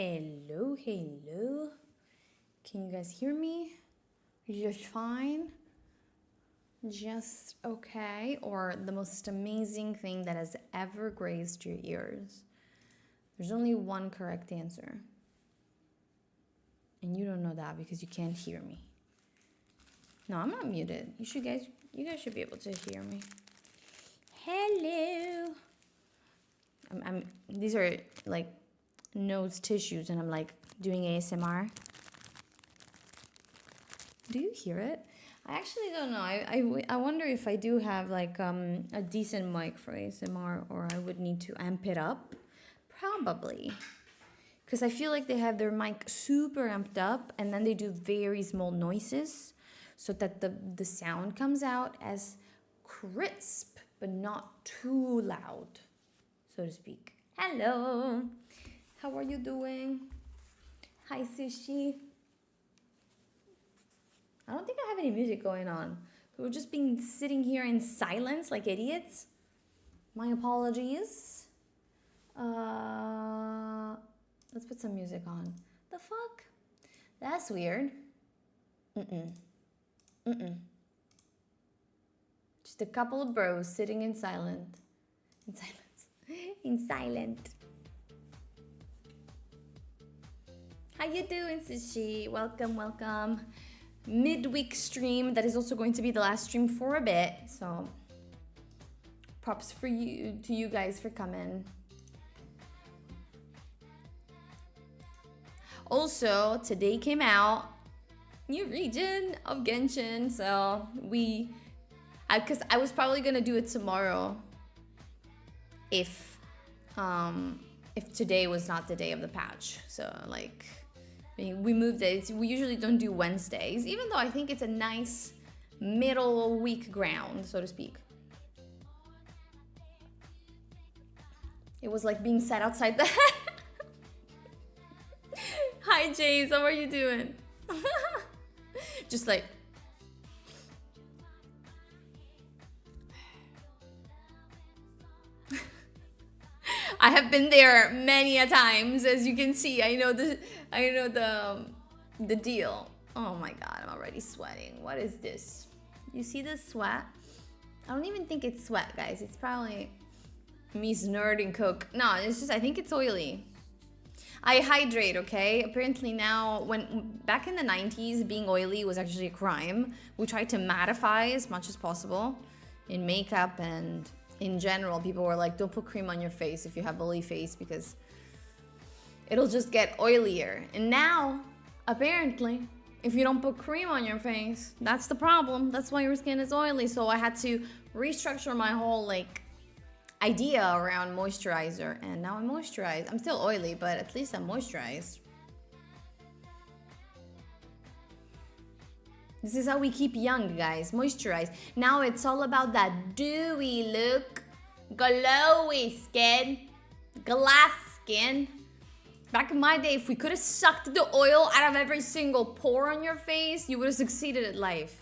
Hello, hello. Can you guys hear me? Just fine? Just okay? Or the most amazing thing that has ever graced your ears? There's only one correct answer. And you don't know that because you can't hear me. No, I'm not muted. You guys should be able to hear me. Hello. These are like nose tissues and I'm like doing ASMR. Do you hear it? I actually don't know. I wonder if I do have like a decent mic for ASMR or I would need to amp it up. Probably. Because I feel like they have their mic super amped up and then they do very small noises so that the sound comes out as crisp but not too loud, so to speak. Hello. How are you doing? Hi, Sushi. I don't think I have any music going on. We're just sitting here in silence like idiots. My apologies. Let's put some music on. The fuck? That's weird. Just a couple of bros sitting in silence. In silent. How you doing, Sushi? Welcome, welcome. Midweek stream that is also going to be the last stream for a bit. So props to you guys for coming. Also, today came out new region of Genshin. So because I was probably gonna do it tomorrow if today was not the day of the patch. So like we moved it. We usually don't do Wednesdays, even though I think it's a nice middle week ground, so to speak. It was like being sat outside the Hi James, how are you doing? Just like I have been there many a times, as you can see. I know the deal. Oh my god, I'm already sweating. What is this? You see this sweat? I don't even think it's sweat, guys. It's probably me snurting coke. No, it's just I think it's oily. I hydrate, okay? Apparently now, back in the 90s, being oily was actually a crime. We tried to mattify as much as possible in makeup and in general. People were like, don't put cream on your face if you have oily face because it'll just get oilier. And now, apparently, if you don't put cream on your face, that's the problem. That's why your skin is oily. So I had to restructure my whole like idea around moisturizer, and now I'm moisturized. I'm still oily, but at least I'm moisturized. This is how we keep young, guys. Moisturize. Now it's all about that dewy look, glowy skin, glass skin. Back in my day, if we could have sucked the oil out of every single pore on your face, you would have succeeded at life.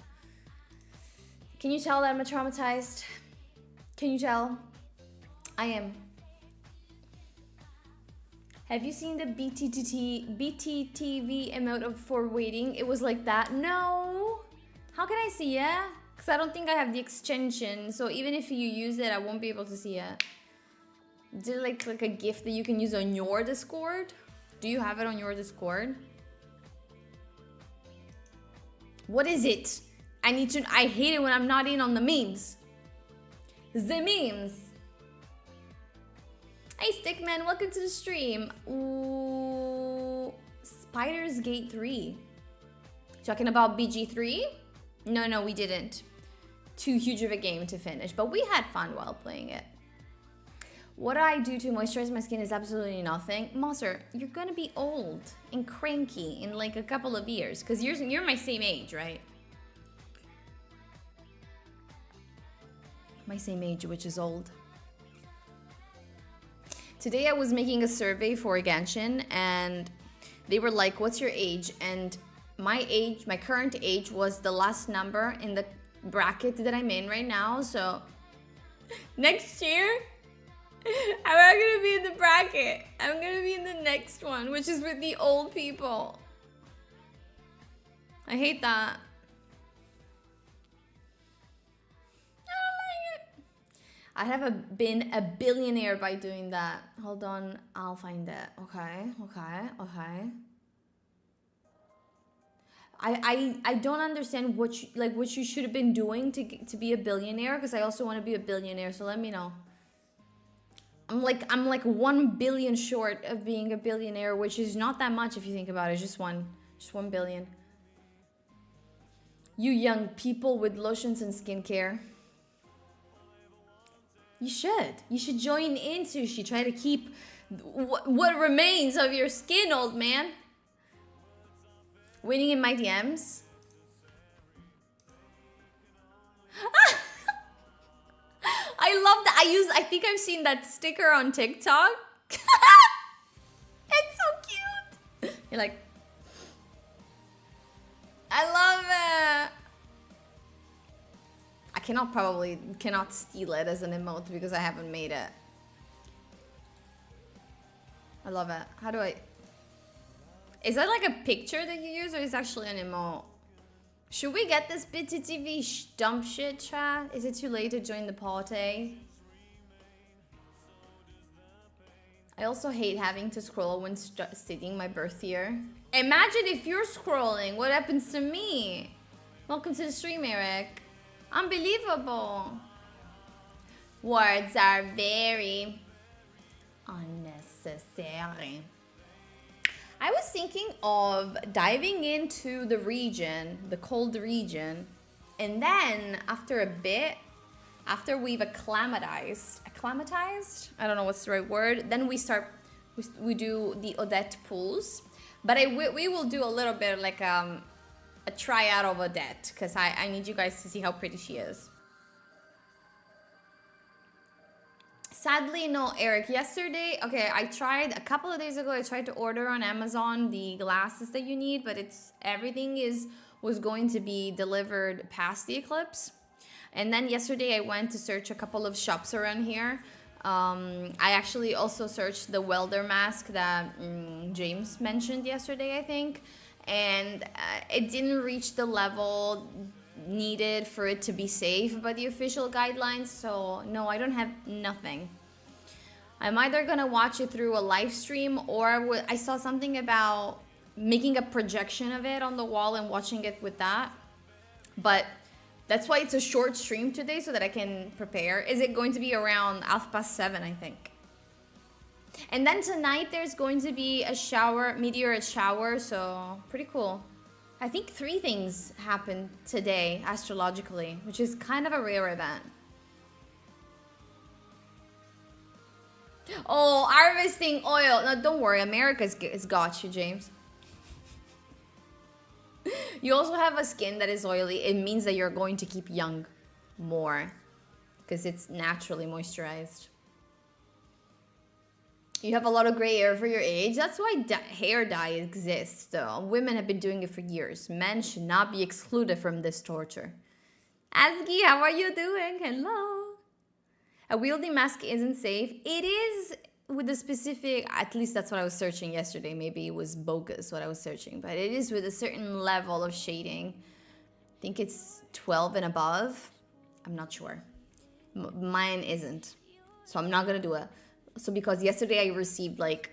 Can you tell that I'm traumatized? Can you tell? I am. Have you seen the BTTV emote for waiting? It was like that. No. How can I see it? Because I don't think I have the extension. So even if you use it, I won't be able to see it. Is it like a GIF that you can use on your Discord? Do you have it on your Discord? What is it? I hate it when I'm not in on the memes. The memes. Hey Stickman, welcome to the stream. Ooh, Spider's Gate 3. Talking about BG3? No, we didn't. Too huge of a game to finish, but we had fun while playing it. What I do to moisturize my skin is absolutely nothing. Moser, you're gonna be old and cranky in like a couple of years, because you're my same age, right? My same age, which is old. Today I was making a survey for Genshin and they were like, what's your age? And my current age was the last number in the bracket that I'm in right now. So next year, I'm not gonna be in the bracket bracket. I'm gonna be in the next one, which is with the old people. I hate that. I don't like it. I'd have been a billionaire by doing that. Hold on, I'll find it. Okay. I don't understand what you should have been doing to be a billionaire, because I also want to be a billionaire, so let me know. I'm like 1 billion short of being a billionaire, which is not that much if you think about it. Just 1 billion. You young people with lotions and skincare. You should join in, Sushi. Try to keep what remains of your skin, old man. Winning in my DMs. I love that. I think I've seen that sticker on TikTok. It's so cute. You're like, I love it. I cannot steal it as an emote because I haven't made it. I love it. How do I? Is that like a picture that you use, or is it actually an emote? Should we get this BTTV dump shit, chat? Is it too late to join the party? I also hate having to scroll when stating my birth year. Imagine if you're scrolling, what happens to me? Welcome to the stream, Eric. Unbelievable. Words are very unnecessary. I was thinking of diving into the region, the cold region, and then after a bit, after we've acclimatized? I don't know what's the right word. Then we do the Odette pools. But we will do a little bit like a tryout of Odette, because I need you guys to see how pretty she is. Sadly, no, Eric. Yesterday, okay, I tried a couple of days ago. I tried to order on Amazon the glasses that you need, but everything was going to be delivered past the eclipse. And then yesterday, I went to search a couple of shops around here. I actually also searched the welder mask that James mentioned yesterday, I think, and it didn't reach the level needed for it to be safe by the official guidelines. So no, I don't have nothing. I'm either gonna watch it through a live stream, or I saw something about making a projection of it on the wall and watching it with that. But that's why it's a short stream today, so that I can prepare. Is it going to be around 7:30, I think? And then tonight there's going to be a shower, meteor shower, so pretty cool. I think 3 things happened today astrologically, which is kind of a rare event. Oh, harvesting oil. No, don't worry. America's got you, James. You also have a skin that is oily. It means that you're going to keep young more because it's naturally moisturized. You have a lot of gray hair for your age. That's why hair dye exists, though. Women have been doing it for years. Men should not be excluded from this torture. Asgi, how are you doing? Hello. A wielding mask isn't safe. It is with a specific, at least that's what I was searching yesterday. Maybe it was bogus what I was searching, but it is with a certain level of shading. I think it's 12 and above. I'm not sure. Mine isn't. So I'm not going to do it. So because yesterday I received like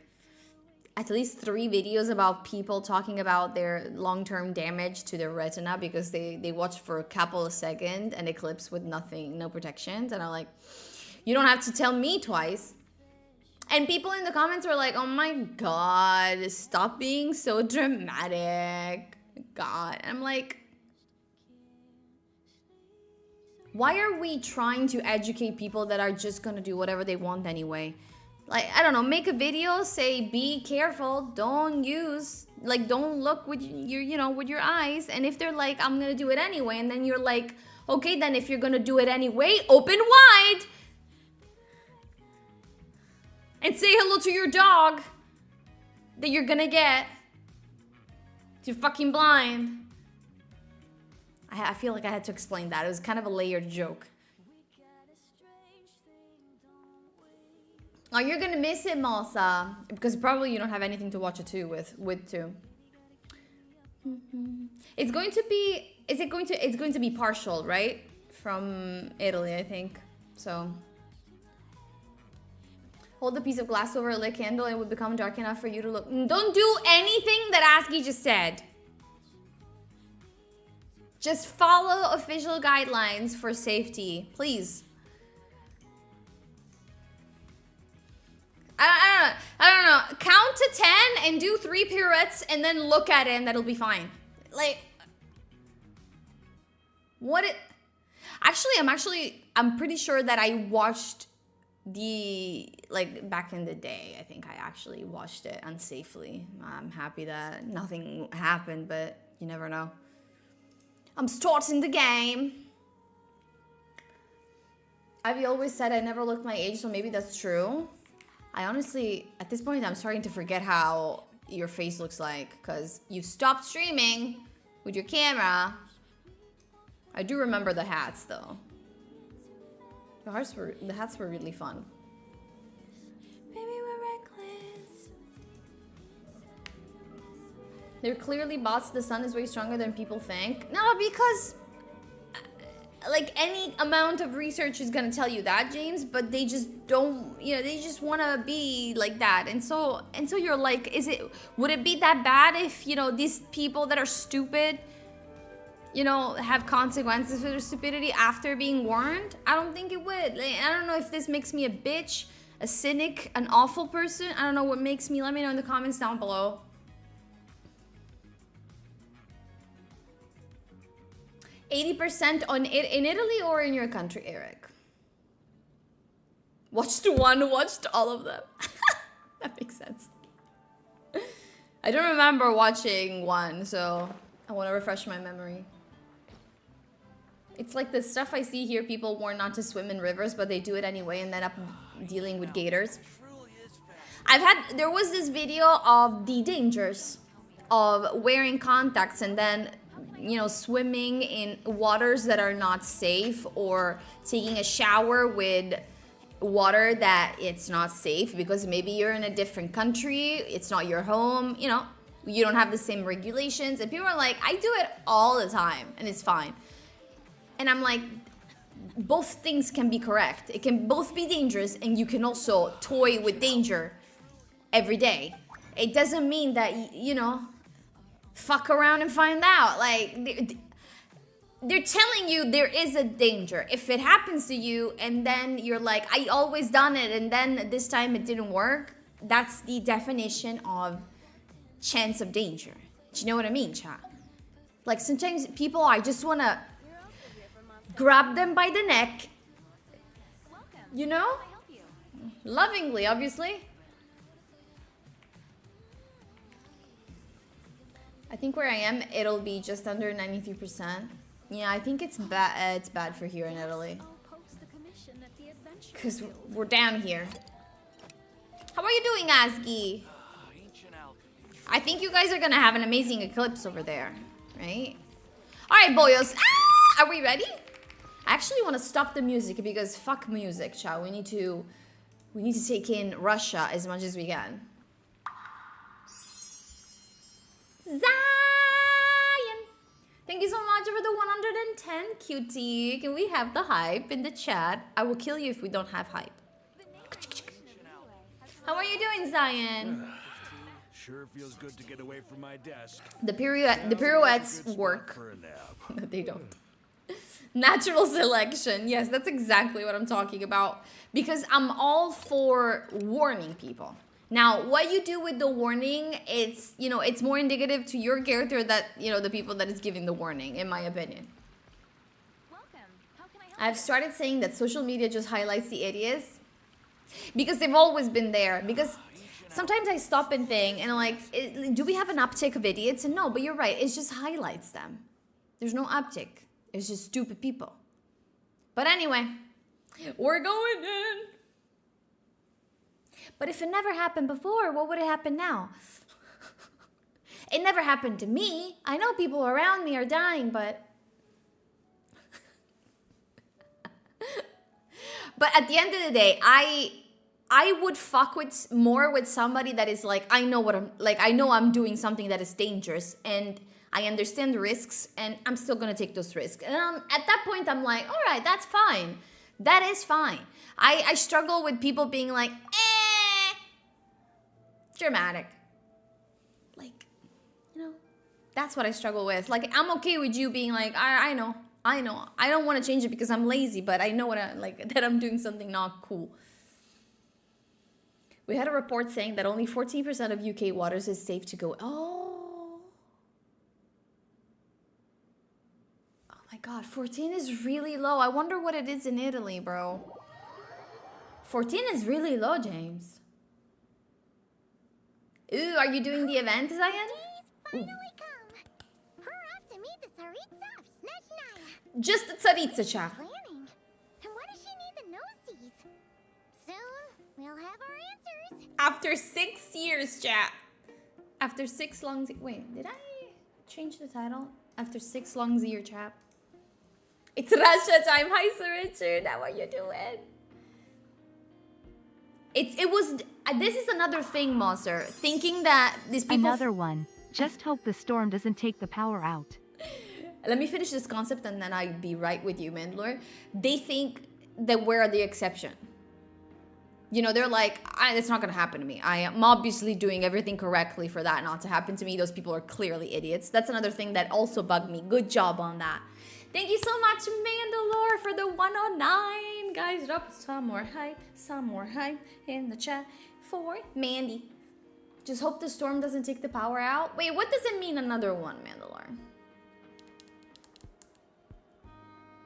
at least 3 videos about people talking about their long-term damage to their retina because they watched for a couple of seconds an eclipse with nothing, no protections. And I'm like, you don't have to tell me twice. And people in the comments were like, oh my God, stop being so dramatic. God. And I'm like, why are we trying to educate people that are just going to do whatever they want anyway? Like, I don't know, make a video, say, be careful, don't look with your, with your eyes. And if they're like, I'm going to do it anyway, and then you're like, okay, then if you're going to do it anyway, open wide. And say hello to your dog that you're going to get. You're fucking blind. I feel like I had to explain that. It was kind of a layered joke. Oh, you're gonna miss it, Malsa, because probably you don't have anything to watch it too with too. It's going to be. Is it going to? It's going to be partial, right? From Italy, I think. So. Hold a piece of glass over a lit candle, it would become dark enough for you to look. Don't do anything that Aski just said. Just follow official guidelines for safety, please. I don't know. Count to 10 and do 3 pirouettes and then look at it and that'll be fine. Like, what it... I'm pretty sure that I watched back in the day, I think I actually watched it unsafely. I'm happy that nothing happened, but you never know. I'm starting the game. I've always said I never looked my age, so maybe that's true. I honestly, at this point, I'm starting to forget how your face looks like because you've stopped streaming with your camera. I do remember the hats though. The hats were really fun. Baby, we're reckless. They're clearly bots. The sun is way stronger than people think. No, because like any amount of research is gonna tell you that, James, but they just don't, you know, they just wanna be like that. And so you're like, would it be that bad if, you know, these people that are stupid, you know, have consequences for their stupidity after being warned? I don't think it would. Like, I don't know if this makes me a bitch, a cynic, an awful person. I don't know what makes me. Let me know in the comments down below. %80 on it in Italy or in your country, Eric? Watched one, watched all of them. That makes sense. I don't remember watching one, so I want to refresh my memory. It's like the stuff I see here, people warn not to swim in rivers, but they do it anyway and end up dealing with gators. There was this video of the dangers of wearing contacts and then, you know, swimming in waters that are not safe or taking a shower with water that it's not safe because maybe you're in a different country, it's not your home, you know, you don't have the same regulations. And people are like, I do it all the time and it's fine. And I'm like, both things can be correct. It can both be dangerous and you can also toy with danger every day. It doesn't mean that, you know, fuck around and find out. Like, they're telling you there is a danger. If it happens to you and then you're like, I always done it and then this time it didn't work, that's the definition of chance of danger. Do you know what I mean, chat? Like, sometimes people, I just want to grab them by the neck, you know? Lovingly, obviously. I think where I am, it'll be just under 93%. Yeah, I think it's bad. It's bad for here in Italy. Because we're down here. How are you doing, Asgi? I think you guys are going to have an amazing eclipse over there, right? All right, boyos. Ah! Are we ready? I actually want to stop the music because fuck music, chat. We need to take in Russia as much as we can. Zion! Thank you so much for the 110, cutie. Can we have the hype in the chat? I will kill you if we don't have hype. How are you doing, Zion? Sure feels good to get away from my desk. The pirouettes work. No, they don't. Natural selection. Yes, that's exactly what I'm talking about. Because I'm all for warning people. Now, what you do with the warning, it's, you know, it's more indicative to your character that, you know, the people that is giving the warning, in my opinion. Welcome. How can I help I've started saying that social media just highlights the idiots. Because they've always been there. Because sometimes I stop and think, and I'm like, do we have an uptick of idiots? And no, but you're right. It just highlights them. There's no uptick. It's just stupid people. But anyway, we're going in. But if it never happened before, what would it happen now? It never happened to me. I know people around me are dying, but... But at the end of the day, I would fuck with more with somebody that is like, I know what I'm like, I know I'm doing something that is dangerous and I understand the risks and I'm still gonna take those risks. And at that point, I'm like, all right, that's fine. That is fine. I struggle with people being like, dramatic. Like, you know, that's what I struggle with. Like, I'm okay with you being like, I know. I don't want to change it because I'm lazy, but I know that I'm doing something not cool. We had a report saying that only 14% of UK waters is safe to go. Oh my God, 14 is really low. I wonder what it is in Italy, bro. 14 is really low, James. Ooh, are you doing the event, Zayan? Finally come. Hurry off to meet the Tsaritsa of Snezhnaya. Just the Tsaritsa, cha. Planning. And what does she need the nosies? Soon, we'll have our answers. After 6 years, chat. After 6 long... Wait, did I change the title? After 6 long year, chat. It's Russia time. Hi, Sir Richard. How are you doing? It was... This is another thing, Monster. Thinking that these people... Another one. Just hope the storm doesn't take the power out. Let me finish this concept and then I'll be right with you, Mandalore. They think that we're the exception. You know, they're like, it's not going to happen to me. I am obviously doing everything correctly for that not to happen to me. Those people are clearly idiots. That's another thing that also bugged me. Good job on that. Thank you so much, Mandalore, for the 109. Guys, drop some more hype in the chat for Mandy. Just hope the storm doesn't take the power out. Wait, what does it mean, another one, Mandalore?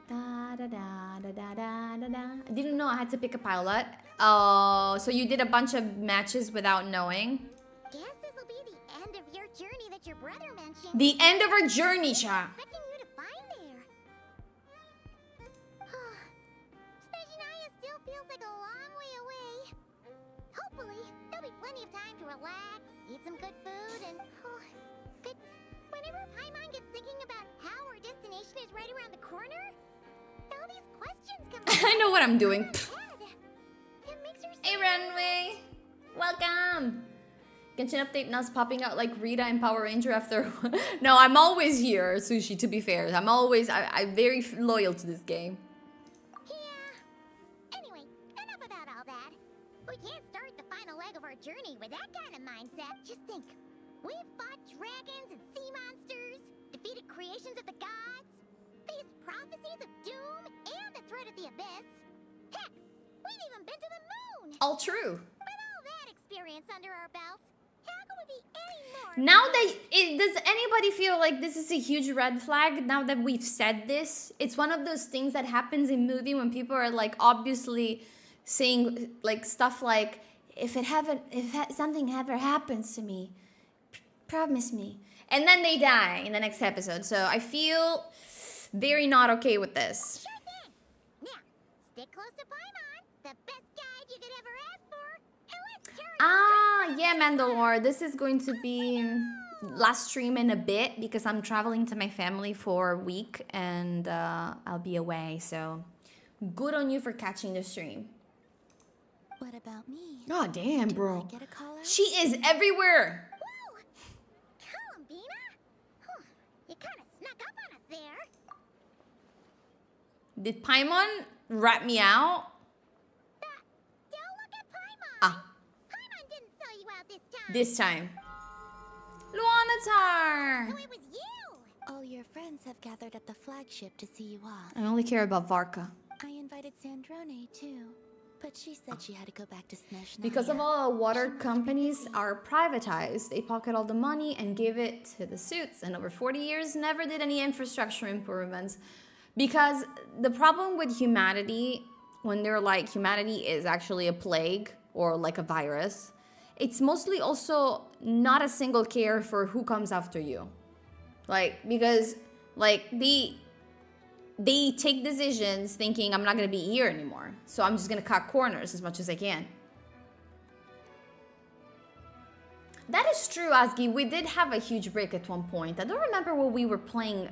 Da, da, da, da, da, da, da, da. I didn't know I had to pick a pilot. Oh, so you did a bunch of matches without knowing? Guess this will be the end of your journey that your brother mentioned. The end of our journey, Cha. Expecting you to find there. Snezhnaya still feels like a long way away. Hopefully, there'll be plenty of time to relax, eat some good food, and but whenever Paimon gets thinking about how our destination is right around the corner, all these questions come. I know what I'm doing. It makes her Hey, Runway. Welcome. Genshin update Nas popping out like Rita in Power Ranger after... No, I'm always here, Sushi, to be fair. I'm very loyal to this game. Yeah. Anyway, enough about all that. We can't start the final leg of our journey with that kind of mindset. Just think. We've fought dragons and sea monsters, defeated creations of the gods, faced prophecies of doom and the threat of the abyss. Heck, we've even been to the moon. All true. With all that experience under our belts, how can we be any more? Now that... does anybody feel like this is a huge red flag now that we've said this? It's one of those things that happens in movie when people are like obviously saying like stuff like, if something ever happens to me, promise me. And then they die in the next episode. So I feel very not okay with this. Sure thing. Now, stick close to Paimon, the best guide you could ever ask for, and let's turn. Ah, yeah, Mandalore. This is going to be last stream in a bit because I'm traveling to my family for a week and I'll be away. So good on you for catching the stream. What about me? Oh, damn, bro. Get a call out? She is everywhere. Whoa! Columbina? Huh, you kind of snuck up on us there. Did Paimon rat me out? Don't look at Paimon. Ah, Paimon didn't sell you out this time. this time. Luanatar! So it was you. All your friends have gathered at the flagship to see you off. I only care about Varka. I invited Sandrone too, but she said she had to go back to Snezhnaya. Because of all water companies are privatized, they pocket all the money and give it to the suits. And over 40 years, never did any infrastructure improvements. Because the problem with humanity, when they're like, humanity is actually a plague or like a virus, it's mostly also not a single care for who comes after you. Like, because like they take decisions thinking I'm not going to be here anymore. So I'm just going to cut corners as much as I can. That is true, Asgi. We did have a huge break at one point. I don't remember what we were playing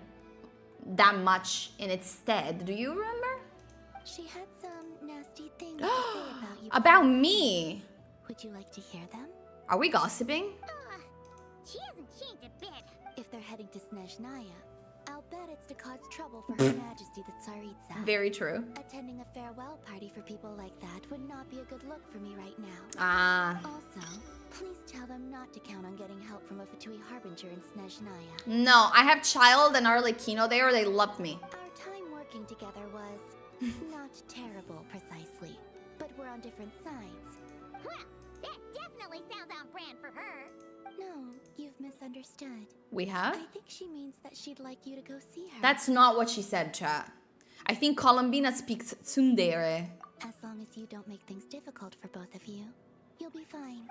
that much in its stead. Do you remember? She had some nasty things to say about About me? Would you like to hear them? Are we gossiping? She hasn't changed a bit. If they're heading to Snezhnaya, I'll bet it's to cause trouble for Her Majesty the Tsaritsa. Very true. Attending a farewell party for people like that would not be a good look for me right now. Ah. Also, please tell them not to count on getting help from a Fatui Harbinger in Snezhnaya. No, I have Child and Arlecchino there. They loved me. Our time working together was not terrible, precisely, but we're on different sides. Well, that definitely sounds on brand for her. No, you've misunderstood. We have? I think she means that she'd like you to go see her. That's not what she said, chat. I think Colombina speaks tsundere. As long as you don't make things difficult for both of you, you'll be fine.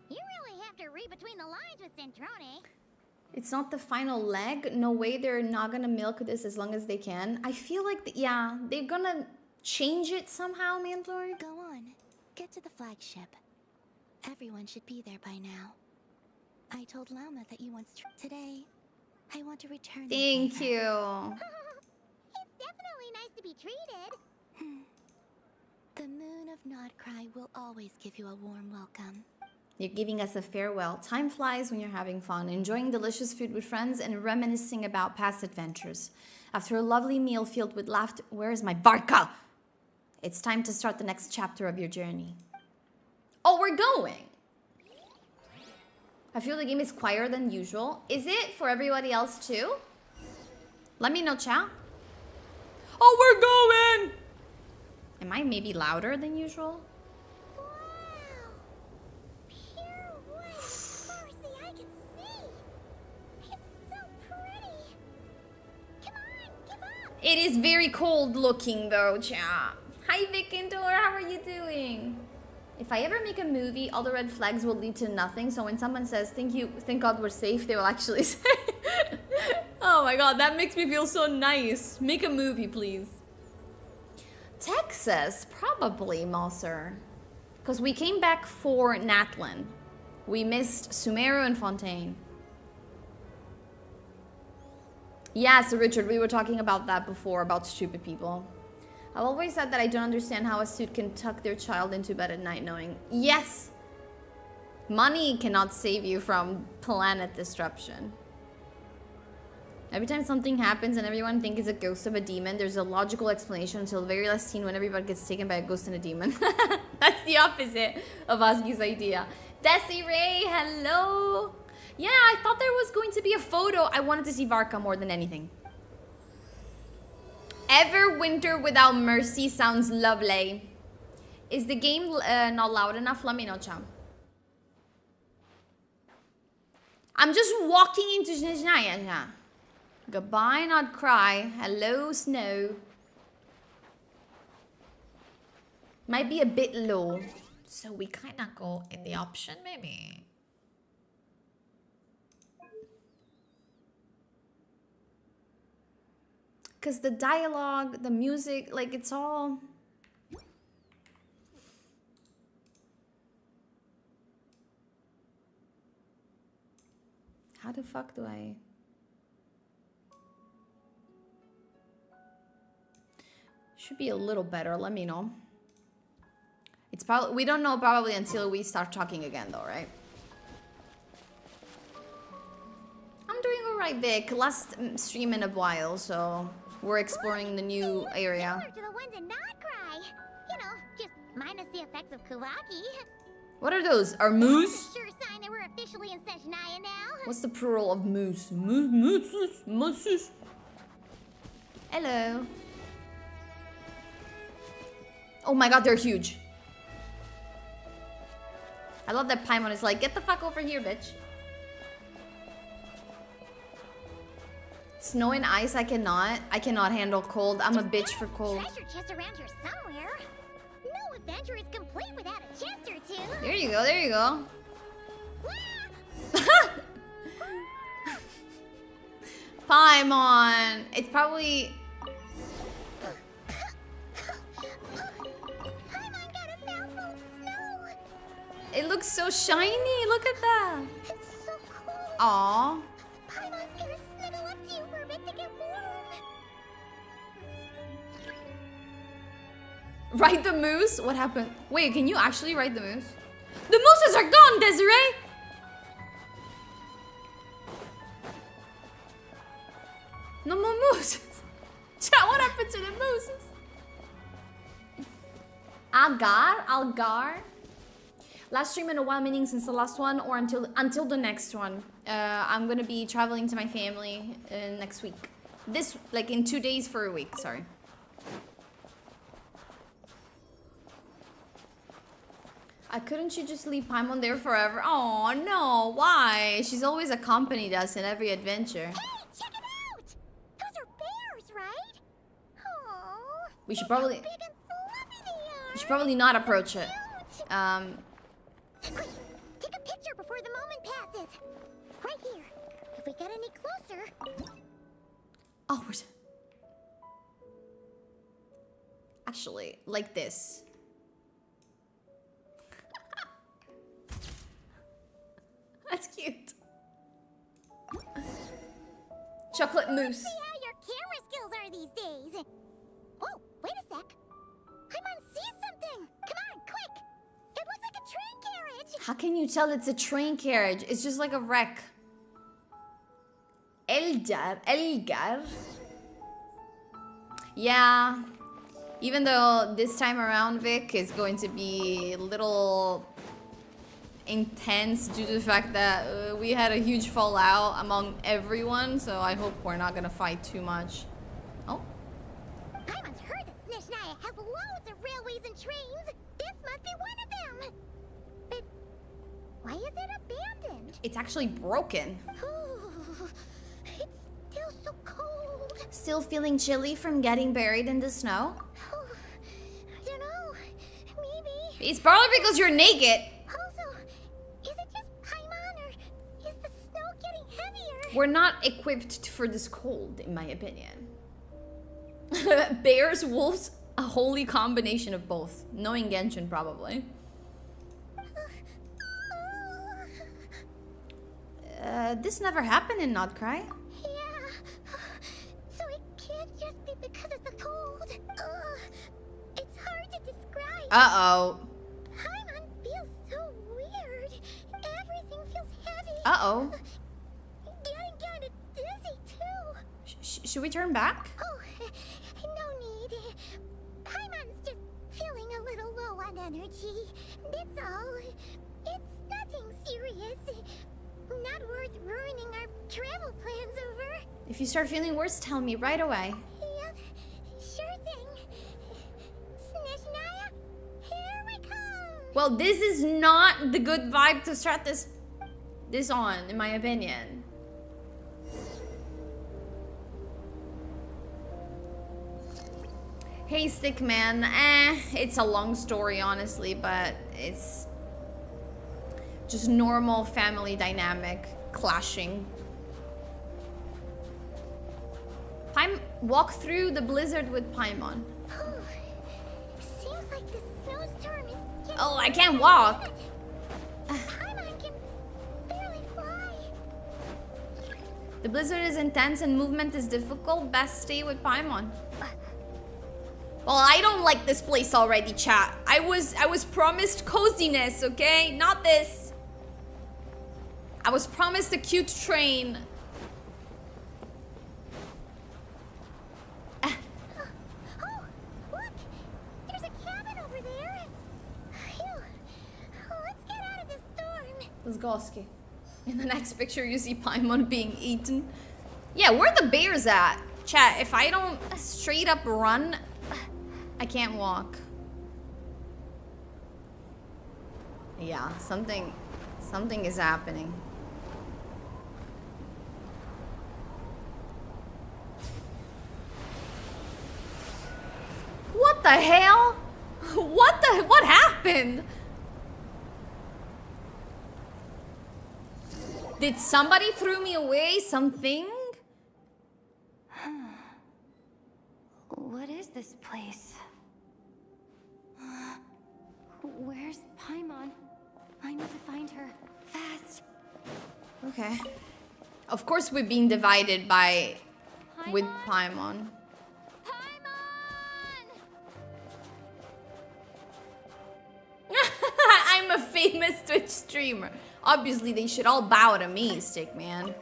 You really have to read between the lines with Zentrone. It's not the final leg. No way they're not gonna milk this as long as they can. I feel like, yeah, they're gonna change it somehow, Mandalore. Go on. Get to the flagship. Everyone should be there by now. I told Lama that you once... Today, I want to return the Thank favor. you. It's definitely nice to be treated. The moon of Nodcry will always give you a warm welcome. You're giving us a farewell. Time flies when you're having fun, enjoying delicious food with friends and reminiscing about past adventures. After a lovely meal filled with laughter... Where is my Varka? It's time to start the next chapter of your journey. Oh, we're going! I feel the game is quieter than usual. Is it for everybody else too? Let me know, chat. Oh, we're going! Am I maybe louder than usual? Wow! Pure white, as far as the eye can see. It's so pretty. Come on, give up. It is very cold looking though, chat. Hi, Vikindor, how are you doing? If I ever make a movie, all the red flags will lead to nothing. So when someone says, thank God we're safe, they will actually say, oh my God, that makes me feel so nice. Make a movie, please. Texas, probably, Malser. Because we came back for Natlin. We missed Sumeru and Fontaine. Yes, Richard, we were talking about that before, about stupid people. I've always said that I don't understand how a suit can tuck their child into bed at night knowing, yes, money cannot save you from planet disruption. Every time something happens and everyone thinks it's a ghost of a demon, there's a logical explanation until the very last scene when everybody gets taken by a ghost and a demon. That's the opposite of Oski's idea. Desiree, hello. Yeah, I thought there was going to be a photo. I wanted to see Varka more than anything. Everwinter Without Mercy sounds lovely. Is the game not loud enough? Let me know, Cham. I'm just walking into Snezhnaya. Goodbye, not cry. Hello, snow. Might be a bit low. So we kind of go in the option, maybe. Because the dialogue, the music, like it's all... How the fuck do I... Should be a little better, let me know. It's probably... We don't know probably until we start talking again though, right? I'm doing alright, Vic. Last stream in a while, so... We're exploring the new area. Similar to the ones in Nodcry. You know, just minus the effects of Kuwaki. What are those? Are moose? Sure sign that we're officially in Snezhnaya now. What's the plural of moose? Moose. Hello. Oh my god, they're huge. I love that Paimon is like, get the fuck over here, bitch. Snow and ice, I cannot. I cannot handle cold. I'm a bitch for cold. Treasure chest around here somewhere. No adventure is complete without a chest or two. There you go, there you go. Paimon. It's probably... Paimon got a mouthful of snow. It looks so shiny. Look at that. It's so cool. Aww. Paimon's gonna snuggle up to you for a bit to get warm. Ride the moose? What happened? Wait, can you actually ride the moose? The mooses are gone, Desiree! No more mooses. Chat, what happened to the mooses? Algar. Last stream in a while, meaning since the last one or until the next one. I'm gonna be traveling to my family next week. This, like in 2 days for a week, sorry. Couldn't you just leave Paimon there forever? Oh no, why? She's always accompanied us in every adventure. Hey, check it out! Those are bears, right? Oh, We should probably big and fluffy they are. we should probably not approach it. Quick, take a picture before the moment passes. Right here. If we get any closer. Oh, actually, like this. That's cute. Chocolate mousse. See how your camera skills are these days. Oh, wait a sec. Paimon sees something. Come on, quick. It looks like a train carriage. How can you tell it's a train carriage? It's just like a wreck. Elgar. Yeah. Even though this time around Vic is going to be a little intense due to the fact that we had a huge fallout among everyone, so I hope we're not gonna fight too much. Oh. Paimon's heard that Snezhnaya has loads of railways and trains. This must be one of them. But why is it abandoned? It's actually broken. It's still so cold. Still feeling chilly from getting buried in the snow? I don't know. Maybe. It's probably because you're naked. Also, is it just Paimon or is the snow getting heavier? We're not equipped for this cold, in my opinion. Bears, wolves, a holy combination of both. Knowing Genshin, probably. This never happened in Notcry. Yeah. So it can't just be because of the cold. It's hard to describe. Uh-oh. Paimon feels so weird. Everything feels heavy. Uh-oh. Getting kind of dizzy too. Should we turn back? Oh, no need. Paimon's just feeling a little low on energy. That's all. It's nothing serious. Not worth ruining our travel plans over. If you start feeling worse, tell me right away. Yep, sure thing. Snezhnaya, here we come. Well, this is not the good vibe to start this on, in my opinion. Hey, sick man. It's a long story, honestly, but it's just normal family dynamic clashing. Walk through the blizzard with Paimon. Seems like the snowstorm is getting Oh, I can't walk. Paimon can barely fly. The blizzard is intense and movement is difficult. Best stay with Paimon. Well, I don't like this place already, chat. I was promised coziness, okay? Not this. I was promised a cute train. Oh, look! There's a cabin over there. Phew. Let's get out of this storm. Let's go, Oski. In the next picture, you see Paimon being eaten. Yeah, where are the bears at? Chat, if I don't straight up run, I can't walk. Yeah, something is happening. What the hell? What happened? Did somebody throw me away something? What is this place? Where's Paimon? I need to find her. Fast. Okay. Of course we're being divided with Paimon. Paimon! Twitch streamer. Obviously, they should all bow to me, Stickman.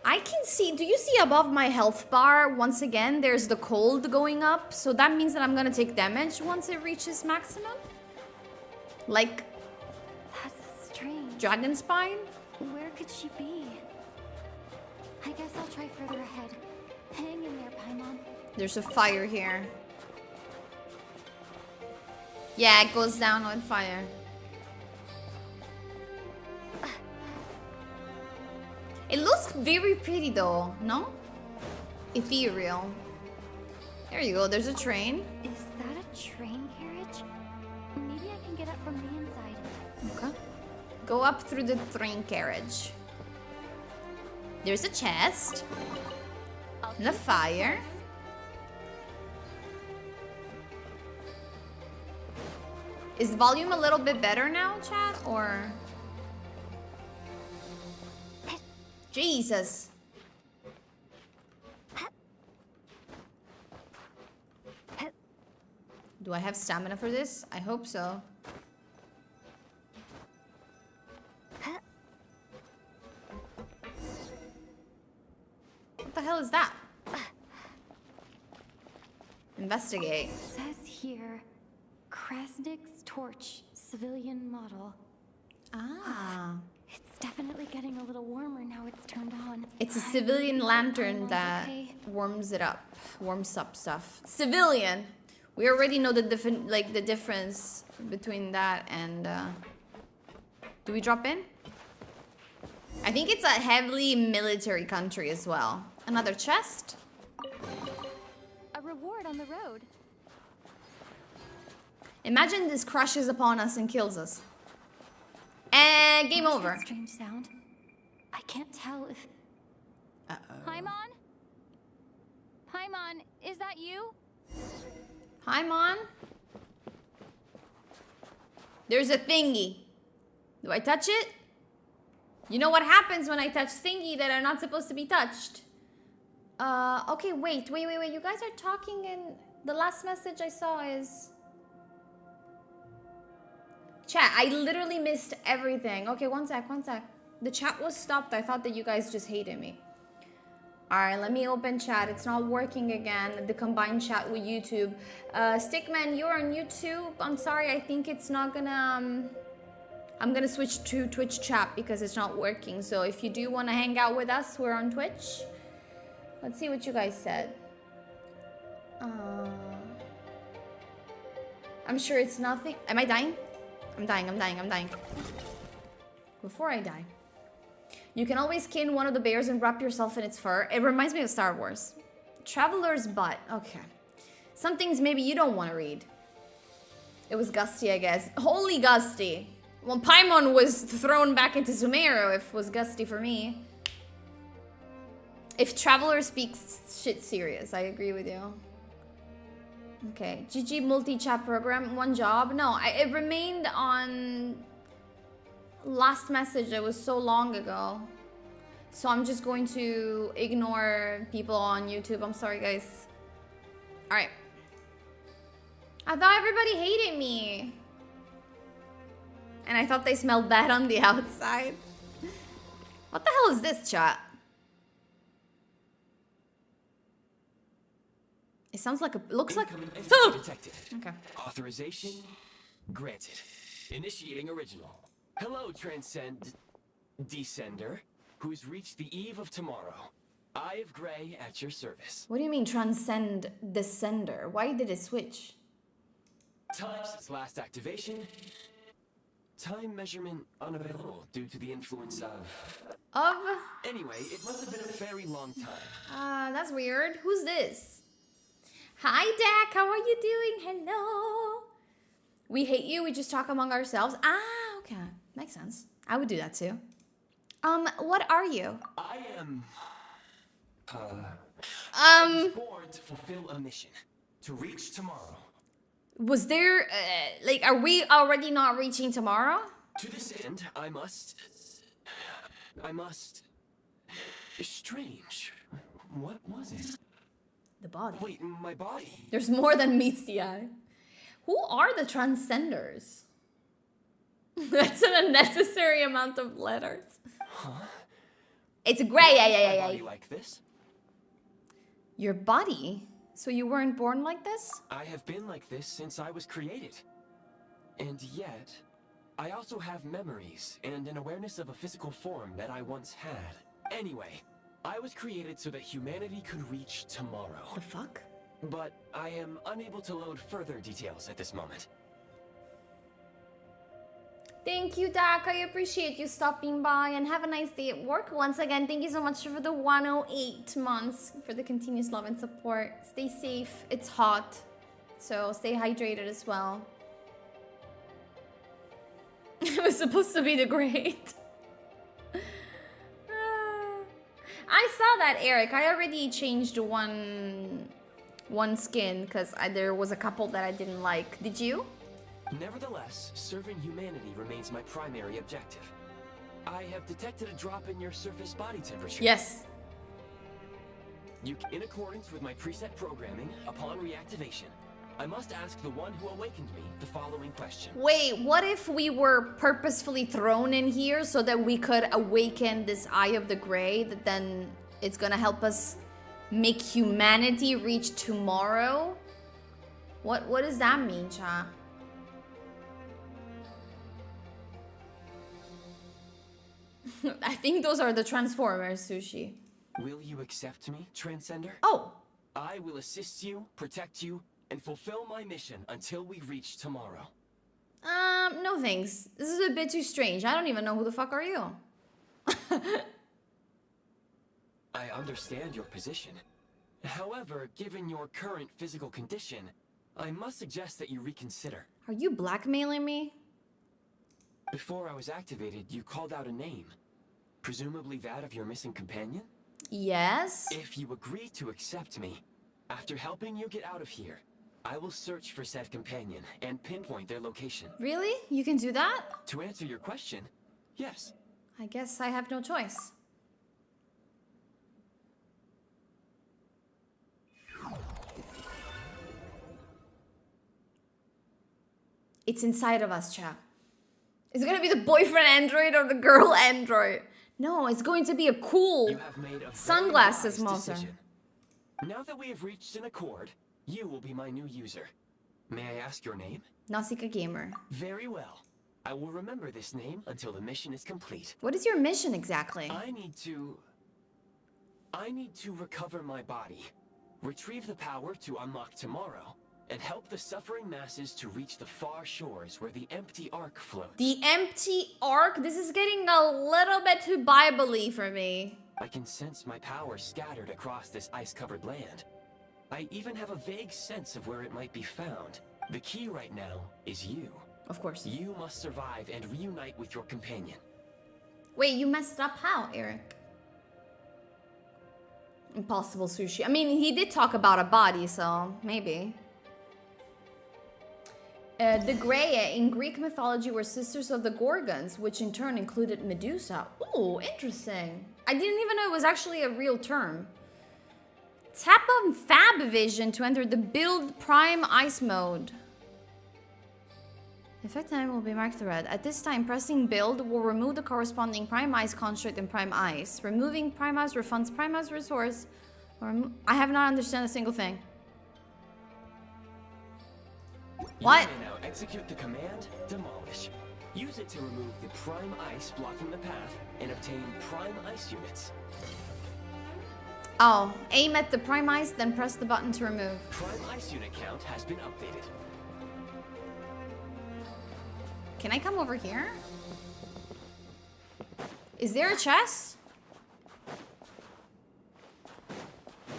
I can see, do you see above my health bar, once again, there's the cold going up. So that means that I'm gonna take damage once it reaches maximum. Like That's strange. Dragon Spine. Where could she be? I guess I'll try further ahead. Hang in there, Paimon. There's a fire here. Yeah, it goes down on fire. It looks very pretty though, no? Ethereal. There you go, there's a train. Is that a train carriage? Maybe I can get up from the inside. Okay. Go up through the train carriage. There's a chest. And a fire. Is the volume a little bit better now, chat? Or... Jesus. Do I have stamina for this? I hope so. What the hell is that? Investigate. It says here, Krasnik's torch, civilian model. Ah. It's definitely getting a little warmer now it's turned on. It's a civilian lantern that okay. warms it up. Warms up stuff. Civilian. We already know the difference between that and do we drop in? I think it's a heavily military country as well. Another chest. A reward on the road. Imagine this crashes upon us and kills us. And game What's over. that strange sound? I can't tell if... Paimon? Paimon, is that you? Hi, Mon. There's a thingy. Do I touch it? You know what happens when I touch thingy that are not supposed to be touched. Okay, wait. You guys are talking and the last message I saw is... Chat, I literally missed everything. Okay, one sec. The chat was stopped. I thought that you guys just hated me. Alright, let me open chat. It's not working again. The combined chat with YouTube. Stickman, you're on YouTube. I'm sorry, I think it's not gonna... I'm gonna switch to Twitch chat because it's not working. So if you do want to hang out with us, we're on Twitch. Let's see what you guys said. I'm sure it's nothing. Am I dying? I'm dying. Before I die. You can always skin one of the bears and wrap yourself in its fur. It reminds me of Star Wars. Traveler's butt. Okay. Some things maybe you don't want to read. It was Gusty, I guess. Holy Gusty. Well, Paimon was thrown back into Sumeru if it was Gusty for me. If Traveler speaks shit serious, I agree with you. Okay, GG multi-chat program, one job. No, it remained on last message that was so long ago. So I'm just going to ignore people on YouTube. I'm sorry, guys. All right. I thought everybody hated me. And I thought they smelled bad on the outside. What the hell is this, chat? It sounds like a... Looks like... Detected. Okay. Authorization granted. Initiating original. Hello, Descender, who's reached the eve of tomorrow. Eye of Grey at your service. What do you mean transcend Descender? Why did it switch? Time since last activation. Time measurement unavailable due to the influence of... Anyway, it must have been a very long time. That's weird. Who's this? Hi, Dak. How are you doing? Hello. We hate you. We just talk among ourselves. Ah, okay. Makes sense. I would do that too. What are you? I am... I was born to fulfill a mission. To reach tomorrow. Was there, like, are we already not reaching tomorrow? To this end, I must... Strange. What was it? The body. Wait, my body? There's more than meets the eye. Who are the transcenders? That's an unnecessary amount of letters. Huh? It's gray. My body like this? Your body? So you weren't born like this? I have been like this since I was created. And yet, I also have memories and an awareness of a physical form that I once had. Anyway, I was created so that humanity could reach tomorrow. The fuck? But I am unable to load further details at this moment. Thank you, Dak. I appreciate you stopping by and have a nice day at work. Once again, thank you so much for the 108 months, for the continuous love and support. Stay safe. It's hot, so stay hydrated as well. It was supposed to be the great. I saw that, Eric. I already changed one skin because there was a couple that I didn't like. Did you? Nevertheless, serving humanity remains my primary objective. I have detected a drop in your surface body temperature. Yes. In accordance with my preset programming, upon reactivation, I must ask the one who awakened me the following question. Wait, what if we were purposefully thrown in here so that we could awaken this Eye of the Grey, that then it's gonna help us make humanity reach tomorrow? What does that mean, Cha? I think those are the Transformers, Sushi. Will you accept me, Transcender? Oh! I will assist you, protect you, and fulfill my mission until we reach tomorrow. No thanks. This is a bit too strange. I don't even know who the fuck are you. I understand your position. However, given your current physical condition, I must suggest that you reconsider. Are you blackmailing me? Before I was activated, you called out a name. Presumably that of your missing companion? Yes. If you agree to accept me, after helping you get out of here, I will search for said companion and pinpoint their location. Really? You can do that? To answer your question, yes. I guess I have no choice. It's inside of us, chap. Is it gonna be the boyfriend android or the girl android? No, it's going to be a cool You have made a sunglasses very wise monster. decision. Now that we have reached an accord, you will be my new user. May I ask your name? Nausicaa Gamer. Very well. I will remember this name until the mission is complete. What is your mission exactly? I need to recover my body, retrieve the power to unlock tomorrow, and help the suffering masses to reach the far shores where the empty ark floats. The empty ark? This is getting a little bit too Bible-y for me. I can sense my power scattered across this ice-covered land. I even have a vague sense of where it might be found. The key right now is you. Of course. You must survive and reunite with your companion. Wait, you messed up how, Eric? Impossible, Sushi. I mean, he did talk about a body, so maybe. The Greya in Greek mythology were sisters of the Gorgons, which in turn included Medusa. Ooh, interesting. I didn't even know it was actually a real term. Tap on Fab Vision to enter the Build Prime Ice mode. Effect time will be marked red. At this time, pressing Build will remove the corresponding Prime Ice construct in Prime Ice. Removing Prime Ice refunds Prime Ice resource. I have not understood a single thing. What? You may now execute the command, Demolish. Use it to remove the Prime Ice blocking the path and obtain Prime Ice units. Oh, aim at the Prime Ice, then press the button to remove. Prime Ice unit count has been updated. Can I come over here? Is there a chest?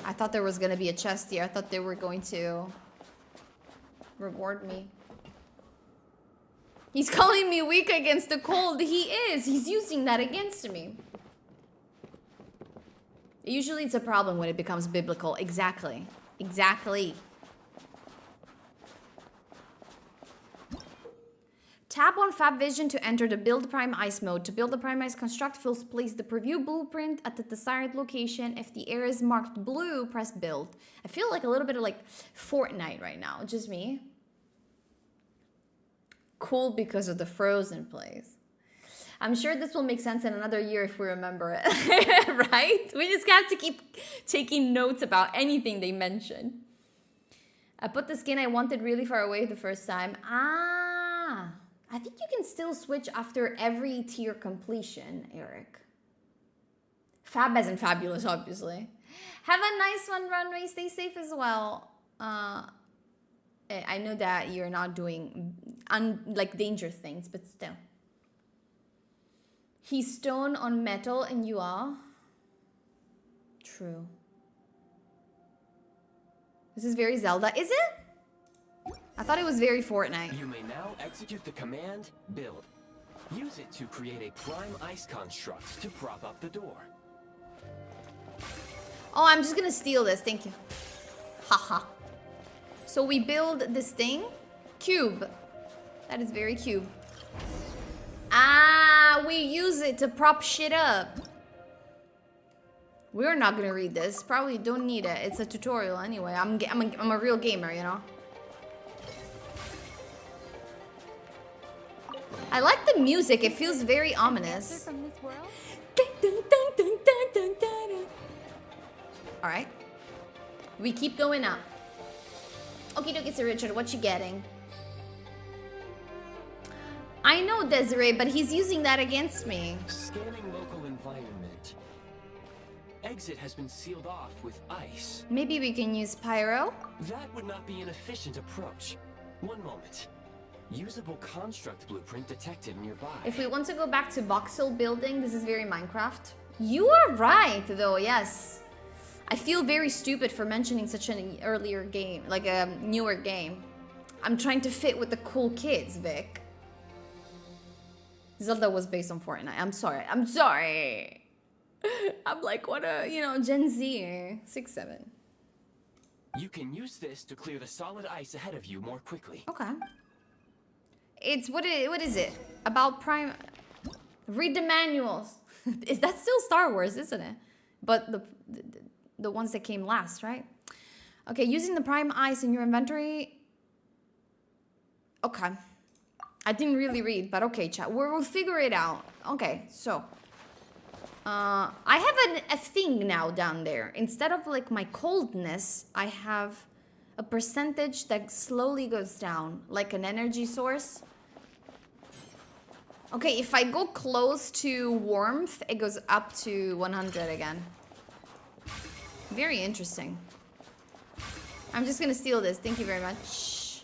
I thought there was gonna be a chest here. I thought they were going to reward me. He's calling me weak against the cold. He is. He's using that against me. Usually it's a problem when it becomes biblical. Exactly. Exactly. Tap on Fab Vision to enter the Build Prime Ice mode. To build the Prime Ice construct, first place the preview blueprint at the desired location. If the area is marked blue, press Build. I feel like a little bit of like Fortnite right now. Just me. cool because of the frozen place. I'm sure this will make sense in another year if we remember it, right? We just have to keep taking notes about anything they mention. I put the skin I wanted really far away the first time. Ah, I think you can still switch after every tier completion, Eric. Fab as in fabulous, obviously. Have a nice one, Runway. Stay safe as well. I know that you're not doing like danger things, but still. He's stone on metal and you are? True. This is very Zelda. Is it? I thought it was very Fortnite. You may now execute the command, build. Use it to create a prime ice construct to prop up the door. Oh, I'm just gonna steal this. Thank you. Haha. So we build this thing. Cube. That is very cube. Ah, we use it to prop shit up. We're not gonna read this. Probably don't need it. It's a tutorial anyway. I'm a real gamer, you know. I like the music. It feels very ominous. From this world? All right. We keep going up. Okie dokie, Sir Richard. What you getting? I know Desiree, but he's using that against me. Scanning local environment. Exit has been sealed off with ice. Maybe we can use pyro? That would not be an efficient approach. One moment. Usable construct blueprint detected nearby. If we want to go back to voxel building, this is very Minecraft. You are right, though, yes. I feel very stupid for mentioning such an earlier game, like a newer game. I'm trying to fit with the cool kids, Vic. Zelda was based on Fortnite. I'm sorry. I'm sorry. I'm like, what a, you know, Gen Z. 6'7". You can use this to clear the solid ice ahead of you more quickly. Okay. It's, what is it? About Prime... Read the manuals. Is that still Star Wars, isn't it? But the ones that came last, right? Okay, using the Prime Ice in your inventory... Okay. I didn't really read, but okay, chat. We'll figure it out. Okay, so... I have a thing now down there. Instead of like my coldness, I have a percentage that slowly goes down, like an energy source. Okay, if I go close to warmth, it goes up to 100 again. Very interesting. I'm just gonna steal this. Thank you very much.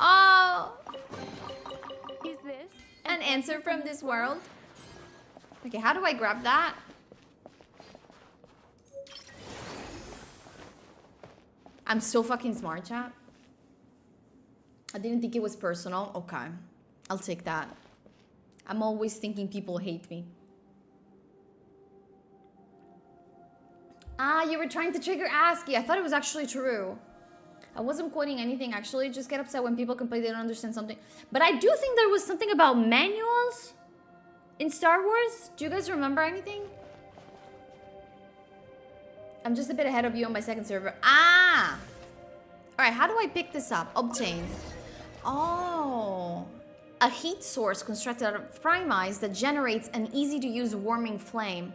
Oh! Is this An answer from this world? Okay, how do I grab that? I'm so fucking smart, chat. I didn't think it was personal. Okay, I'll take that. I'm always thinking people hate me. Ah, you were trying to trigger ASCII. I thought it was actually true. I wasn't quoting anything, actually. Just get upset when people complain they don't understand something. But I do think there was something about manuals in Star Wars. Do you guys remember anything? I'm just a bit ahead of you on my second server. Ah! Alright, how do I pick this up? Obtain. Oh. A heat source constructed out of prime ice that generates an easy-to-use warming flame.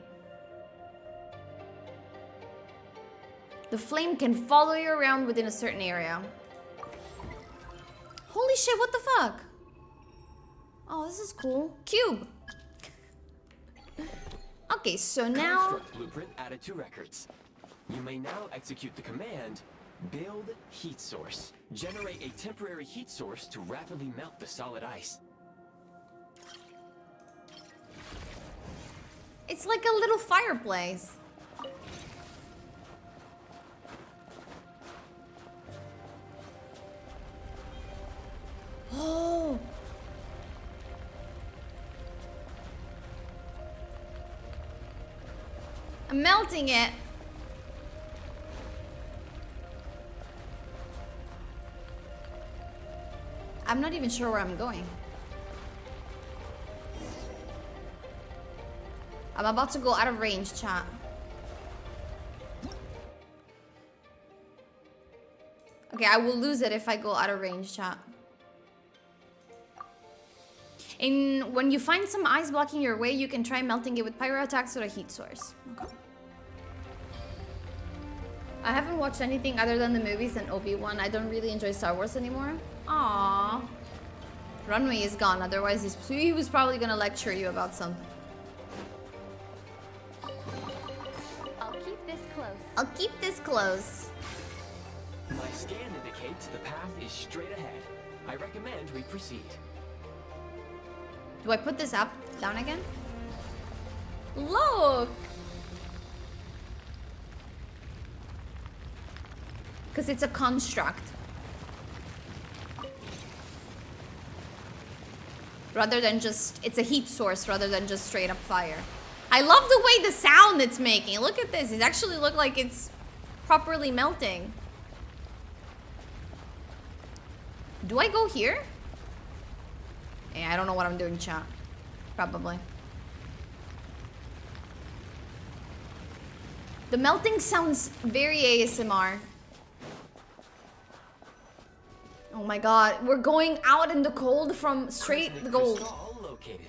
The flame can follow you around within a certain area. Holy shit, what the fuck? Oh, this is cool. Cube. Okay, so now... Construct blueprint added to records. You may now execute the command, build heat source. Generate a temporary heat source to rapidly melt the solid ice. It's like a little fireplace. Oh. I'm melting it. I'm not even sure where I'm going. I'm about to go out of range, chat. Okay, I will lose it if I go out of range, chat. When you find some ice blocking your way, you can try melting it with pyro attacks or a heat source. Okay. I haven't watched anything other than the movies and Obi-Wan. I don't really enjoy Star Wars anymore. Aww. Runway is gone, otherwise he was probably gonna lecture you about something. I'll keep this close. I'll keep this close. My scan indicates the path is straight ahead. I recommend we proceed. Do I put this up, down again? Look! Because it's a construct. Rather than just, it's a heat source rather than just straight up fire. I love the way the sound it's making. Look at this. It actually looks like it's properly melting. Do I go here? Yeah, I don't know what I'm doing, chat. Probably. The melting sounds very ASMR. Oh my god, we're going out in the cold from straight gold. Located.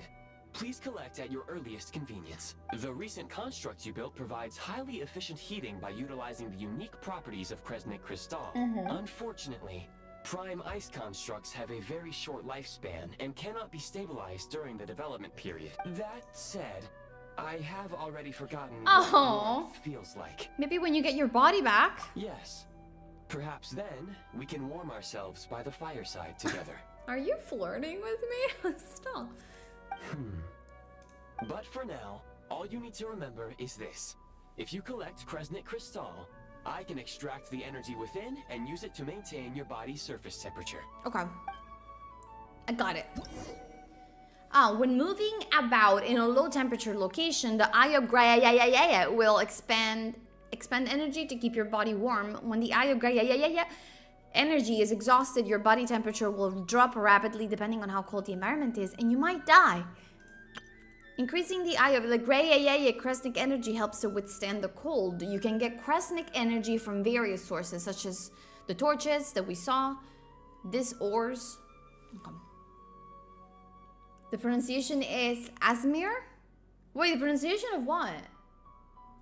Please collect at your earliest convenience. The recent construct you built provides highly efficient heating by utilizing the unique properties of Kresnik Crystal. Unfortunately, prime ice constructs have a very short lifespan and cannot be stabilized during the development period. That said, I have already forgotten what warmth feels like. Maybe when you get your body back. Yes. Perhaps then we can warm ourselves by the fireside together. Are you flirting with me? Stop. But for now, all you need to remember is this. If you collect Kresnik Crystal, I can extract the energy within and use it to maintain your body's surface temperature. Okay. I got it. When moving about in a low temperature location, the eye of Graya will expend energy to keep your body warm. When the eye of Graya energy is exhausted, your body temperature will drop rapidly depending on how cold the environment is, and you might die. Increasing the eye of the Graya Kresnik energy helps to withstand the cold. You can get Kresnik energy from various sources, such as the torches that we saw, this ores. Okay. The pronunciation is Asmir? Wait, the pronunciation of what?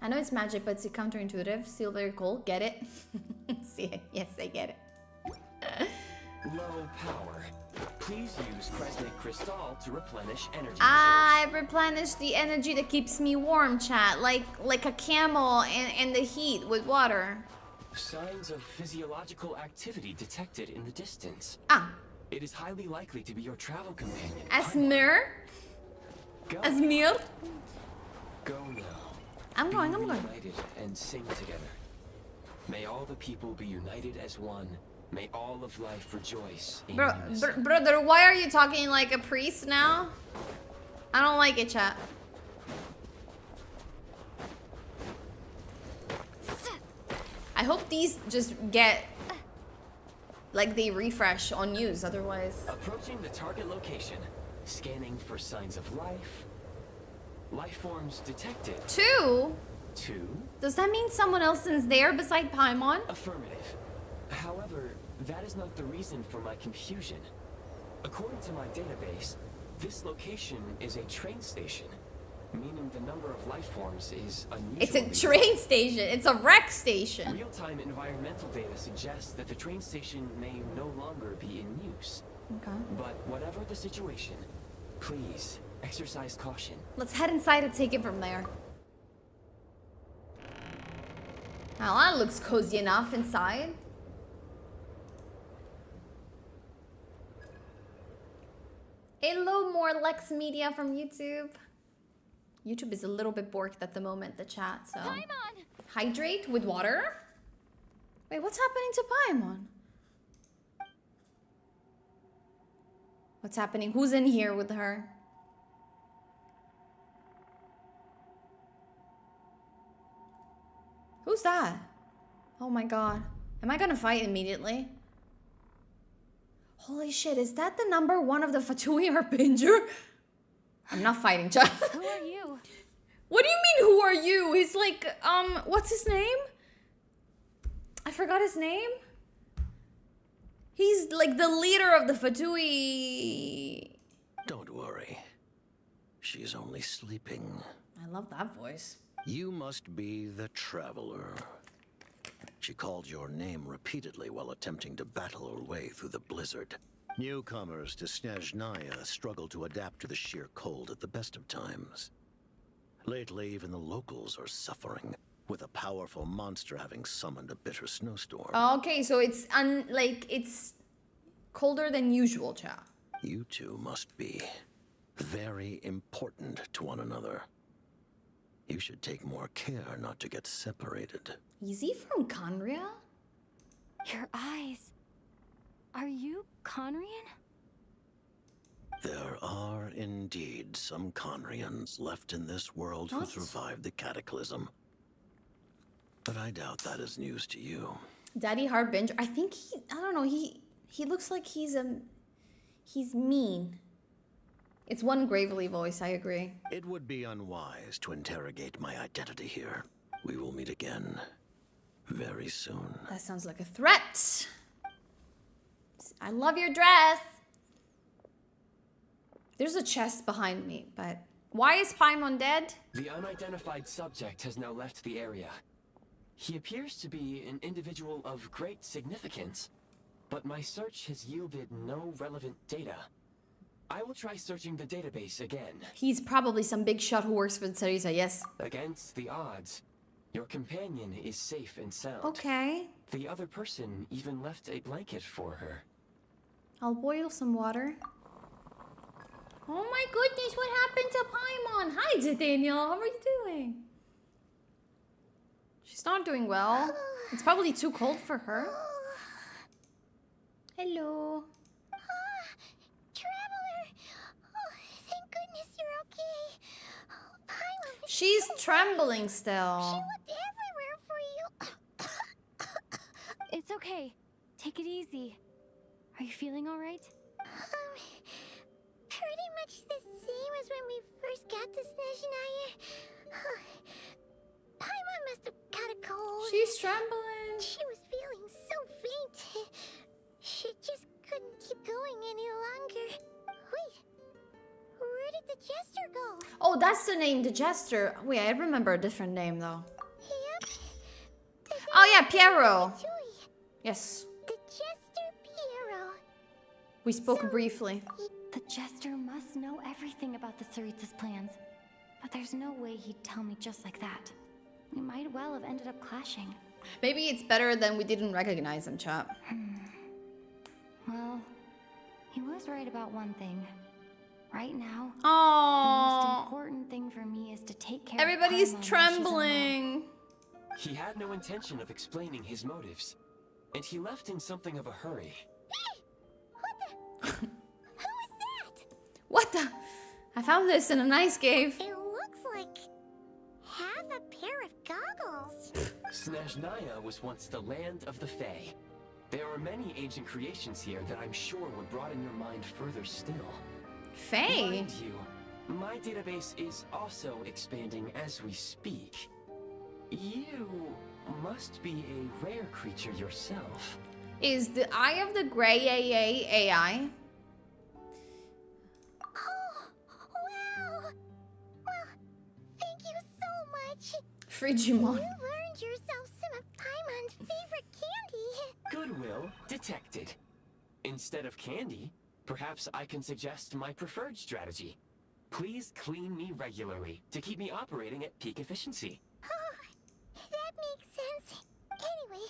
I know it's magic, but it's counterintuitive. Still very cool. Get it? See, yes, I get it. Low power. Please use Kresnik Crystal to replenish energy. I replenish the energy that keeps me warm, chat. Like a camel and the heat with water. Signs of physiological activity detected in the distance. It is highly likely to be your travel companion. Asmir? Asmir? Go now. I'm going. United and sing together. May all the people be united as one. May all of life rejoice in unison. Brother, why are you talking like a priest now? I don't like it, chat. I hope these just get, like, they refresh on news, otherwise. Approaching the target location, scanning for signs of life. Life forms detected. 2? 2? Does that mean someone else is there beside Paimon? Affirmative. However, that is not the reason for my confusion. According to my database, this location is a train station, meaning the number of life forms is unusual. It's a train station. It's a wreck station. Real-time environmental data suggests that the train station may no longer be in use. Okay. But whatever the situation, please exercise caution. Let's head inside and take it from there. Now that looks cozy enough inside. Hello, more Lex Media from YouTube. YouTube is a little bit borked at the moment, the chat, so. Paimon! Hydrate with water? Wait, what's happening to Paimon? What's happening? Who's in here with her? Who's that? Oh my god. Am I gonna fight immediately? Holy shit, is that the number 1 of the Fatui Harbinger? I'm not fighting, chat. Who are you? What do you mean, who are you? He's like, what's his name? I forgot his name. He's like the leader of the Fatui. Don't worry. she's only sleeping. I love that voice. You must be the Traveler. She called your name repeatedly while attempting to battle her way through the blizzard. Newcomers to Snezhnaya struggle to adapt to the sheer cold at the best of times. Lately, even the locals are suffering, with a powerful monster having summoned a bitter snowstorm. Okay, so it's it's colder than usual, chat. You two must be very important to one another. You should take more care not to get separated. Is he from Conria? Your eyes. Are you Conrian? There are indeed some Conrians left in this world who What? survived the cataclysm. But I doubt that is news to you. Daddy Harbinger. I think I don't know, he looks like he's mean. It's one Gravely voice, I agree. It would be unwise to interrogate my identity here. We will meet again very soon. That sounds like a threat. I love your dress. There's a chest behind me, but why is Paimon dead? The unidentified subject has now left the area. He appears to be an individual of great significance, but my search has yielded no relevant data. I will try searching the database again. He's probably some big shot who works for the Tsarisa, yes. Against the odds, your companion is safe and sound. Okay. The other person even left a blanket for her. I'll boil some water. Oh my goodness, what happened to Paimon? Hi, Nathaniel. How are you doing? She's not doing well. It's probably too cold for her. Hello. Traveler! Oh, thank goodness you're okay. Oh, Paimon was She's so trembling She still. looked everywhere for you. It's okay. Take it easy. Are you feeling all right? Pretty much the same as when we first got to Snezhnaya. Paimon must have caught a cold. She's trembling. She was feeling so faint. She just couldn't keep going any longer. Wait, where did the jester go? Oh, that's the name, the Jester. Wait, I remember a different name though. Yep. Oh yeah, Piero. Tui. Yes, The jester Piero. we spoke briefly. The Jester must know everything about the Tsaritsa's plans. But there's no way he'd tell me just like that. We might well have ended up clashing. Maybe it's better than we didn't recognize him, chap. Well, he was right about one thing. Right now, the most Oh, important thing for me is to take care everybody's of Paimon while she's alive. trembling. He had no intention of explaining his motives, and he left in something of a hurry. What the? Who is that? What the? I found this in a nice cave. It looks like half a pair of goggles. Snezhnaya was once the land of the Fae. There are many ancient creations here that I'm sure would broaden your mind further still. Faye. Mind you, my database is also expanding as we speak. You must be a rare creature yourself. Is the Eye of the Grey AI? Oh, wow. Well, thank you so much. Frigimon. You earned yourself some of Paimon's favorite candy. Goodwill detected. Instead of candy, perhaps I can suggest my preferred strategy. Please clean me regularly to keep me operating at peak efficiency. Oh, that makes sense. Anyway,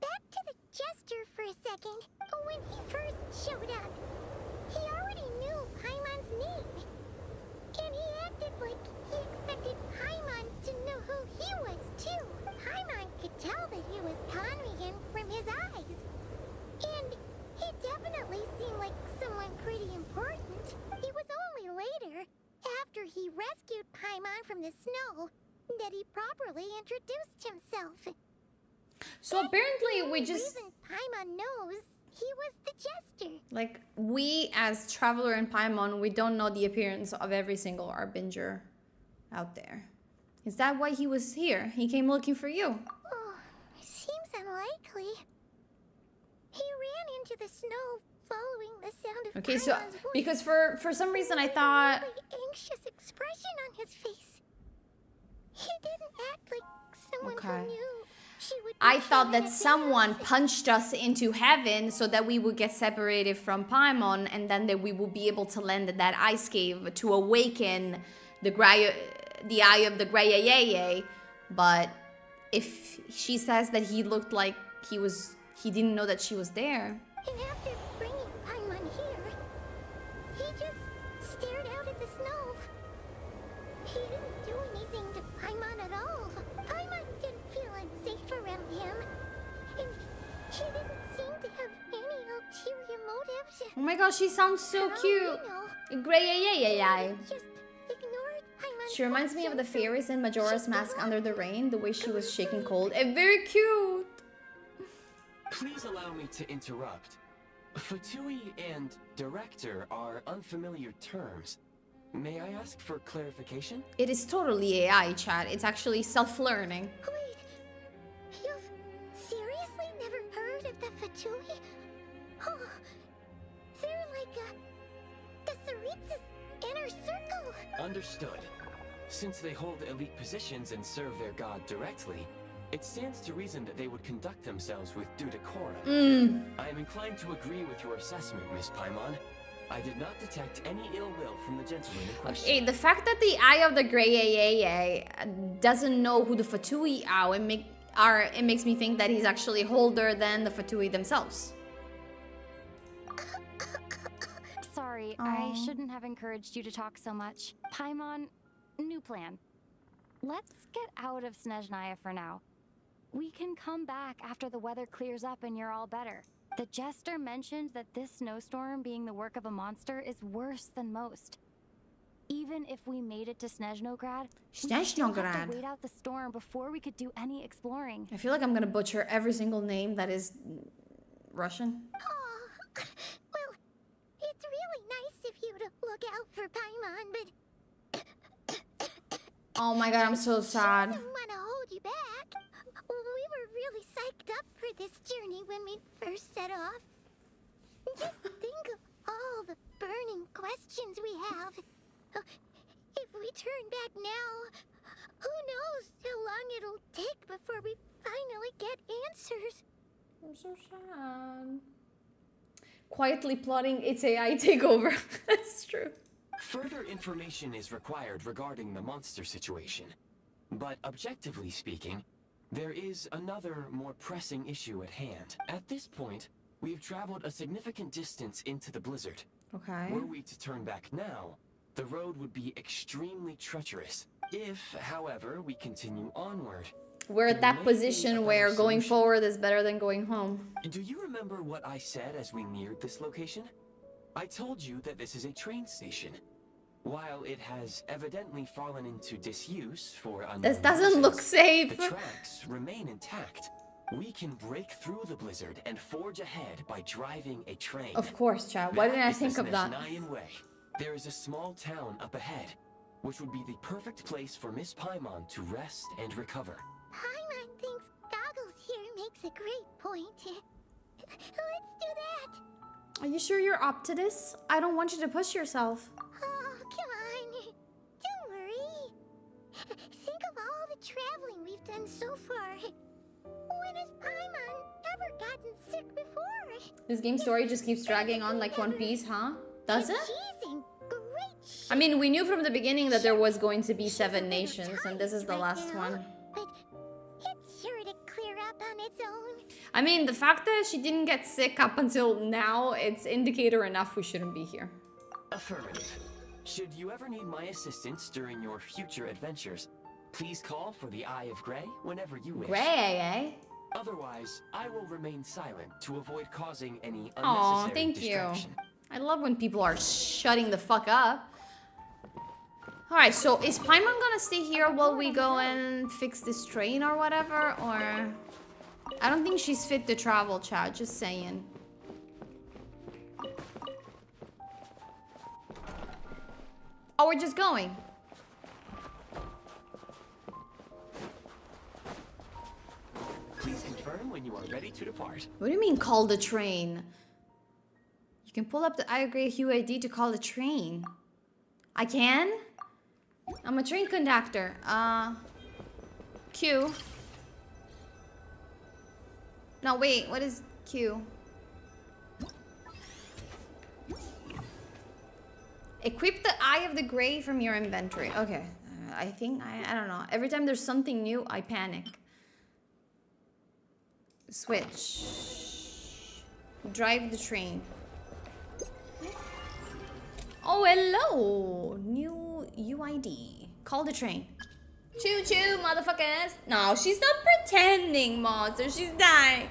back to the jester for a second. When he first showed up, he already knew Paimon's name. And he acted like he expected Paimon to know who he was, too. Paimon could tell that he was Conrian from his eyes. And he definitely seemed like someone pretty important. It was only later, after he rescued Paimon from the snow, that he properly introduced himself. So apparently we The just reason Paimon knows he was the jester. like we as Traveler and Paimon, we don't know the appearance of every single Harbinger out there. Is that why he was here? He came looking for you. Oh, seems unlikely. He ran into the snow following the sound of Okay, so Paimon's voice. because for some reason I He was thought really anxious expression on his face. He didn't act like someone Okay. who knew she would. I thought that someone punched us into heaven so that we would get separated from Paimon, and then that we would be able to land at that ice cave to awaken the eye of the Grayayeye. But if she says that he looked like he didn't know that she was there. And after bringing Paimon here, he just stared out at the snow. He didn't do anything to Paimon at all. Paimon didn't feel unsafe around him. And she didn't seem to have any ulterior motives. Oh my gosh, she sounds so cute. Grayayeye. Just ignored Paimon's She reminds me of the questions, so fairies in Majora's she Mask thought Under the Rain, the way she was was shaking sweet. cold. And very cute. Please allow me to interrupt. Fatui and director are unfamiliar terms. May I ask for clarification? It is totally AI, chat. It's actually self-learning. Wait, you've seriously never heard of the Fatui? Oh, they're like the Tsaritsa's inner circle. Understood. Since they hold elite positions and serve their god directly, it stands to reason that they would conduct themselves with due decorum. I am inclined to agree with your assessment, Miss Paimon. I did not detect any ill will from the gentleman in question. Okay, the fact that the Eye of the Grayayeye doesn't know who the Fatui are, it makes me think that he's actually older than the Fatui themselves. Sorry, I shouldn't have encouraged you to talk so much. Paimon, new plan. Let's get out of Snezhnaya for now. We can come back after the weather clears up and you're all better. The jester mentioned that this snowstorm being the work of a monster is worse than most. Even if we made it to Snezhnograd, we'd still have Snezhnograd. to wait out the storm before we could do any exploring. I feel like I'm gonna butcher every single name that is Russian. Oh, well, it's really nice of you to look out for Paimon, but Oh my god, I'm so sad. I don't want to hold you back. We were really psyched up for this journey when we first set off. Just think of all the burning questions we have. If we turn back now, who knows how long it'll take before we finally get answers. I'm so sad. Quietly plotting its AI takeover. That's true. Further information is required regarding the monster situation. But objectively speaking, there is another more pressing issue at hand. At this point, we have traveled a significant distance into the blizzard. Okay. Were we to turn back now, the road would be extremely treacherous. If, however, we continue onward, We're at that position where going forward is better than going home. Do you remember what I said as we neared this location? I told you that this is a train station. While it has evidently fallen into disuse for unknown This doesn't look reasons, safe. the tracks remain intact. We can break through the blizzard and forge ahead by driving a train. Of course, Chad. Why didn't I think of that? Snezhnayan Way. There is a small town up ahead, which would be the perfect place for Miss Paimon to rest and recover. Paimon thinks Goggles here makes a great point. Let's do that. Are you sure you're up to this? I don't want you to push yourself. Oh, come on. Don't worry. Think of all the traveling we've done so far. When has Paimon ever gotten sick before? This game story just keeps dragging on like One Piece, huh? Does it? She's in great shape. I mean, we knew from the beginning that there was going to be 7 nations, and this is the last now, one. But it's sure to clear up on its own. I mean, the fact that she didn't get sick up until now, it's indicator enough we shouldn't be here. Affirmative. Should you ever need my assistance during your future adventures, please call for the Eye of Grey whenever you wish. Grey, eh? Otherwise, I will remain silent to avoid causing any Aw, unnecessary thank you. distraction. I love when people are shutting the fuck up. Alright, so is Paimon gonna stay here while we go and fix this train or whatever? Or... I don't think she's fit to travel, Chad. Just saying. Oh, we're just going. Please confirm when you are ready to depart. What do you mean, call the train? You can pull up the iGray HUID to call the train. I can? I'm a train conductor. Q. No, wait, what is Q? Equip the Eye of the Grey from your inventory. Okay. I think, I don't know. Every time there's something new, I panic. Switch. Drive the train. Oh, hello. New UID. Call the train. Choo choo, motherfuckers. No, she's not pretending, monster. She's dying.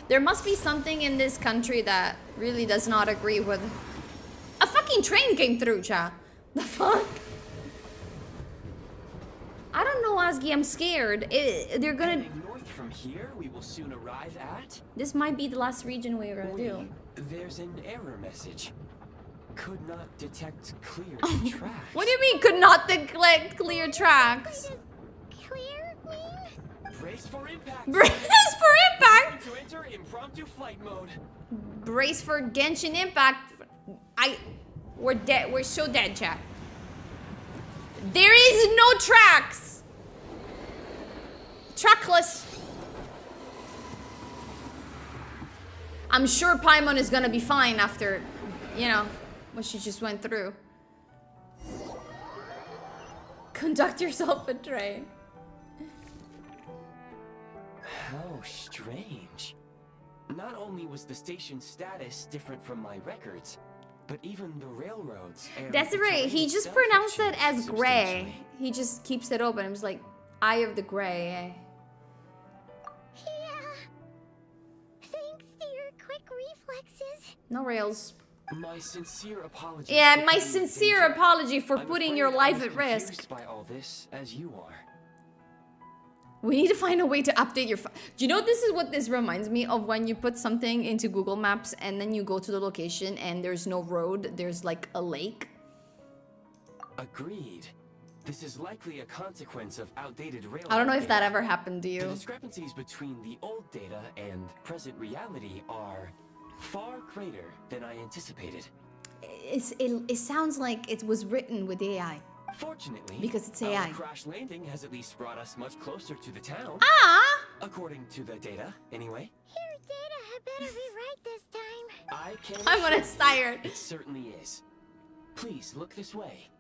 There must be something in this country that really does not agree with... A fucking train came through, chat. The fuck? I don't know, Asgi. I'm scared. They're gonna... Heading north from here, we will soon arrive at... This might be the last region we're gonna do. There's an error message. Could not detect clear tracks. What do you mean, could not detect clear tracks? Clear mean? Brace for impact. Brace for impact? To enter impromptu flight mode. Brace for Genshin Impact. We're dead. We're so dead, chat. There is no tracks. Trackless. I'm sure Paimon is gonna be fine after, you know, what she just went through. Conduct yourself a train. How strange. Not only was the station's status different from my records, but even the railroads. That's right. He just pronounced it as gray. He just keeps it open. It was like Eye of the Gray. Yeah. Thanks to your quick reflexes. No rails. My sincere apology. Yeah, my sincere apology for putting your life at risk. By all this, as you are. We need to find a way to update your phone. Do you know this is what this reminds me of when you put something into Google Maps and then you go to the location and there's no road, there's like a lake? Agreed. This is likely a consequence of outdated railroad. I don't know if that data. ever happened to you. The discrepancies between the old data and present reality are far greater than I anticipated. It sounds like it was written with AI. Fortunately, because it's AI. Our crash landing has at least brought us much closer to the town. Ah! According to the data, anyway. Your data had better be right this time. I'm gonna tired. It certainly is. Please look this way,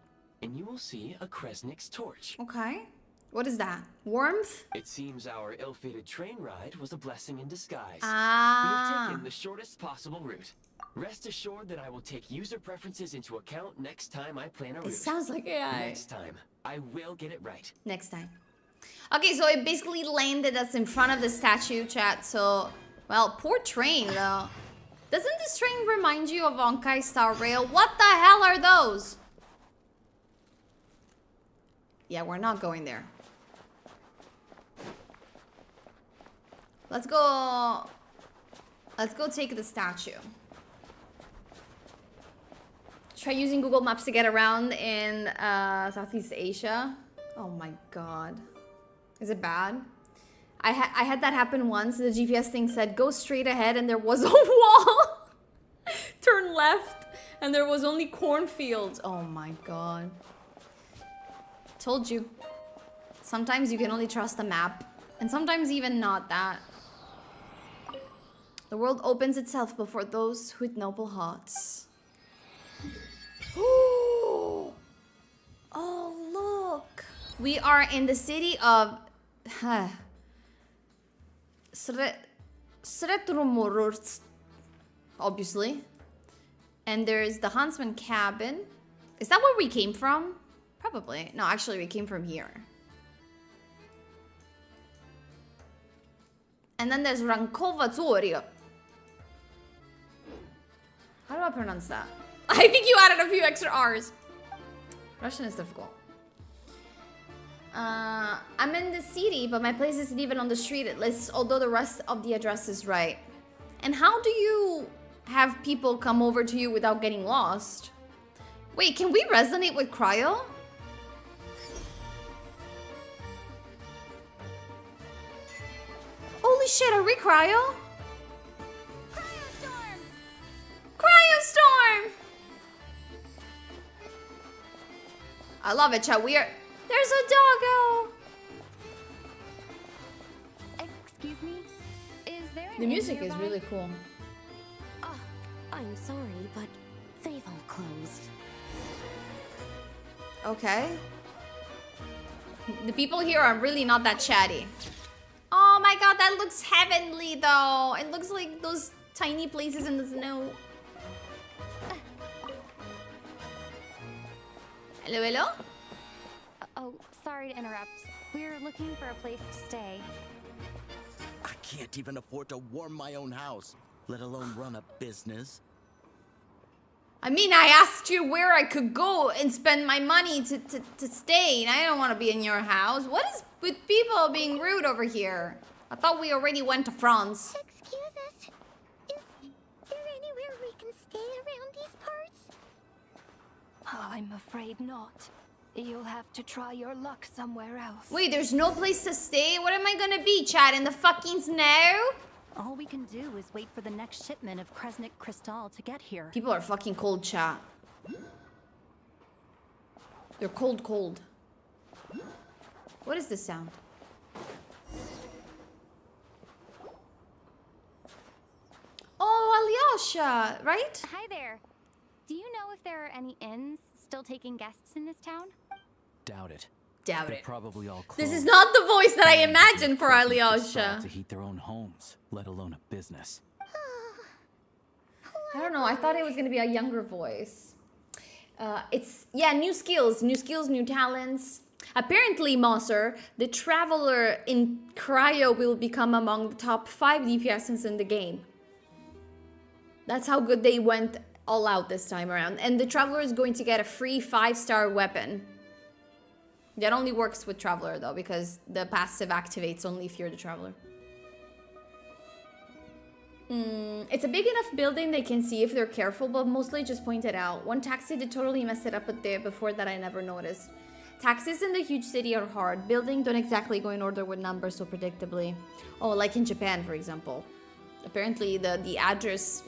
and you will see a Kresnik's torch. Okay. What is that? Warmth? It seems our ill-fated train ride was a blessing in disguise. Ah. We have taken the shortest possible route. Rest assured that I will take user preferences into account next time I plan a route. It sounds like AI. Next time, I will get it right. Next time. Okay, so it basically landed us in front of the statue, chat. So, well, poor train, though. Doesn't this train remind you of Onkai Star Rail? What the hell are those? Yeah, we're not going there. Let's go take the statue. Try using Google Maps to get around in Southeast Asia. Oh my god. Is it bad? I had that happen once. The GPS thing said go straight ahead and there was a wall. Turn left and there was only cornfields. Oh my god. Told you. Sometimes you can only trust the map. And sometimes even not that. The world opens itself before those with noble hearts. Oh, look. We are in the city of Sretrumururst, obviously. And there's the Huntsman cabin. Is that where we came from? Probably. No, actually, we came from here. And then there's Rankova Zoria. How do I pronounce that? I think you added a few extra R's. Russian is difficult. I'm in the city, but my place isn't even on the street it lists, although the rest of the address is right. And how do you have people come over to you without getting lost? Wait, can we resonate with Cryo? Holy shit, are we Cryo? Cryostorm! Cryostorm! I love it, chat. There's a doggo. Excuse me? Is there The music is really cool. I'm sorry, but they've all closed. Okay. The people here are really not that chatty. Oh my god, that looks heavenly though. It looks like those tiny places in the snow. Hello, hello? Oh, sorry to interrupt. We're looking for a place to stay. I can't even afford to warm my own house, let alone run a business. I mean, I asked you where I could go and spend my money to stay, and I don't want to be in your house. What is with people being rude over here? I thought we already went to France. Excuse us. Is there anywhere we can stay around these parts? I'm afraid not. You'll have to try your luck somewhere else. Wait, there's no place to stay? What am I gonna be, Chad? In the fucking snow? All we can do is wait for the next shipment of Kresnik Crystal to get here. People are fucking cold, chat. They're cold, cold. What is this sound? Oh, Alyosha, right? Hi there. Do you know if there are any inns still taking guests in this town? Doubt it. Doubt They're it. probably all closed. This is not the voice that I And imagined for Kresnik Alyosha. Crystal to heat their own homes, let alone a business. I don't know. I thought it was gonna be a younger voice. Yeah, new skills, new talents. Apparently, Moser, the Traveler in Cryo will become among the top 5 DPSs in the game. That's how good they went all out this time around. And the Traveler is going to get a free 5-star weapon. That only works with Traveler though, because the passive activates only if you're the Traveler. It's a big enough building they can see if they're careful, but mostly just point it out. One taxi did totally mess it up a day before that I never noticed. Taxis in the huge city are hard. Buildings don't exactly go in order with numbers so predictably. Oh, like in Japan, for example. Apparently the addresses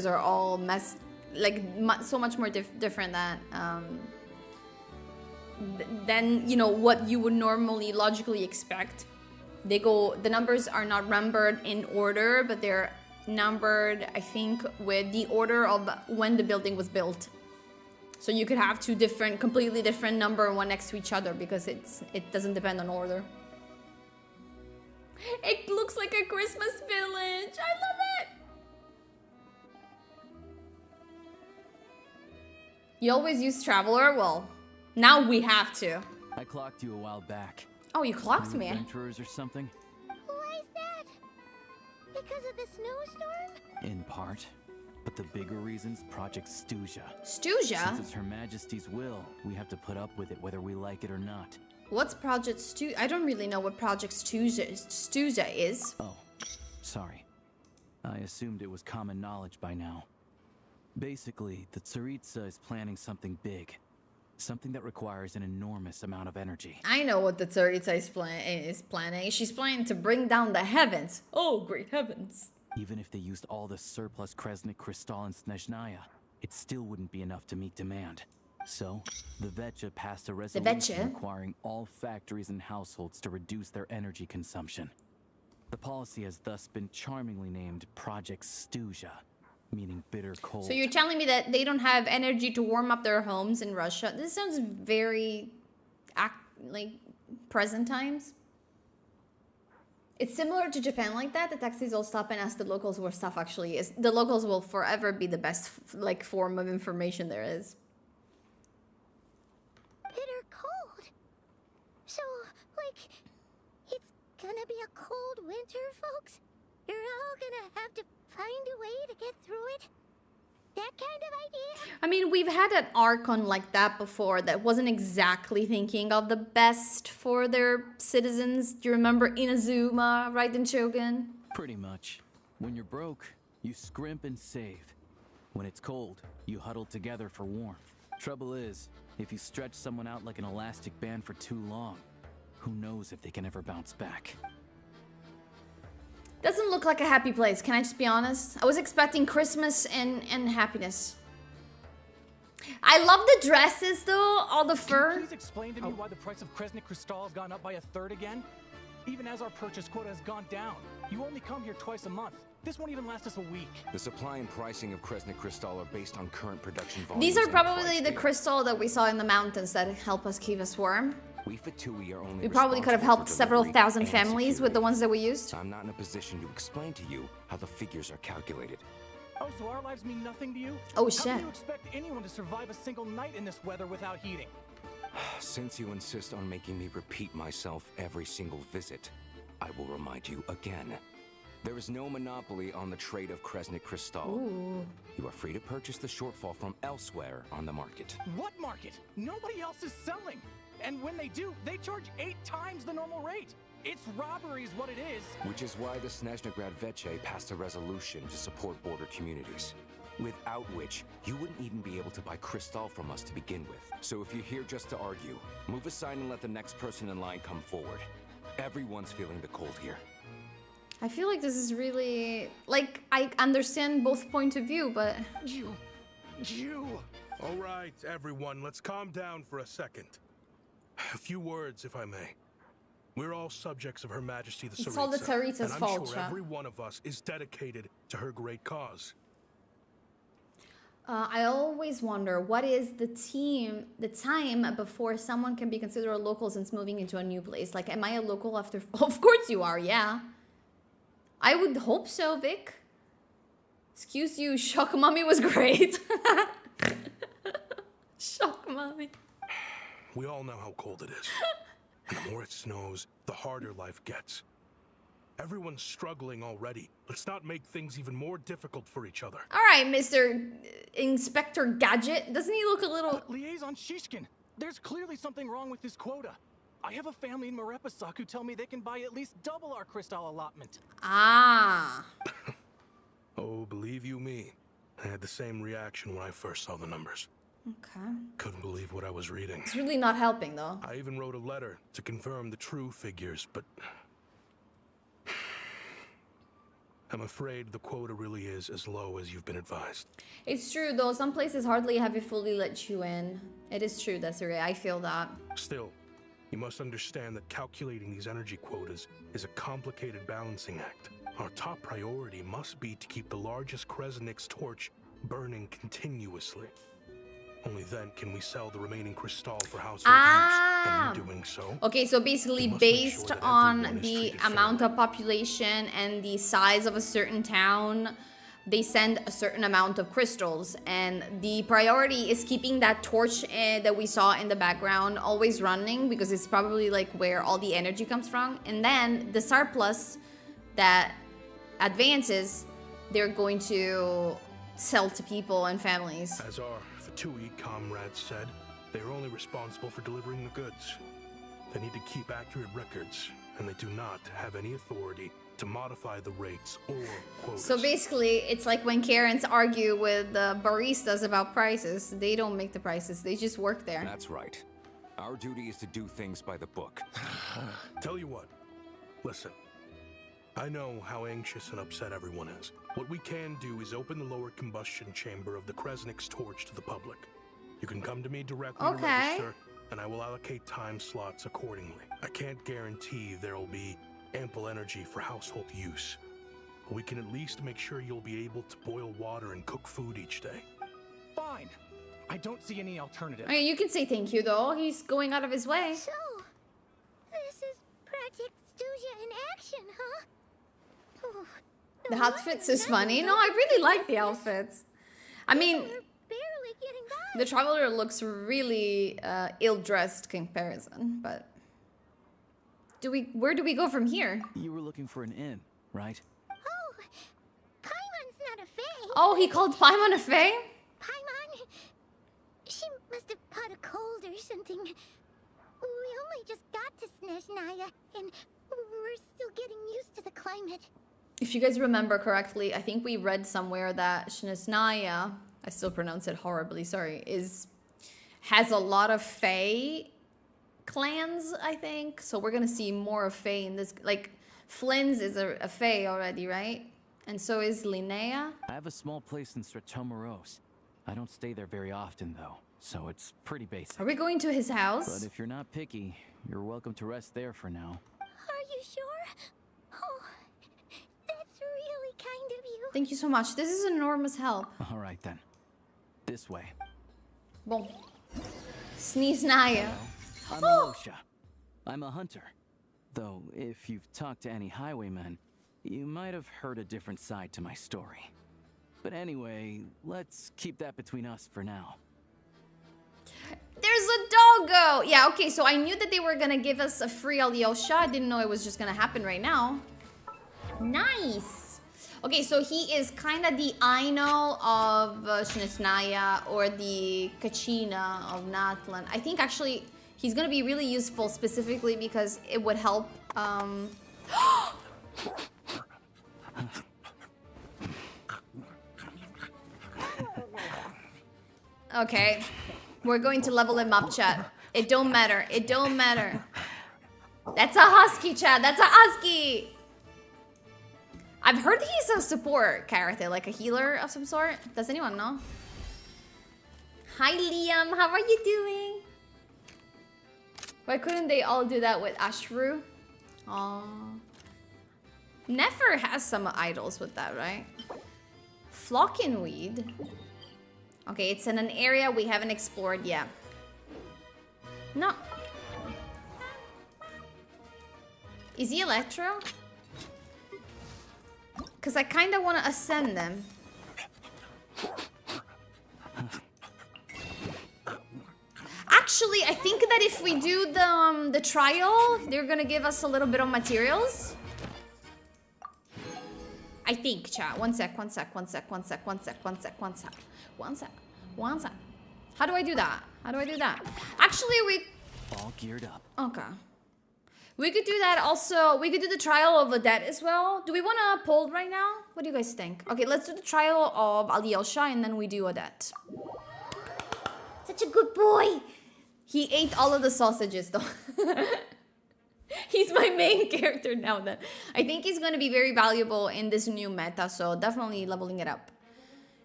are all messed, like so much more different than you know what you would normally logically expect. The numbers are not numbered in order, but they're numbered, I think, with the order of when the building was built. So you could have two completely different number one next to each other because it doesn't depend on order. It looks like a Christmas village. I love it. You always use Traveler? Well, now we have to. I clocked you a while back. Oh, you clocked me. Adventurers or something? Why is that? Because of the snowstorm? In part. But the bigger reason's Project Snezhnaya. Snezhnaya? Since it's Her Majesty's will, we have to put up with it whether we like it or not. What's Project Snezhnaya? I don't really know what Project Snezhnaya is. Oh, sorry. I assumed it was common knowledge by now. Basically, the Tsaritsa is planning something big. Something that requires an enormous amount of energy. I know what the Tsaritsa is planning. She's planning to bring down the heavens. Oh, great heavens. Even if they used all the surplus Kresnik Crystal and Snezhnaya, it still wouldn't be enough to meet demand. So, the Vecha passed a resolution requiring all factories and households to reduce their energy consumption. The policy has thus been charmingly named Project Snezhnaya, meaning bitter cold. So you're telling me that they don't have energy to warm up their homes in Russia? This sounds very, like, present times. It's similar to Japan like that. The taxis all stop and ask the locals where stuff actually is. The locals will forever be the best, like, form of information there is. Bitter cold. So, like, it's gonna be a cold winter, folks? You're all gonna have to find a way to get through it? That kind of idea? I mean, we've had an Archon like that before that wasn't exactly thinking of the best for their citizens. Do you remember Inazuma, right, in Shogun? Pretty much. When you're broke, you scrimp and save. When it's cold, you huddle together for warmth. Trouble is, if you stretch someone out like an elastic band for too long, who knows if they can ever bounce back. Doesn't look like a happy place, can I just be honest? I was expecting Christmas and happiness. I love the dresses though, all the fur. Can you please explain to me why the price of Kresnik Crystal has gone up by 1/3 again? Even as our purchase quota has gone down. You only come here twice a month. This won't even last us a week. The supply and pricing of Kresnik Crystal are based on current production volumes. These are probably the crystal that we saw in the mountains that help us keep us warm. We Fatui are only We probably could have helped several thousand families with the ones that we used. I'm not in a position to explain to you how the figures are calculated. Oh, so our lives mean nothing to you? Oh, How shit. can you expect anyone to survive a single night in this weather without heating? Since you insist on making me repeat myself every single visit, I will remind you again. There is no monopoly on the trade of Kresnik Crystal. Ooh. You are free to purchase the shortfall from elsewhere on the market. What market? Nobody else is selling. And when they do, they charge 8 times the normal rate. It's robbery is what it is. Which is why the Snezhnaya Veche passed a resolution to support border communities. Without which, you wouldn't even be able to buy crystal from us to begin with. So if you're here just to argue, move aside and let the next person in line come forward. Everyone's feeling the cold here. I feel like this is really... Like, I understand both points of view, but... You... All right, everyone, let's calm down for a second. A few words, if I may. We're all subjects of Her Majesty the Tsaritsa. It's all the Tsaritsa's fault, I'm sure chat. every one of us is dedicated to her great cause. I always wonder, what is the time before someone can be considered a local since moving into a new place? Like, am I a local after... Of course you are, yeah. I would hope so, Vic. Excuse you, Shock Mommy was great. Shock Mommy. We all know how cold it is. And the more it snows, the harder life gets. Everyone's struggling already. Let's not make things even more difficult for each other. All right, Mr. Inspector Gadget. Doesn't he look a little... But Liaison Shishkin, there's clearly something wrong with this quota. I have a family in Marepasak who tell me they can buy at least double our crystal allotment. Ah. Oh, believe you me, I had the same reaction when I first saw the numbers. Okay. Couldn't believe what I was reading. It's really not helping, though. I even wrote a letter to confirm the true figures, but... I'm afraid the quota really is as low as you've been advised. It's true, though. Some places hardly have it fully let you in. It is true, Desiree. I feel that. Still, you must understand that calculating these energy quotas is a complicated balancing act. Our top priority must be to keep the largest Kresnik's torch burning continuously. Only then can we sell the remaining crystal for household use, and in doing so... Okay, so basically based on the amount of population and the size of a certain town, they send a certain amount of crystals. And the priority is keeping that torch that we saw in the background always running, because it's probably like where all the energy comes from. And then the surplus that advances, they're going to sell to people and families. As our Fatui comrades said, they are only responsible for delivering the goods. They need to keep accurate records, and they do not have any authority to modify the rates or quotas. So basically, it's like when Karens argue with the baristas about prices. They don't make the prices, they just work there. That's right. Our duty is to do things by the book. Tell you what, listen. I know how anxious and upset everyone is. What we can do is open the lower combustion chamber of the Kresnik's torch to the public. You can come to me directly to register, and I will allocate time slots accordingly. I can't guarantee there will be ample energy for household use, but we can at least make sure you'll be able to boil water and cook food each day. Fine. I don't see any alternative. I mean, you can say thank you, though. He's going out of his way. So, this is Project Stuja in action, huh? Oh, The outfits is funny. No, I really like the outfits. I mean, the Traveler looks really ill-dressed comparison, but... Where do we go from here? You were looking for an inn, right? Oh, Paimon's not a fae. Oh, he called Paimon a fae? Paimon, she must have caught a cold or something. We only just got to Snezhnaya, and we're still getting used to the climate. If you guys remember correctly, I think we read somewhere that Snezhnaya, I still pronounce it horribly, sorry, has a lot of fae clans, I think. So we're gonna see more of fae in this. Like, Flynn's is a fae already, right? And so is Linnea. I have a small place in Stratomaros. I don't stay there very often, though, so it's pretty basic. Are we going to his house? But if you're not picky, you're welcome to rest there for now. Are you sure? Oh, that's really kind of you. Thank you so much. This is an enormous help. All right, then. This way. Bon. Snezhnaya. I'm Alosha. I'm a hunter. Though, if you've talked to any highwaymen, you might have heard a different side to my story. But anyway, let's keep that between us for now. There's a doggo! Yeah, okay, so I knew that they were gonna give us a free Alyosha. I didn't know it was just gonna happen right now. Nice! Okay, so he is kind of the Aino of Snezhnaya or the Kachina of Natlan. I think actually he's gonna be really useful specifically because it would help. Okay, we're going to level him up, chat. It don't matter. It don't matter. That's a husky, chat. That's a husky. I've heard he's a support character, like a healer of some sort. Does anyone know? Hi, Liam. How are you doing? Why couldn't they all do that with Ashru? Aww. Nefer has some idols with that, right? Flocking weed. Okay, it's in an area we haven't explored yet. No. Is he Electro? Because I kind of want to ascend them. Actually, I think that if we do the trial, they're going to give us a little bit of materials. I think, chat. One sec. How do I do that? Actually, we... All geared up. Okay. We could do that also. We could do the trial of Odette as well. Do we want to poll right now? What do you guys think? Okay, let's do the trial of Alyosha and then we do Odette. Such a good boy. He ate all of the sausages though. He's my main character now then. I think he's going to be very valuable in this new meta, so definitely leveling it up.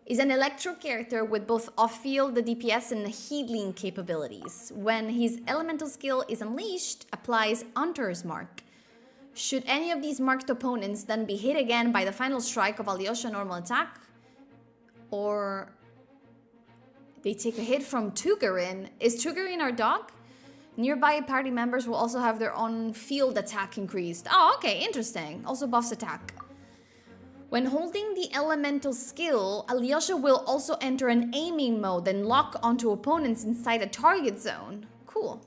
Is an electro character with both off-field, the DPS, and healing capabilities. When his elemental skill is unleashed, applies Hunter's Mark. Should any of these marked opponents then be hit again by the final strike of Alyosha normal attack, or they take a hit from Tugarin. Is Tugarin our dog? Nearby party members will also have their own field attack increased. Oh, okay, interesting. Also buffs attack. When holding the elemental skill, Alyosha will also enter an aiming mode and lock onto opponents inside a target zone. Cool.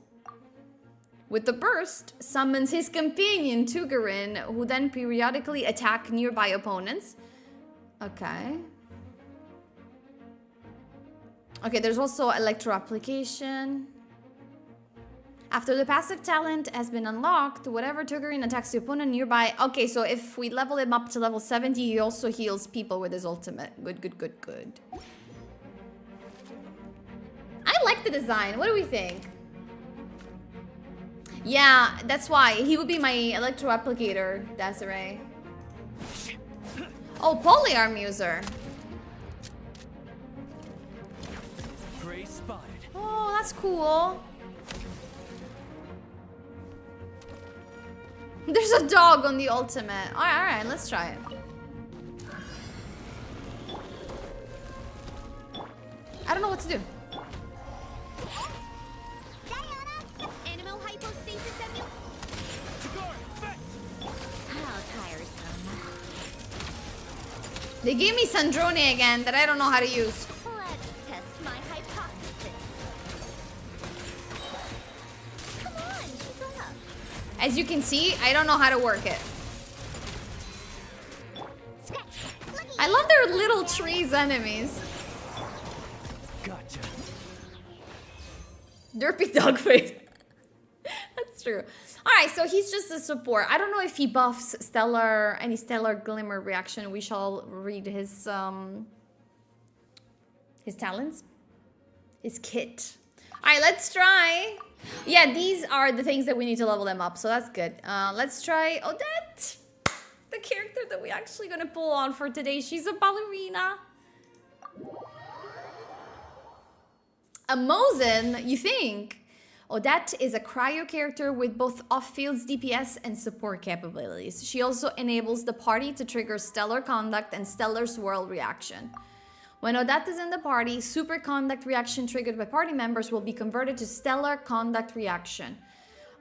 With the burst, summons his companion Tugarin, who then periodically attack nearby opponents. Okay. Okay, there's also electro application. After the passive talent has been unlocked, whatever Tugarin attacks the opponent nearby... Okay, so if we level him up to level 70, he also heals people with his ultimate. Good. I like the design. What do we think? Yeah, that's why. He would be my electro applicator, Desiree. Oh, polyarm user. Prey spotted. Oh, that's cool. There's a dog on the ultimate. Alright, let's try it. I don't know what to do. They gave me Sandrone again that I don't know how to use. Let's test my hypothesis. Come on, keep up. As you can see, I don't know how to work it. I love their little trees enemies. Gotcha. Derpy dog face. That's true. Alright, so he's just a support. I don't know if he buffs any stellar glimmer reaction. We shall read his talents. His kit. Alright, let's try. Yeah, these are the things that we need to level them up, so that's good. Let's try Odette. The character that we're actually gonna pull on for today. She's a ballerina. A Mosin, you think? Odette is a cryo character with both off-fields DPS and support capabilities. She also enables the party to trigger stellar conduct and stellar swirl reaction. When Odette is in the party, super conduct reaction triggered by party members will be converted to stellar conduct reaction.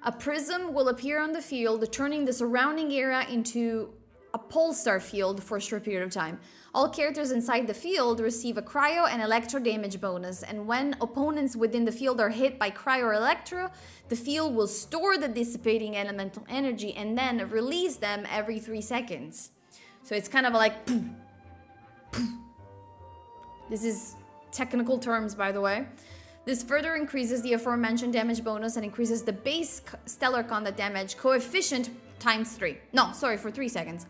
A prism will appear on the field, turning the surrounding area into a pulsar field for a short period of time. All characters inside the field receive a cryo and electro damage bonus, and when opponents within the field are hit by cryo or electro, the field will store the dissipating elemental energy and then release them every 3 seconds. So it's kind of like... This is technical terms, by the way. This further increases the aforementioned damage bonus and increases the base stellar conduct damage coefficient times 3. No, sorry, for 3 seconds.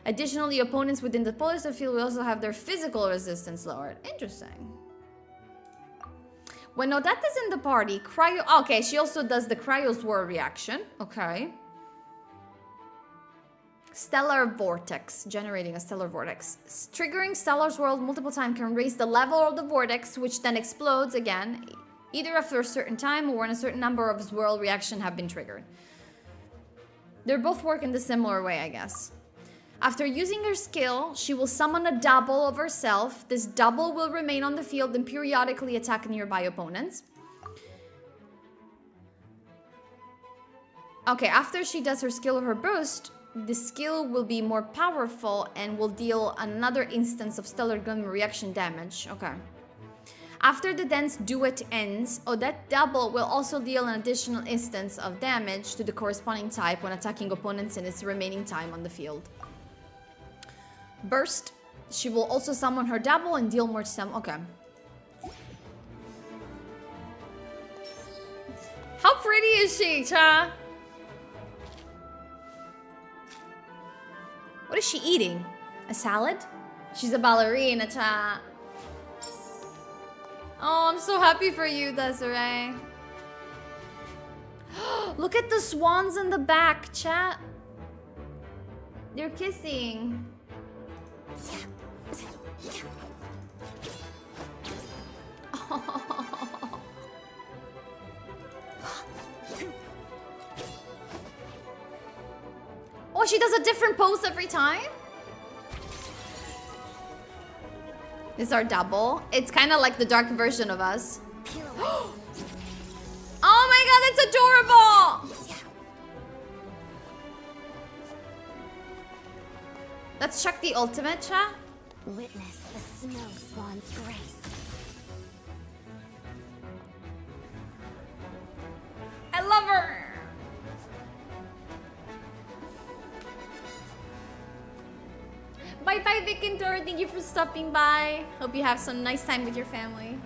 Additionally, opponents within the pulsar field will also have their physical resistance lowered. Interesting. When Odette is in the party, cryo... Okay, she also does the cryo swirl reaction. Okay. Stellar vortex. Generating a stellar vortex. Triggering stellar swirl multiple times can raise the level of the vortex, which then explodes again, either after a certain time or when a certain number of swirl reaction have been triggered. They both work in the similar way, I guess. After using her skill, she will summon a double of herself. This double will remain on the field and periodically attack nearby opponents. Okay, after she does her skill or her boost, the skill will be more powerful and will deal another instance of stellar gun reaction damage. Okay. After the dance duet ends, Odette double will also deal an additional instance of damage to the corresponding type when attacking opponents in its remaining time on the field. Burst. She will also summon her double and deal more Okay. How pretty is she, Cha? What is she eating? A salad? She's a ballerina, Cha. Oh, I'm so happy for you, Desiree. Look at the swans in the back, chat. They're kissing. Oh. Oh, she does a different pose every time? This is our double. It's kind of like the dark version of us. Oh my god, that's adorable! Let's check the ultimate, chat. Witness the snow swan's grace. I love her! Bye bye, Vic and Dora. Thank you for stopping by. Hope you have some nice time with your family.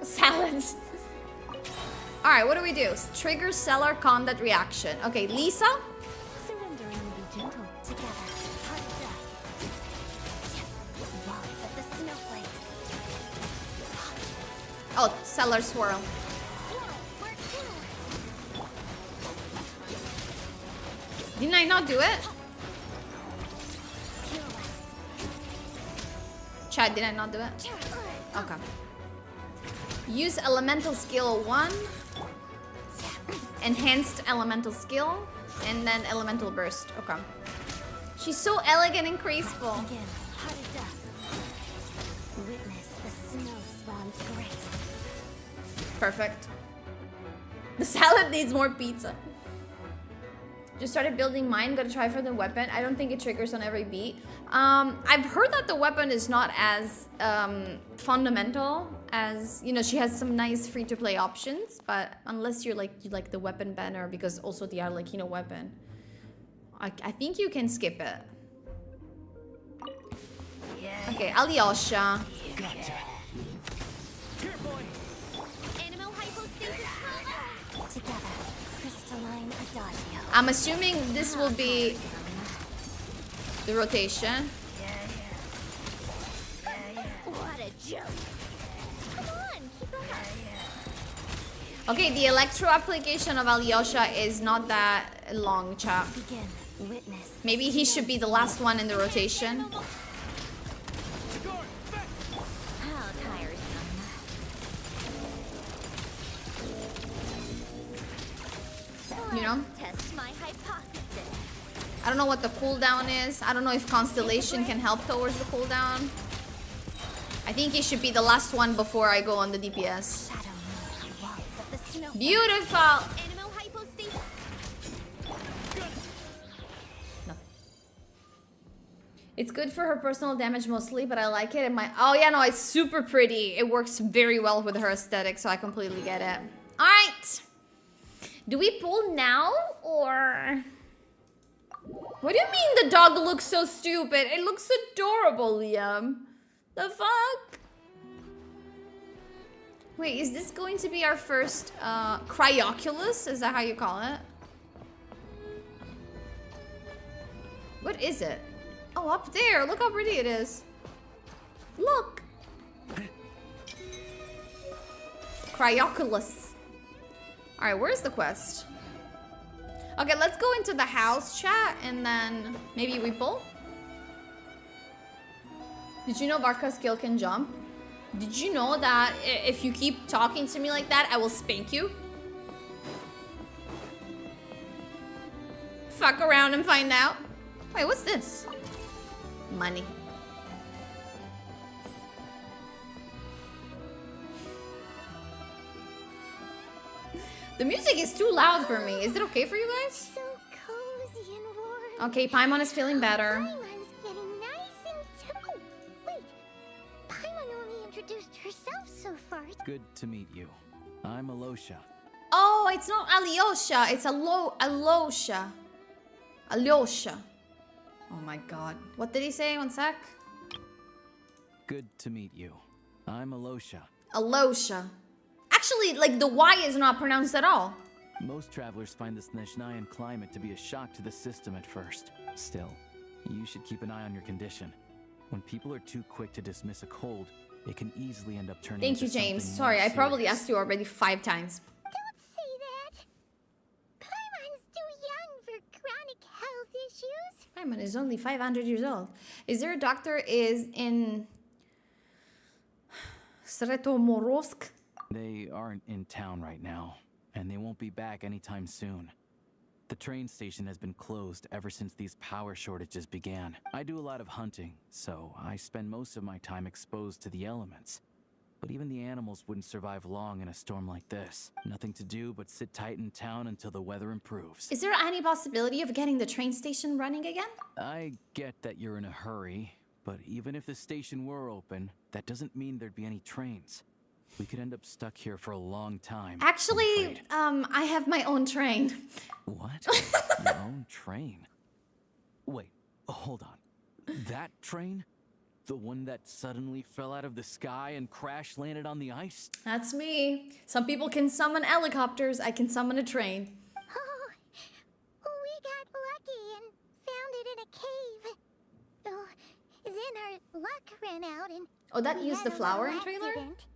Salads. Alright, what do we do? Trigger stellar combat reaction. Okay, Lisa. Surrender and be gentle together. Heart of death. Walls of the snowflakes. Oh, stellar swirl. Didn't I not do it? Chad, did I not do it? Okay. Use elemental skill 1. Enhanced elemental skill. And then elemental burst. Okay. She's so elegant and graceful. Witness the snow swan's grace. Perfect. The salad needs more pizza. Just started building mine. Gotta try for the weapon. I don't think it triggers on every beat. I've heard that the weapon is not as fundamental as, you know, she has some nice free-to-play options, but unless you like the weapon banner, because also the Arlecchino weapon, I think you can skip it. Okay, Alyosha. Gotcha. Together, crystalline adagio. I'm assuming this will be the rotation. What a joke. Come on, keep up. Okay, the electro application of Alyosha is not that long, chap. Maybe he should be the last one in the rotation. How tiresome. know? Test my hypothesis. I don't know what the cooldown is. I don't know if Constellation can help towards the cooldown. I think it should be the last one before I go on the DPS. Beautiful! No. It's good for her personal damage mostly, but I like it. Oh yeah, no, it's super pretty. It works very well with her aesthetic, so I completely get it. Alright! Do we pull now, or... What do you mean the dog looks so stupid? It looks adorable, Liam. The fuck? Wait, is this going to be our first cryoculus? Is that how you call it? What is it? Oh, up there. Look how pretty it is. Look. Cryoculus. Alright, where's the quest? Okay, let's go into the house chat and then maybe we pull. Did you know Barca's skill can jump? Did you know that if you keep talking to me like that, I will spank you? Fuck around and find out. Wait, what's this? Money. The music is too loud for me. Is it okay for you guys? So cozy and warm. Okay, Paimon is feeling better. Paimon's getting nice and... Oh, wait. Paimon only introduced herself so far. Good to meet you. I'm Alosha. Oh, it's not Alyosha. It's Alosha. Alyosha. Oh my god. What did he say? One sec. Good to meet you. I'm Alosha. Alosha. Actually, like, the Y is not pronounced at all. Most travelers find the Snezhnayan climate to be a shock to the system at first. Still, you should keep an eye on your condition. When people are too quick to dismiss a cold, it can easily end up turning Thank you, into James. something Sorry, more I probably serious. asked you already 5 times. Don't say that. Paimon's too young for chronic health issues. Paimon is only 500 years old. Is there a doctor in Sretomorsk? They aren't in town right now, and they won't be back anytime soon. The train station has been closed ever since these power shortages began. I do a lot of hunting, so I spend most of my time exposed to the elements. But even the animals wouldn't survive long in a storm like this. Nothing to do but sit tight in town until the weather improves. Is there any possibility of getting the train station running again? I get that you're in a hurry, but even if the station were open, that doesn't mean there'd be any trains. We could end up stuck here for a long time. Actually, I have my own train. What? Your own train? Wait, hold on. That train? The one that suddenly fell out of the sky and crash landed on the ice? That's me. Some people can summon helicopters. I can summon a train. Oh, we got lucky and found it in a cave. Oh, then our luck ran out and... Oh, that we used had the a flower little in trailer? accident.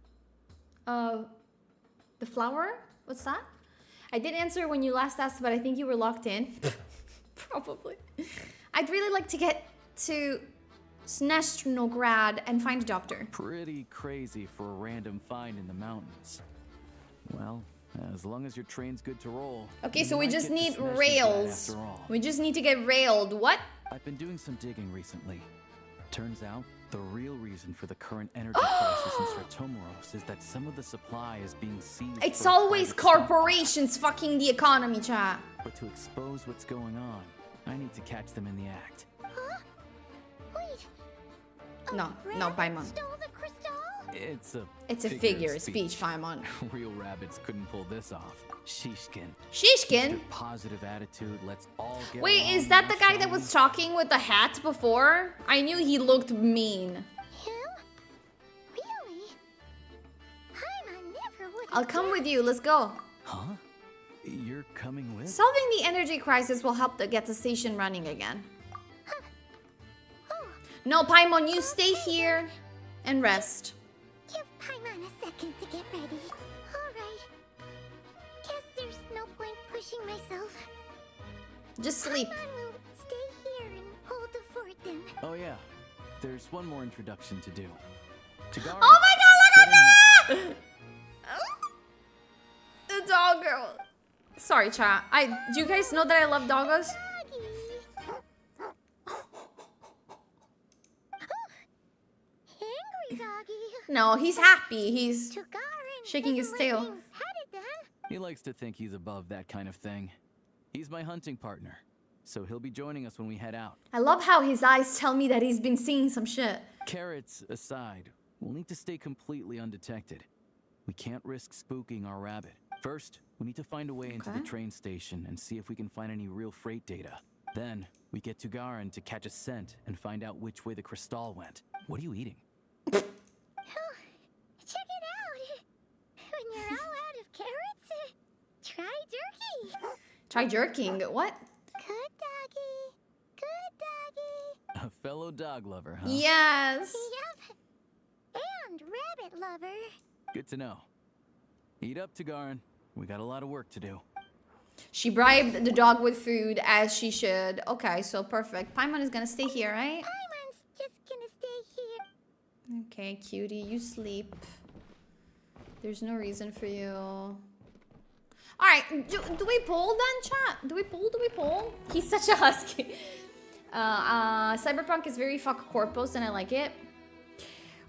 The flower? What's that? I did answer when you last asked, but I think you were locked in. Probably. I'd really like to get to Snezhnograd and find a doctor. Pretty crazy for a random find in the mountains. Well, as long as your train's good to roll. Okay, you so we might just get to need Snezhnograd rails. after all. We just need to get railed. What? I've been doing some digging recently. Turns out, the real reason for the current energy crisis in Sretomoros is that some of the supply is being seized. It's for a always private corporations fucking the economy, chat. But to expose what's going on, I need to catch them in the act. Huh? Wait. No, no, Paimon. Stole the crystal? It's a figure of speech, Paimon. Real rabbits couldn't pull this off. Shishkin. Shishkin? Your positive attitude lets all get Wait, along is that and the guy that shine. was talking with the hat before? I knew he looked mean. Him? Really? Paimon never would. I'll come with you. Let's go. Huh? You're coming with? Solving the energy crisis will help to get the station running again. Oh, No, Paimon, you stay here and rest. give Paimon a second to get ready. Alright. Guess there's no point pushing myself. Just sleep. Paimon will stay here and hold the fort then. Oh yeah. There's one more introduction to do. Tagari, Oh my god, look get in at that! The dog girl. Sorry. sorry, chat. Do you guys know that I love doggos? Angry doggy. No, he's happy. He's shaking his tail. He likes to think he's above that kind of thing. He's my hunting partner, so he'll be joining us when we head out. I love how his eyes tell me that he's been seeing some shit. Carrots aside, we'll need to stay completely undetected. We can't risk spooking our rabbit. First, we need to find a way into the train station and see if we can find any real freight data. Then, we get to Garin to catch a scent and find out which way the crystal went. What are you eating? Check it out. When you're all out of carrots, try jerky. Try jerking? What? Good doggy. Good doggy. A fellow dog lover, huh? Yes. Yep. And rabbit lover. Good to know. Eat up, Tagarin. We got a lot of work to do. She bribed the dog with food, as she should. Okay, so perfect. Paimon is gonna stay here, right? Paimon's just gonna stay here. Okay, cutie, you sleep. There's no reason for you. Alright, do we pull then, chat? Do we pull? He's such a husky. Cyberpunk is very fuck corpus and I like it.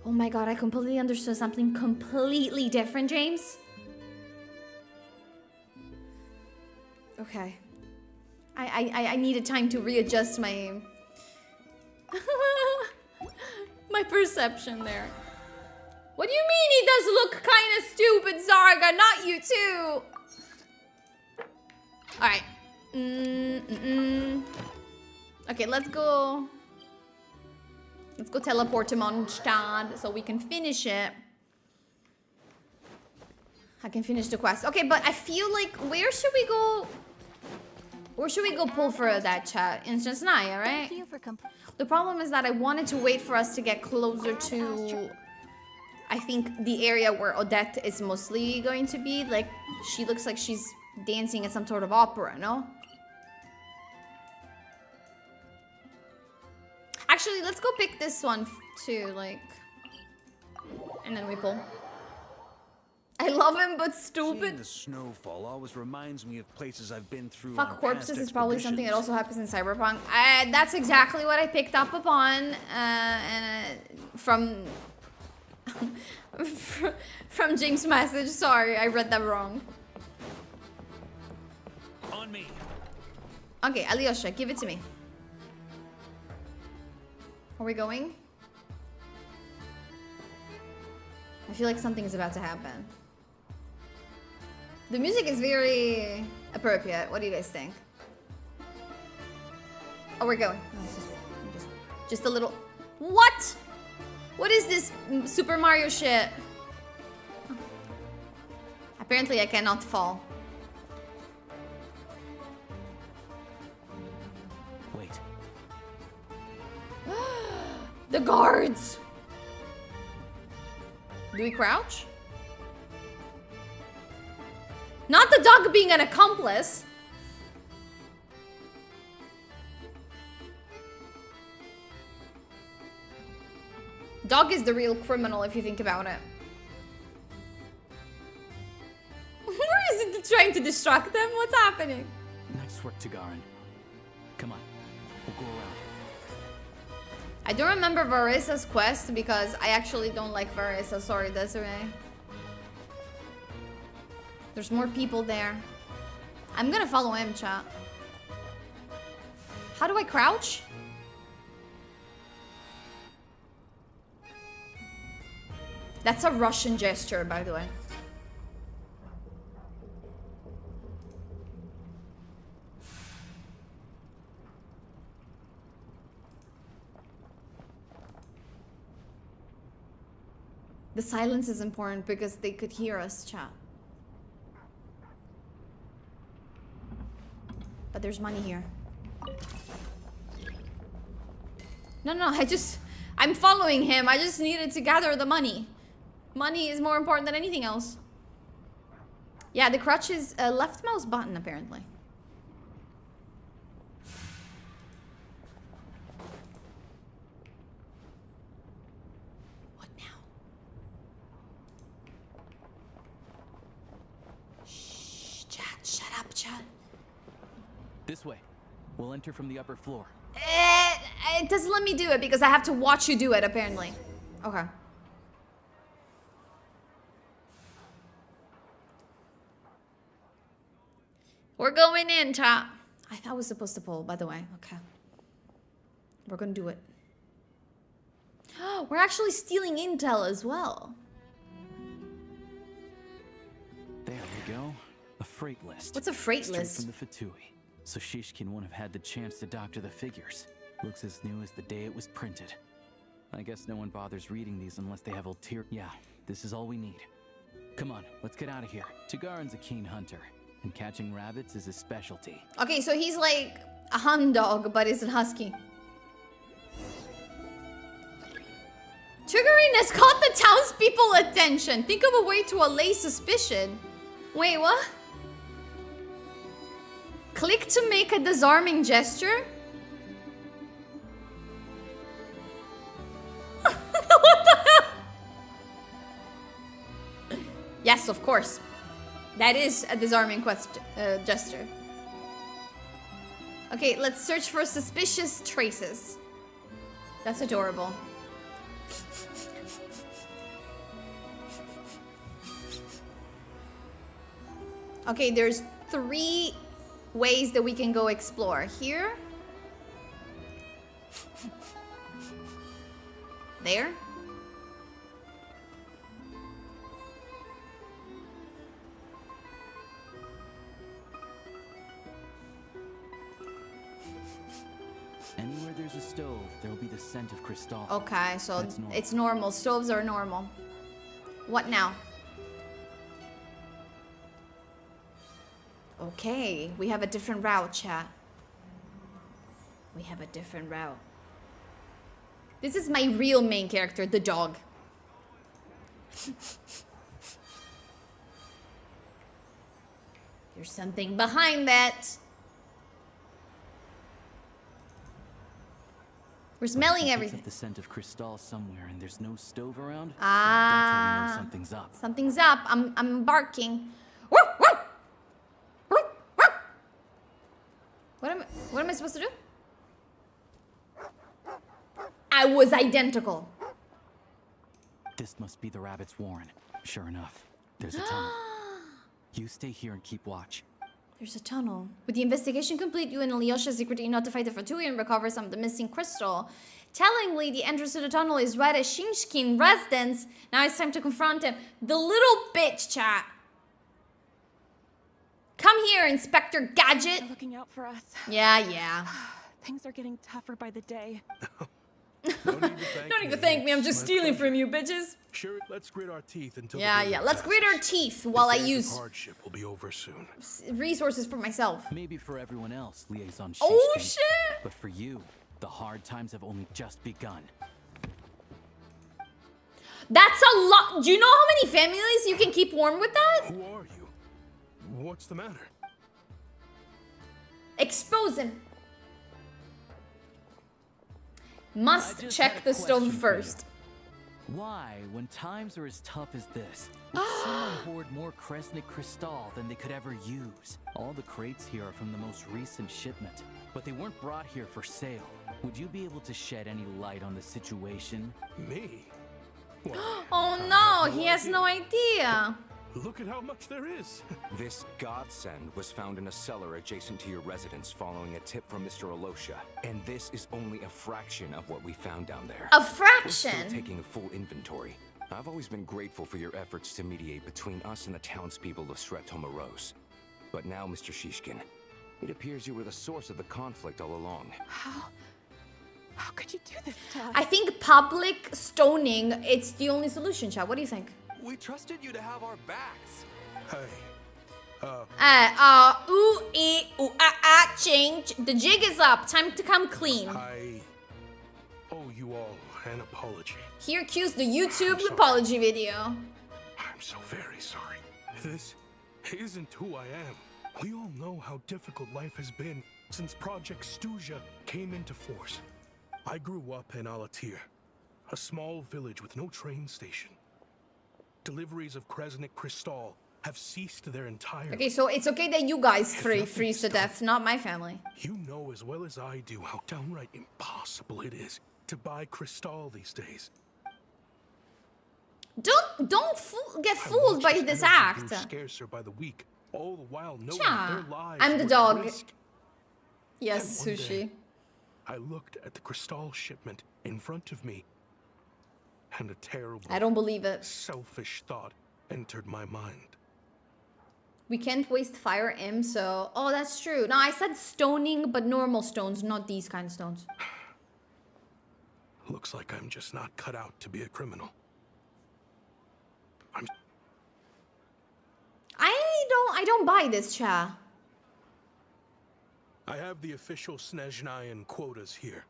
Oh my god, I completely understood something completely different, James. Okay. I needed time to readjust my... my perception there. What do you mean he does look kind of stupid, Zarga? Not you too. Alright. Okay, let's go. Let's go teleport to Mondstadt so we can finish it. I can finish the quest. Okay, but I feel like, where should we go? Where should we go pull for that chat? In Snezhnaya, right? The problem is that I wanted to wait for us to get closer to, I think, the area where Odette is mostly going to be. Like, she looks like she's dancing at some sort of opera, no? Actually, let's go pick this one too, like, and then we pull. I love him, but stupid. Seeing the snowfall always reminds me of places I've been through. Fuck corpses is probably something that also happens in Cyberpunk. That's exactly what I picked up upon, from from James' message. Sorry, I read that wrong. On me. Okay, Alyosha, give it to me. Are we going? I feel like something is about to happen. The music is very appropriate. What do you guys think? Oh, we're going. Oh, just a little... What? What is this Super Mario shit? Apparently I cannot fall. Wait. The guards! Do we crouch? Not the dog being an accomplice. Dog is the real criminal if you think about it. Where is it trying to distract them? What's happening? Nice work, Tagarin. Come on, we'll go around. I don't remember Varissa's quest because I actually don't like Varissa. Sorry, Desiree. There's more people there. I'm gonna follow him, chat. How do I crouch? That's a Russian gesture, by the way. The silence is important because they could hear us, chat. But there's money here. No, I'm following him. I just needed to gather the money. Money is more important than anything else. Yeah, the crutch is a left mouse button, apparently. What now? Shh, chat, shut up, chat. This way. We'll enter from the upper floor. It doesn't let me do it because I have to watch you do it, apparently. Okay. We're going in, chat. I thought I was supposed to pull, by the way. Okay. We're gonna do it. We're actually stealing intel as well. There we go. A freight list. What's a freight list? Straight from the Fatui. So Shishkin won't have had the chance to doctor the figures. Looks as new as the day it was printed. I guess no one bothers reading these unless they have ulterior. Yeah, this is all we need. Come on, let's get out of here. Tagaran's a keen hunter, and catching rabbits is his specialty. Okay, so he's like a hound dog, but is a husky. Tagarin has caught the townspeople attention. Think of a way to allay suspicion. Wait, what? Click to make a disarming gesture? What the hell? Yes, of course. That is a disarming gesture. Okay, let's search for suspicious traces. That's adorable. Okay, there's 3 ways that we can go explore. Here. There. Anywhere there's a stove, there will be the scent of Crystal. Okay, so normal. it's normal. Stoves are normal. What now? Okay, we have a different route, chat. We have a different route. This is my real main character, the dog. There's something behind that. We're smelling everything. The scent of Crystal somewhere, and there's no stove around. Ah, That's how we know something's up. Something's up. I'm barking. What am I supposed to do? I was identical. This must be the rabbit's warren. Sure enough, there's a tunnel. You stay here and keep watch. There's a tunnel. With the investigation complete, you and Alyosha secretly notify the Fatui and recover some of the missing crystal. Tellingly, the entrance to the tunnel is right at Shishkin residence. Now it's time to confront him. The little bitch, chat. Come here, Inspector Gadget. They're looking out for us. Yeah. Things are getting tougher by the day. Don't even thank me. I'm just stealing from you, bitches. Sure, let's grit our teeth until. Yeah. Let's grit our teeth while I use hardship will be over soon. Resources for myself. Maybe for everyone else, Liaison Shishkin. Oh shit! But for you, the hard times have only just begun. That's a lot. Do you know how many families you can keep warm with that? Who are you? What's the matter? Expose him. Must check the stove first. Why, when times are as tough as this, would someone hoard more Kresnik Crystal than they could ever use? All the crates here are from the most recent shipment, but they weren't brought here for sale. Would you be able to shed any light on the situation? Me? Oh no, he has no idea. Look at how much there is. This godsend was found in a cellar adjacent to your residence following a tip from Mr. Alyosha. And this is only a fraction of what we found down there. A fraction? We're still taking a full inventory. I've always been grateful for your efforts to mediate between us and the townspeople of Sret-Tomaros. But now, Mr. Shishkin, it appears you were the source of the conflict all along. How could you do this to us? I think public stoning, it's the only solution, chat. What do you think? We trusted you to have our backs. Change. The jig is up. Time to come clean. I owe you all an apology. Here cues the YouTube apology video. I'm so very sorry. This isn't who I am. We all know how difficult life has been since Project Snezhnaya came into force. I grew up in Alatir, a small village with no train station. Deliveries of Kresnik Crystal have ceased their entire... Okay, so it's okay that you guys freeze to death, not my family. You know as well as I do how downright impossible it is to buy Cristal these days. Don't get fooled by this act. Scarcer by the week, all the while knowing Cha, their lives I'm the were dog. at risk. Yes, And one Sushi. day, I looked at the Cristal shipment in front of me, and a terrible, I don't believe it. selfish thought entered my mind. We can't waste fire M, so... Oh, that's true. No, I said stoning, but normal stones, not these kind of stones. Looks like I'm just not cut out to be a criminal. I don't buy this, Cha. I have the official Snezhnayan quotas here.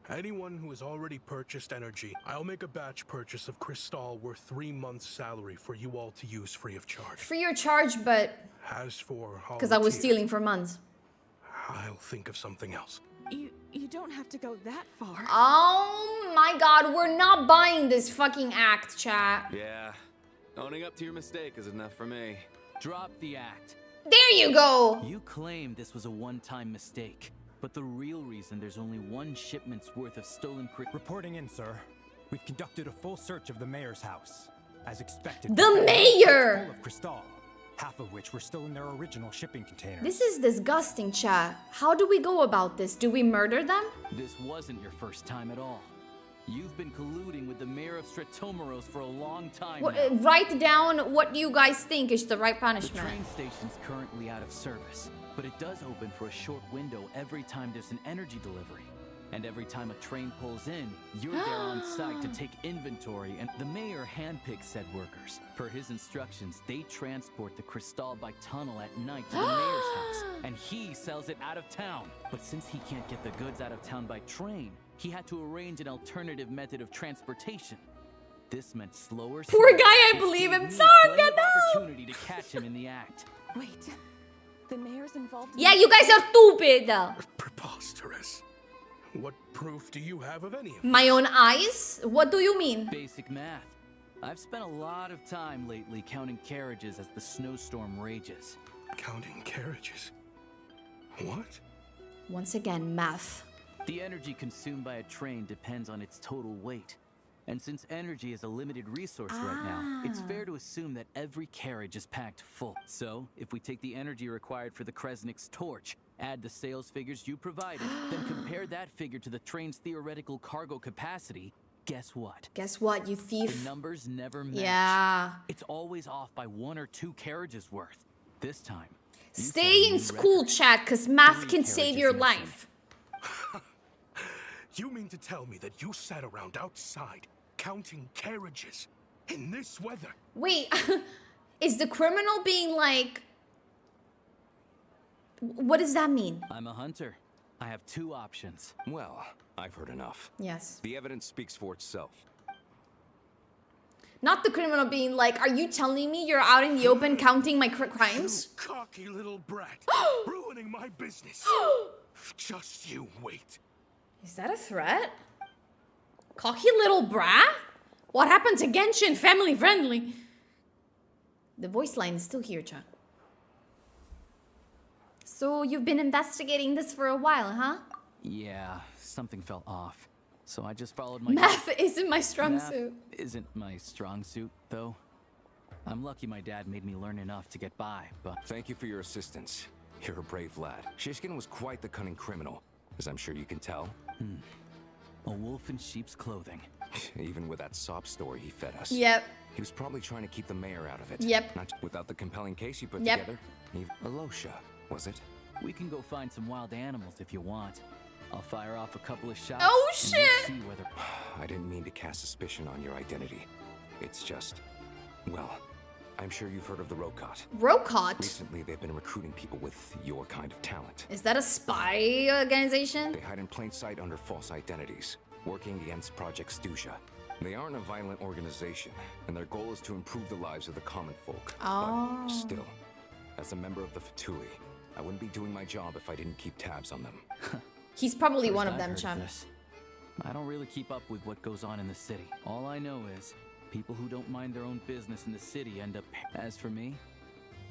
Anyone who has already purchased energy, I'll make a batch purchase of Cristal worth 3 months' salary for you all to use free of charge. Free of charge, but... As for... Because I was stealing for months. I'll think of something else. You don't have to go that far. Oh my god, we're not buying this fucking act, chat. Yeah. Owning up to your mistake is enough for me. Drop the act. There you go! You claim this was a one-time mistake, but the real reason there's only one shipment's worth of stolen Reporting in, sir. We've conducted a full search of the mayor's house. As expected. The mayor! Full of Cristal, half of which were still in their original shipping containers. This is disgusting, chat. How do we go about this? Do we murder them? This wasn't your first time at all. You've been colluding with the mayor of Stratomeros for a long time now. Write down what you guys think is the right punishment. The train station's currently out of service, but it does open for a short window every time there's an energy delivery. And every time a train pulls in, you're there on site to take inventory, and the mayor handpicks said workers. Per his instructions, they transport the Cristal by tunnel at night to the mayor's house, and he sells it out of town. But since he can't get the goods out of town by train, he had to arrange an alternative method of transportation. This meant slower... Poor guy, I believe him. Sarga, no! Opportunity to catch him in the act. Wait, the mayor's involved in... Yeah, you guys are stupid! Preposterous. What proof do you have of any of this? My own eyes? What do you mean? Basic math. I've spent a lot of time lately counting carriages as the snowstorm rages. Counting carriages? What? Once again, math. The energy consumed by a train depends on its total weight. And since energy is a limited resource right now, it's fair to assume that every carriage is packed full. So, if we take the energy required for the Kresnik's torch, add the sales figures you provided, then compare that figure to the train's theoretical cargo capacity, guess what? Guess what, you thief? The numbers never match. Yeah. It's always off by 1 or 2 carriages worth. This time, stay in school, chat, because math can save your life. You mean to tell me that you sat around outside counting carriages in this weather? Wait, is the criminal being like... What does that mean? I'm a hunter. I have 2 options. Well, I've heard enough. Yes. The evidence speaks for itself. Not the criminal being like, are you telling me you're out in the open counting my crimes? You cocky little brat, ruining my business. Just you wait. Is that a threat? Cocky little brat? What happened to Genshin? Family friendly. The voice line is still here, Cha. So you've been investigating this for a while, huh? Yeah, something fell off. So I just followed my... Math isn't my strong suit. Isn't my strong suit, though. I'm lucky my dad made me learn enough to get by, but... Thank you for your assistance. You're a brave lad. Shishkin was quite the cunning criminal, as I'm sure you can tell. A wolf in sheep's clothing. Even with that sob story he fed us. Yep. He was probably trying to keep the mayor out of it. Yep. Not without the compelling case you put Yep. together. Alosha, was it? We can go find some wild animals if you want. I'll fire off a couple of shots. Oh, and shit! we'll see whether... I didn't mean to cast suspicion on your identity. It's just... Well, I'm sure you've heard of the Rokot. Rokot? Recently, they've been recruiting people with your kind of talent. Is that a spy organization? They hide in plain sight under false identities, working against Project Stusha. They aren't a violent organization, and their goal is to improve the lives of the common folk. Oh. But still, as a member of the Fatui, I wouldn't be doing my job if I didn't keep tabs on them. He's probably First one of I've them, heard Chum. this. I don't really keep up with what goes on in the city. All I know is, people who don't mind their own business in the city end up... As for me,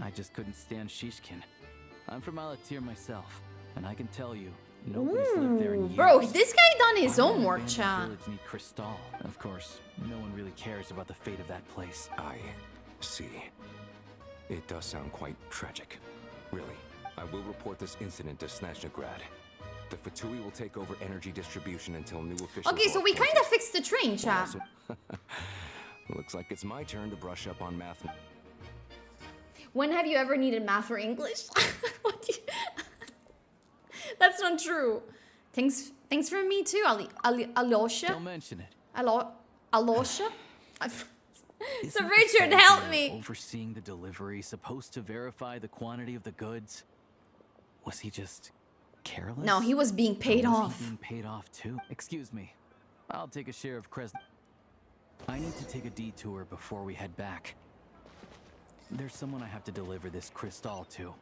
I just couldn't stand Shishkin. I'm from Alatir myself, and I can tell you, nobody's lived there in years. Bro, this guy done his homework, The chat. village need Crystal. Of course, no one really cares about the fate of that place. I see. It does sound quite tragic. Really. I will report this incident to Snezhnaya. The Fatui will take over energy distribution until new officials. Okay, so we kind of fixed the train, chat. Looks like it's my turn to brush up on math. When have you ever needed math or English? That's not true. Thanks for me too, Alosha. Don't mention it. Alosha? So Isn't Richard, the help soldier me. Overseeing the delivery, supposed to verify the quantity of the goods. Was he just careless? No, he was being paid Or was off. he being paid off too? Excuse me. I'll take a share of I need to take a detour before we head back. There's someone I have to deliver this crystal to.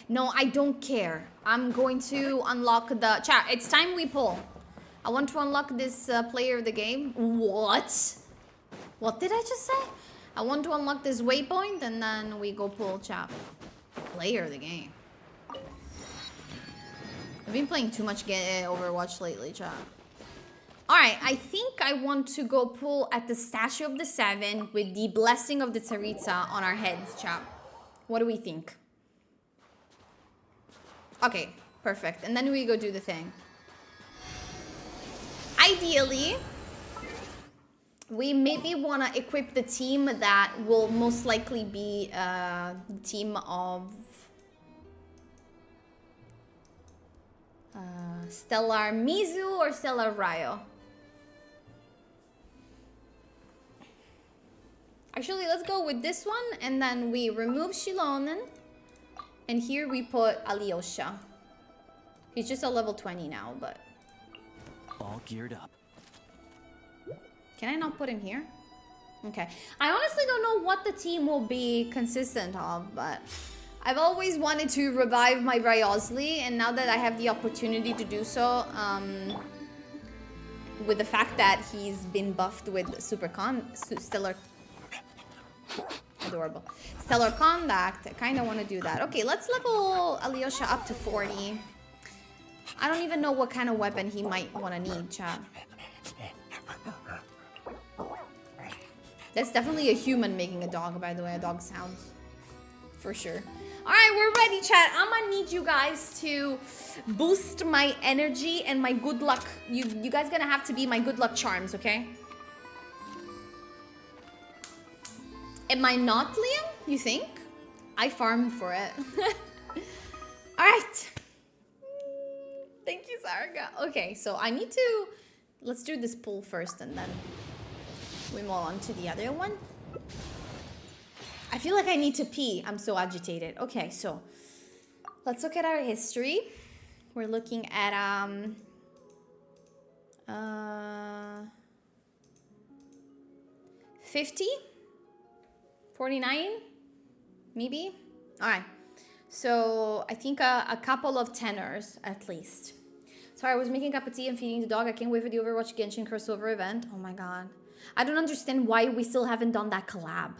No, I don't care. I'm going to unlock the... Chat, it's time we pull. I want to unlock this player of the game. What? What did I just say? I want to unlock this waypoint and then we go pull, chat. Player of the game. I've been playing too much Overwatch lately, chat. Alright, I think I want to go pull at the Statue of the Seven with the Blessing of the Tsaritsa on our heads, chat. What do we think? Okay, perfect. And then we go do the thing. Ideally, we maybe want to equip the team that will most likely be the team of Stellar Mizu or Stellar Ryo. Actually, let's go with this one, and then we remove Shilonen, and here we put Alyosha. He's just a level 20 now, but... All geared up. Can I not put him here? Okay. I honestly don't know what the team will be consistent of, but... I've always wanted to revive my Ryozli, and now that I have the opportunity to do so, with the fact that he's been buffed with Stellar... Adorable. Stellar Conduct, I kind of want to do that. Okay, let's level Alyosha up to 40. I don't even know what kind of weapon he might want to need, chat. That's definitely a human making a dog, by the way. A dog sounds. For sure. Alright, we're ready, chat. I'm gonna need you guys to boost my energy and my good luck. You guys gonna have to be my good luck charms, okay? Am I not, Liam? You think? I farmed for it. Alright. Thank you, Sarga. Okay, so I need to... Let's do this pull first and then we move on to the other one. I feel like I need to pee. I'm so agitated. Okay, so let's look at our history. We're looking at 50, 49, maybe. All right. So I think a couple of tenors at least. Sorry, I was making a cup of tea and feeding the dog. I can't wait for the Overwatch Genshin crossover event. Oh my god. I don't understand why we still haven't done that collab.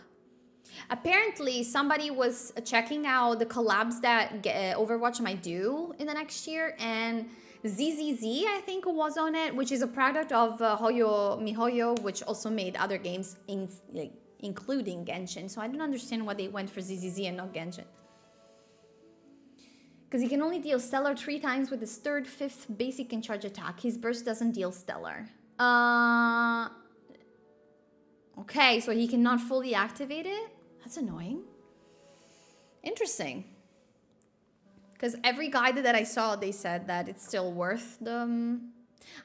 Apparently, somebody was checking out the collabs that Overwatch might do in the next year, and ZZZ, I think, was on it, which is a product of MiHoYo, which also made other games, including Genshin. So I don't understand why they went for ZZZ and not Genshin. Because he can only deal Stellar 3 times with his 3rd, 5th basic and charge attack. His burst doesn't deal Stellar. Okay, so he cannot fully activate it? That's annoying. Interesting. Because every guide that I saw, they said that it's still worth the...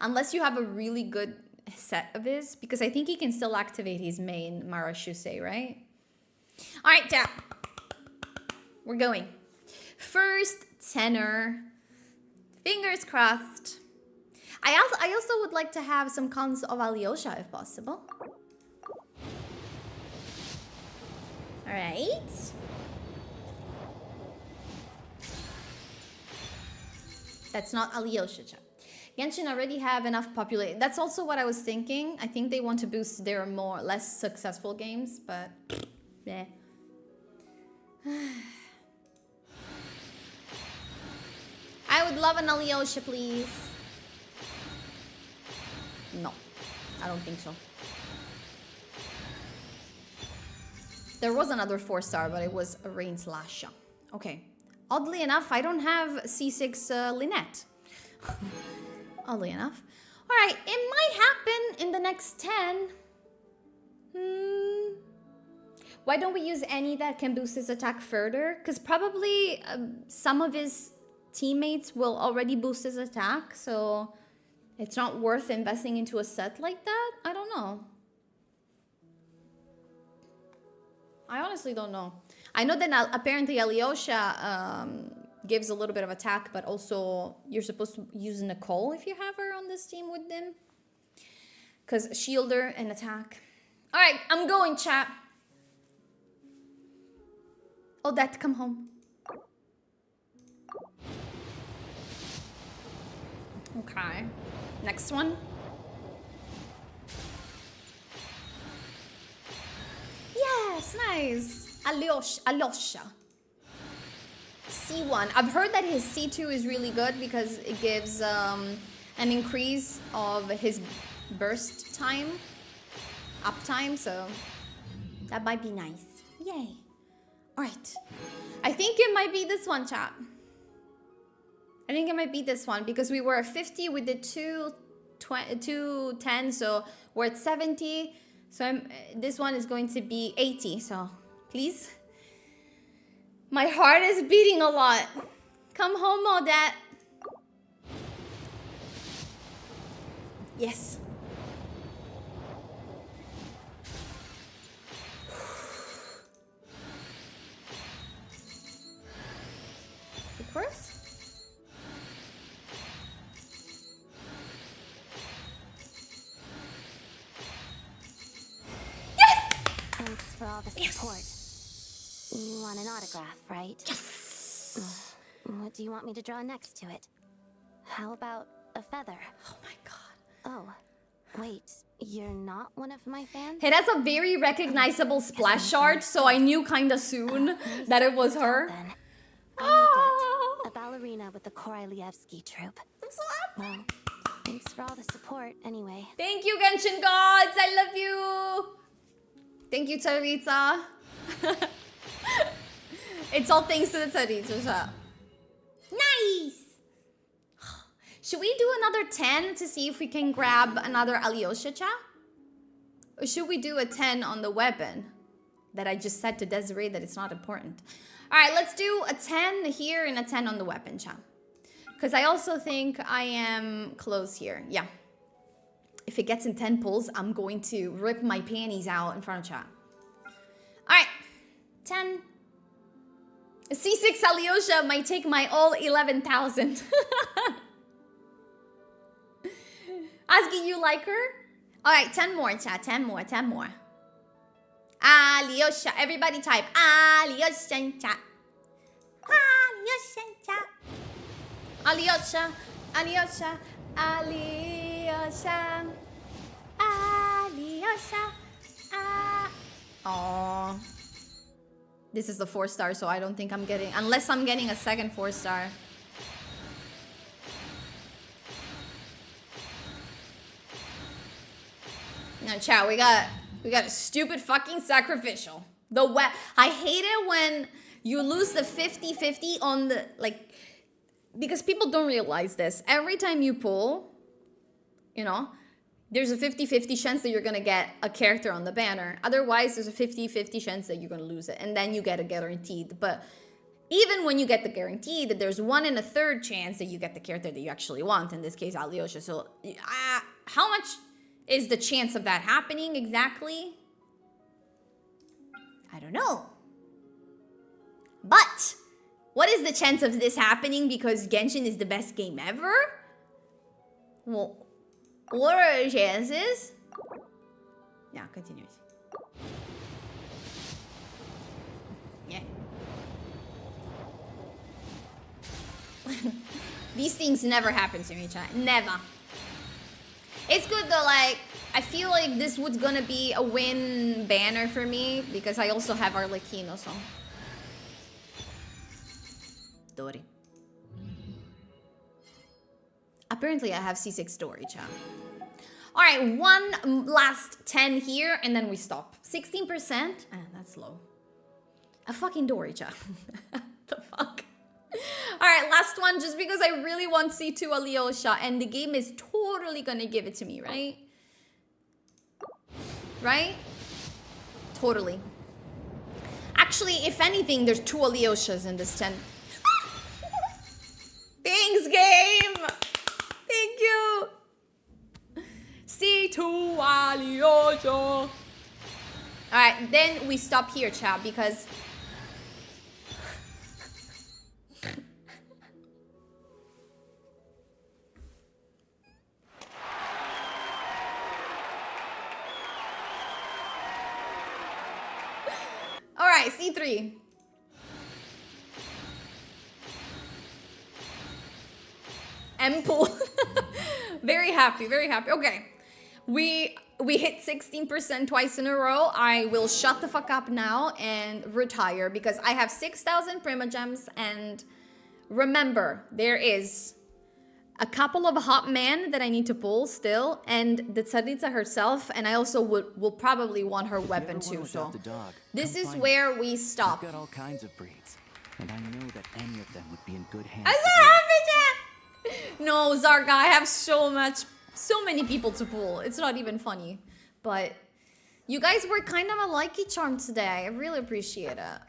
Unless you have a really good set of his. Because I think he can still activate his main Marashusei, right? Alright, yeah. We're going. First tenor. Fingers crossed. I also would like to have some cons of Alyosha if possible. Alright. That's not Alyosha, chat. Genshin already have enough population. That's also what I was thinking. I think they want to boost their less successful games, but yeah. I would love an Alyosha, please. No, I don't think so. There was another 4-star, but it was a Rain Slasha. Okay. Oddly enough, I don't have C6 Lynette. Oddly enough. Alright, it might happen in the next 10. Why don't we use any that can boost his attack further? Because probably some of his teammates will already boost his attack, so it's not worth investing into a set like that? I don't know. I honestly don't know. I know that apparently Alyosha gives a little bit of attack, but also you're supposed to use Nicole if you have her on this team with them. Because shielder and attack. Alright, I'm going, chat. Odette, come home. Okay. Next one. Yes, nice. Alyosha. C1. I've heard that his C2 is really good because it gives an increase of his burst time, uptime, so that might be nice. Yay. Alright. I think it might be this one, chat. I think it might be this one because we were at 50 with the 210, so we're at 70. So this one is going to be 80, so please. My heart is beating a lot. Come home, Odette. Yes. Of course. Thanks for all the support. You want an autograph, right? Yes! What do you want me to draw next to it? How about a feather? Oh my god. Oh, wait. You're not one of my fans? It has a very recognizable splash art, so I knew kinda soon that it was her. Then. I'm Odette, a ballerina with the Korylevsky troupe. I'm so happy. Well, thanks for all the support anyway. Thank you, Genshin gods. I love you. Thank you, Tsaritsa. It's all thanks to the Tsaritsa. Nice. Should we do another 10 to see if we can grab another Alyosha chat? Or should we do a 10 on the weapon? That I just said to Desiree that it's not important. Alright, let's do a 10 here and a 10 on the weapon chat. Because I also think I am close here. Yeah. If it gets in 10 pulls, I'm going to rip my panties out in front of chat. Alright. 10. A C6 Alyosha might take my all 11,000. Asgi, you like her? Alright, 10 more, chat. 10 more, 10 more. Alyosha. Everybody type Alyosha in chat. Alyosha in chat. Alyosha. Alyosha. Alyosha. Alyosha. Aww. This is the 4-star, so I don't think I'm getting... Unless I'm getting a second 4-star. No, chat, we got a stupid fucking sacrificial. I hate it when you lose the 50-50 on the... Like... Because people don't realize this. Every time you pull, you know... There's a 50-50 chance that you're going to get a character on the banner. Otherwise, there's a 50-50 chance that you're going to lose it. And then you get a guaranteed. But even when you get the guaranteed, there's 1 in a third chance that you get the character that you actually want. In this case, Alyosha. So how much is the chance of that happening exactly? I don't know. But what is the chance of this happening because Genshin is the best game ever? Well... What are the chances? Yeah, continues. Yeah. These things never happen to me, chat. Never. It's good though, like, I feel like this was gonna be a win banner for me because I also have Arlecchino, so. Dori. Apparently I have C6 Dori, chat. All right, one last 10 here, and then we stop. 16%? That's low. A fucking Dori, chat. The fuck? All right, last one, just because I really want C2 Alyosha, and the game is totally gonna give it to me, right? Right? Totally. Actually, if anything, there's 2 Alyoshas in this 10. Thanks, game! Thank you! C2 Alyosha. Alright, then we stop here, chat, because... Alright, C3. M-pool. Very happy, very happy. Okay. We hit 16% twice in a row. I will shut the fuck up now and retire because I have 6,000 Primogems, and remember, there is a couple of hot men that I need to pull still, and the Tsaritsa herself, and I also will probably want her weapon too, so this is where we stop. I've got all kinds of breeds, and I know that any of them would be in good hands. I'm so happy, chat! No, Zarga, I have so many people to pull. It's not even funny, but you guys were kind of a likey charm today. I really appreciate it.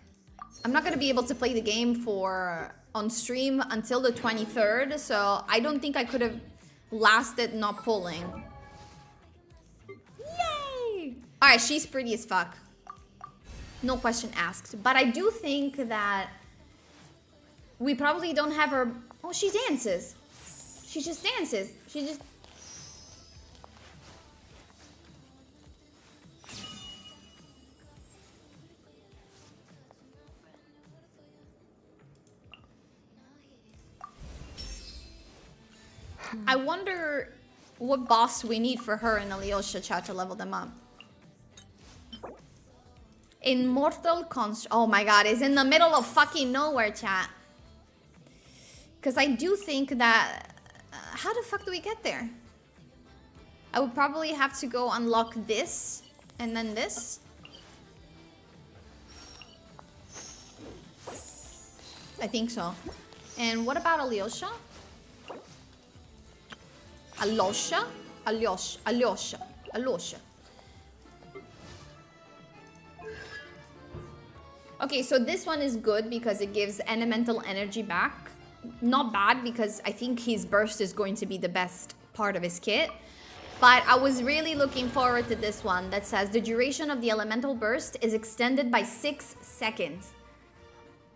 I'm not gonna be able to play the game on stream until the 23rd, so I don't think I could have lasted not pulling. Yay! Alright, she's pretty as fuck. No question asked. But I do think that we probably don't have her... Oh, she dances. She just dances. She just... I wonder what boss we need for her and Alyosha, chat, to level them up. Immortal Const... Oh my god, it's in the middle of fucking nowhere, chat. Because I do think that... how the fuck do we get there? I would probably have to go unlock this and then this. I think so. And what about Alyosha? Alyosha? Alyosha. Okay, so this one is good because it gives elemental energy back. Not bad because I think his burst is going to be the best part of his kit. But I was really looking forward to this one that says the duration of the elemental burst is extended by 6 seconds.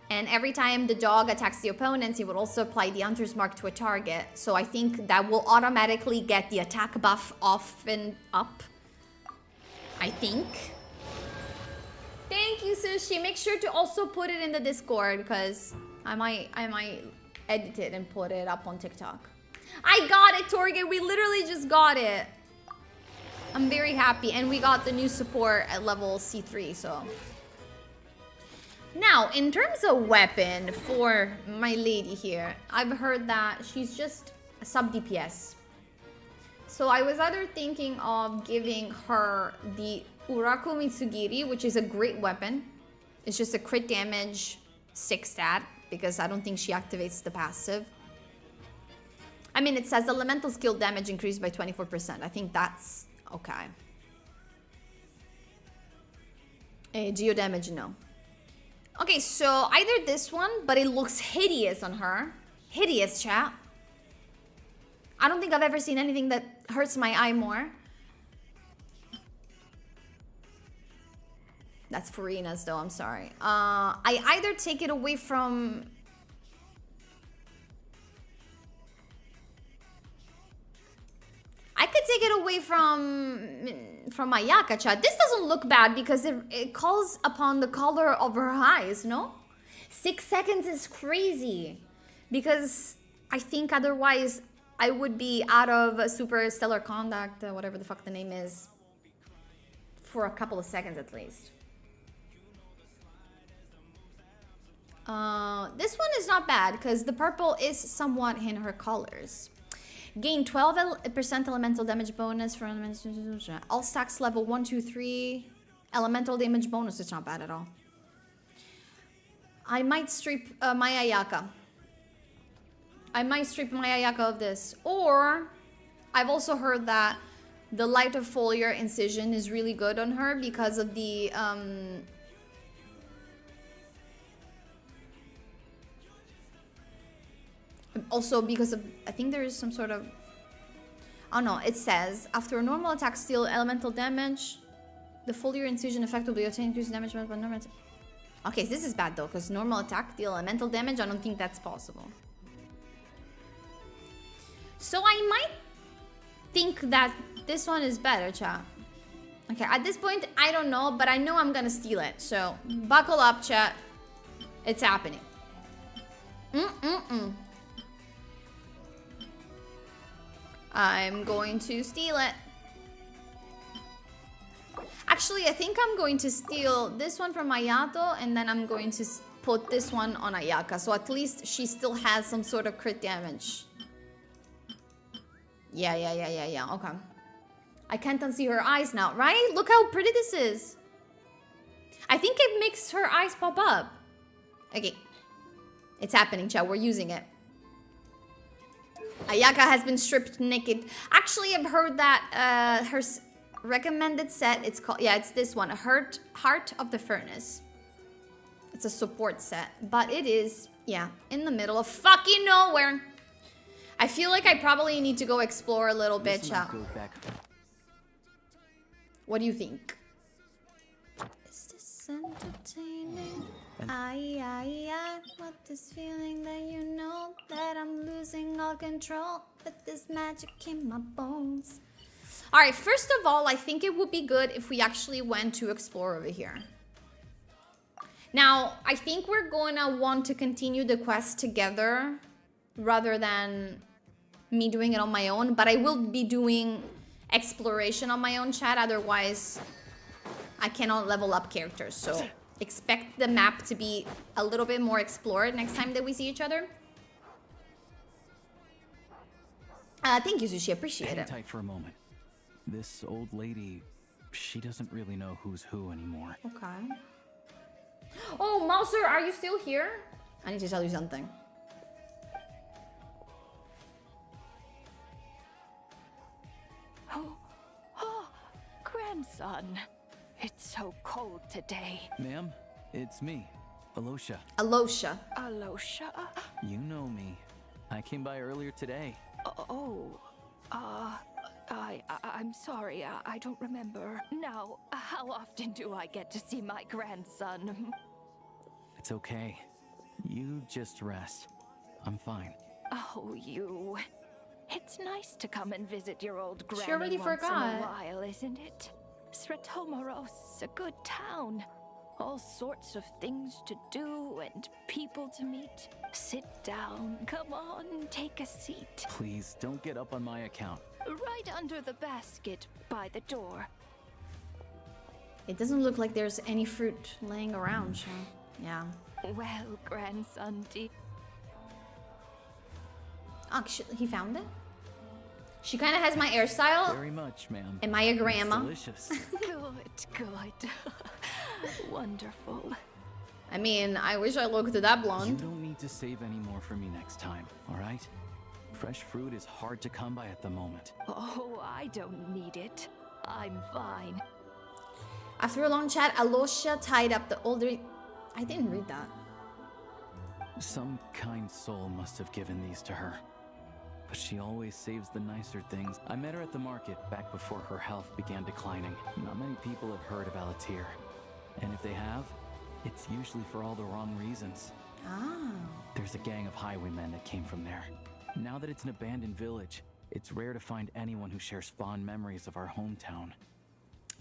And every time the dog attacks the opponents, he would also apply the Hunter's Mark to a target. So I think that will automatically get the attack buff off and up. I think. Thank you, Sushi. Make sure to also put it in the Discord because I might edit it and put it up on TikTok. I got it, Torge. We literally just got it. I'm very happy. And we got the new support at level C3, so... Now, in terms of weapon for my lady here, I've heard that she's just a sub DPS. So I was either thinking of giving her the Uraku Mitsugiri, which is a great weapon. It's just a crit damage 6 stat, because I don't think she activates the passive. I mean, it says elemental skill damage increased by 24%. I think that's okay. Geo damage, no. Okay, so either this one, but it looks hideous on her. Hideous, chat. I don't think I've ever seen anything that hurts my eye more. That's Farina's though, I'm sorry. I either take it away from... I could take it away from Ayaka, chat. This doesn't look bad because it calls upon the color of her eyes, no? 6 seconds is crazy. Because I think otherwise I would be out of super stellar contact, whatever the fuck the name is, for a couple of seconds at least. This one is not bad because the purple is somewhat in her colors. Gain 12% elemental damage bonus from all stacks level 1, 2, 3. Elemental damage bonus. It's not bad at all. I might strip my Ayaka. I might strip my Ayaka of this. Or I've also heard that the light of foliar incision is really good on her because of the also because of, I think there is some sort of, oh no, it says after a normal attack steal elemental damage, the foliar incision effect will be obtained increased damage by normal. Okay, this is bad though, because normal attack deal elemental damage, I don't think that's possible. So I might think that this one is better, chat. Okay, at this point, I don't know, but I know I'm gonna steal it. So, buckle up, chat. It's happening. I'm going to steal it. Actually, I think I'm going to steal this one from Ayato, and then I'm going to put this one on Ayaka. So at least she still has some sort of crit damage. Yeah. Okay. I can't unsee her eyes now, right? Look how pretty this is. I think it makes her eyes pop up. Okay. It's happening, chat. We're using it. Ayaka has been stripped naked. Actually, I've heard that her recommended set, it's called, yeah, it's this one, Heart of the Furnace. It's a support set, but it is, yeah, in the middle of fucking nowhere. I feel like I probably need to go explore a little bit, chat. What do you think? Is this entertaining? What this feeling that you know that I'm losing all control, but this magic in my bones. All right, first of all, I think it would be good if we actually went to explore over here. Now, I think we're gonna want to continue the quest together rather than me doing it on my own, but I will be doing exploration on my own, chat, otherwise I cannot level up characters, so expect the map to be a little bit more explored next time that we see each other. Thank you, Sushi, appreciate it. Hang tight for a moment. This old lady, she doesn't really know who's who anymore. Okay. Oh, Mouser, are you still here? I need to tell you something. Oh, grandson. It's so cold today. Ma'am, it's me, Alosha. Alosha. Alosha? You know me. I came by earlier today. I'm sorry, I don't remember. Now, how often do I get to see my grandson? It's okay. You just rest. I'm fine. Oh, you. It's nice to come and visit your old granny She already once forgot. in a while, isn't it? Sretomaros, a good town. All sorts of things to do and people to meet. Sit down. Come on, take a seat. Please, don't get up on my account. Right under the basket by the door. It doesn't look like there's any fruit laying around, so yeah. Well, grandson, Oh, he found it? She kind of has my hairstyle. Very much, ma'am. Am I a grandma? Delicious. Good. Wonderful. I mean, I wish I looked that blonde. You don't need to save any more for me next time, all right? Fresh fruit is hard to come by at the moment. Oh, I don't need it. I'm fine. After a long chat, Alosha tied up the older... I didn't read that. Some kind soul must have given these to her. But she always saves the nicer things. I met her at the market back before her health began declining. Not many people have heard of Alatir. And if they have, it's usually for all the wrong reasons. Ah. There's a gang of highwaymen that came from there. Now that it's an abandoned village, it's rare to find anyone who shares fond memories of our hometown.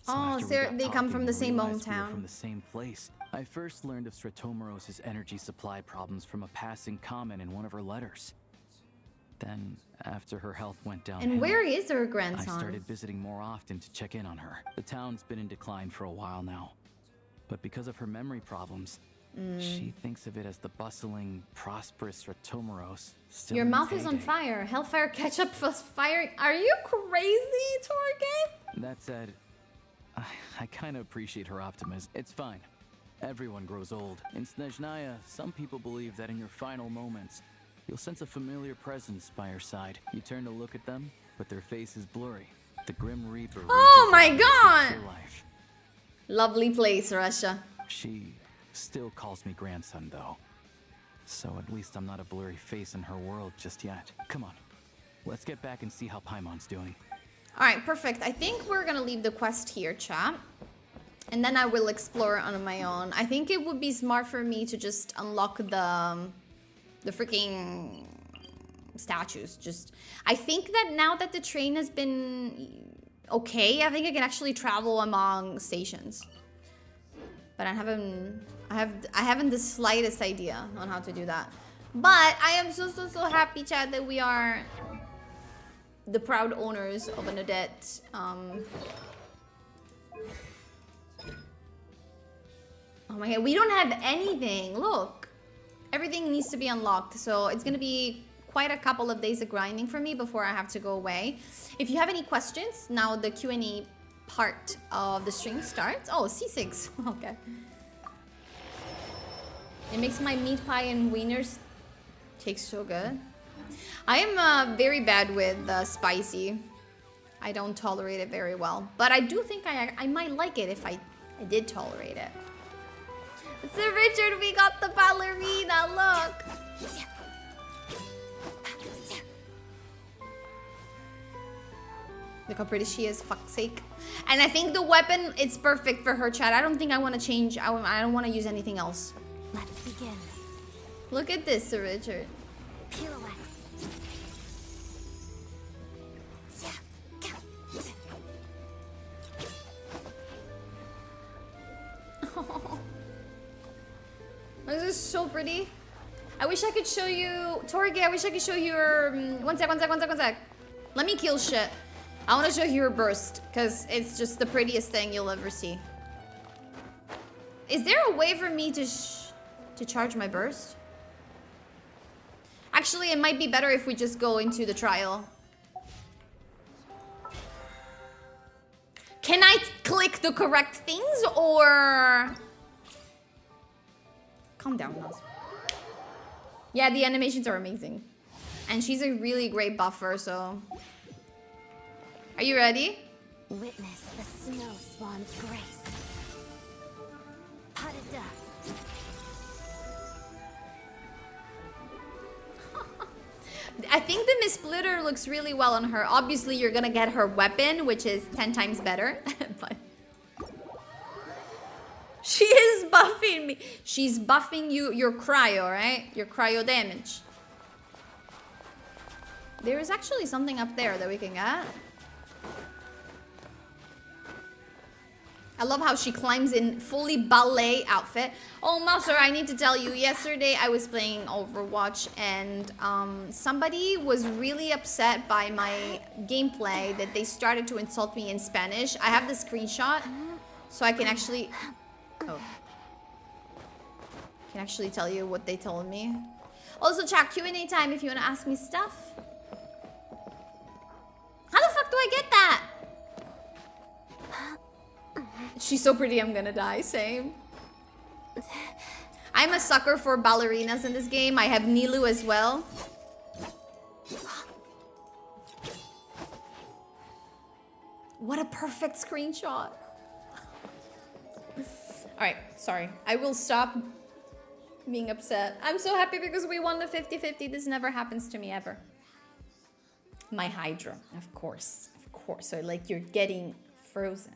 So oh, so they come from the same hometown. We were from hometown. the same place. I first learned of Sretomaros' energy supply problems from a passing comment in one of her letters. Then, after her health went down, And where is her I grandson? started visiting more often to check in on her. The town's been in decline for a while now. But because of her memory problems, She thinks of it as the bustling, prosperous Ratomoros. Your mouth is on fire. Hellfire ketchup was firing. Are you crazy, Torge? That said, I kind of appreciate her optimism. It's fine. Everyone grows old. In Snezhnaya, some people believe that in your final moments, you'll sense a familiar presence by your side. You turn to look at them, but their face is blurry. The Grim Reaper. Oh my god! Lovely place, Russia. She still calls me grandson, though. So at least I'm not a blurry face in her world just yet. Come on, let's get back and see how Paimon's doing. Alright, perfect. I think we're gonna leave the quest here, chat. And then I will explore on my own. I think it would be smart for me to just unlock the freaking statues. I think that now that the train has been okay, I think I can actually travel among stations. But I haven't the slightest idea on how to do that. But I am so happy, Chad, that we are the proud owners of an Odette. Oh my god, we don't have anything. Look, everything needs to be unlocked. So it's gonna be quite a couple of days of grinding for me before I have to go away. If you have any questions, now the Q&A part of the stream starts. Oh, C6. Okay. It makes my meat pie and wieners taste so good. I am very bad with spicy. I don't tolerate it very well. But I do think I might like it if I did tolerate it. Sir Richard, we got the ballerina, look! Look how pretty she is, fuck's sake. And I think the weapon, it's perfect for her, chat. I don't think I want to change. I don't want to use anything else. Let's begin. Look at this, Sir Richard. Pirouette. This is so pretty. I wish I could show you, Torge, I wish I could show you your, one sec. Let me kill shit. I want to show you her burst, because it's just the prettiest thing you'll ever see. Is there a way for me to charge my burst? Actually, it might be better if we just go into the trial. Can I click the correct things, or... Calm down, Naz. Yeah, the animations are amazing. And she's a really great buffer, so... Are you ready? Witness the snow swan's grace. Pas de deux. I think the Miss Splitter looks really well on her. Obviously, you're gonna get her weapon, which is 10 times better. But she is buffing me. She's buffing you, your cryo, right? Your cryo damage. There is actually something up there that we can get. I love how she climbs in fully ballet outfit. Oh, Master, I need to tell you, yesterday I was playing Overwatch and somebody was really upset by my gameplay that they started to insult me in Spanish. I have the screenshot, so I can actually... Oh. Can actually tell you what they told me. Also, chat, Q&A time if you want to ask me stuff. How the fuck do I get that? She's so pretty, I'm gonna die. Same. I'm a sucker for ballerinas in this game. I have Nilu as well. What a perfect screenshot. Alright, sorry. I will stop being upset. I'm so happy because we won the 50-50. This never happens to me ever. My Hydra, of course. Of course. So like you're getting frozen.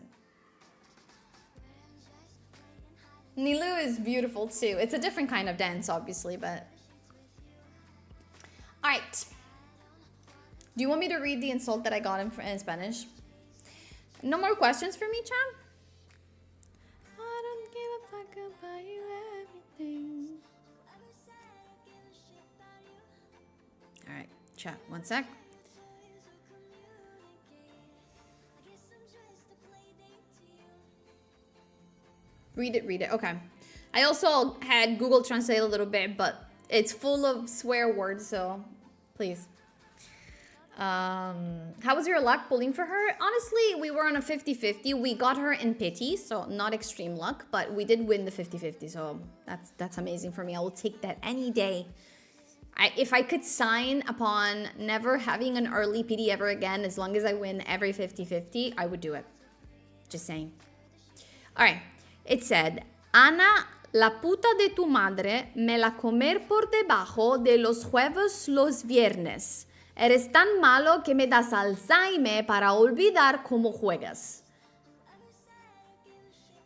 Nilu is beautiful too. It's a different kind of dance, obviously, but... Alright. Do you want me to read the insult that I got in Spanish? No more questions for me, Chan? I don't give a fuck about you, everything. Alright, chat, one sec. Read it, okay. I also had Google Translate a little bit, but it's full of swear words, so please. How was your luck pulling for her? Honestly, we were on a 50-50. We got her in pity, so not extreme luck, but we did win the 50-50, so that's amazing for me. I will take that any day. If I could sign upon never having an early pity ever again, as long as I win every 50-50, I would do it. Just saying. All right. It said, Ana, la puta de tu madre me la comer por debajo de los jueves los viernes. Eres tan malo que me das Alzheimer para olvidar cómo juegas.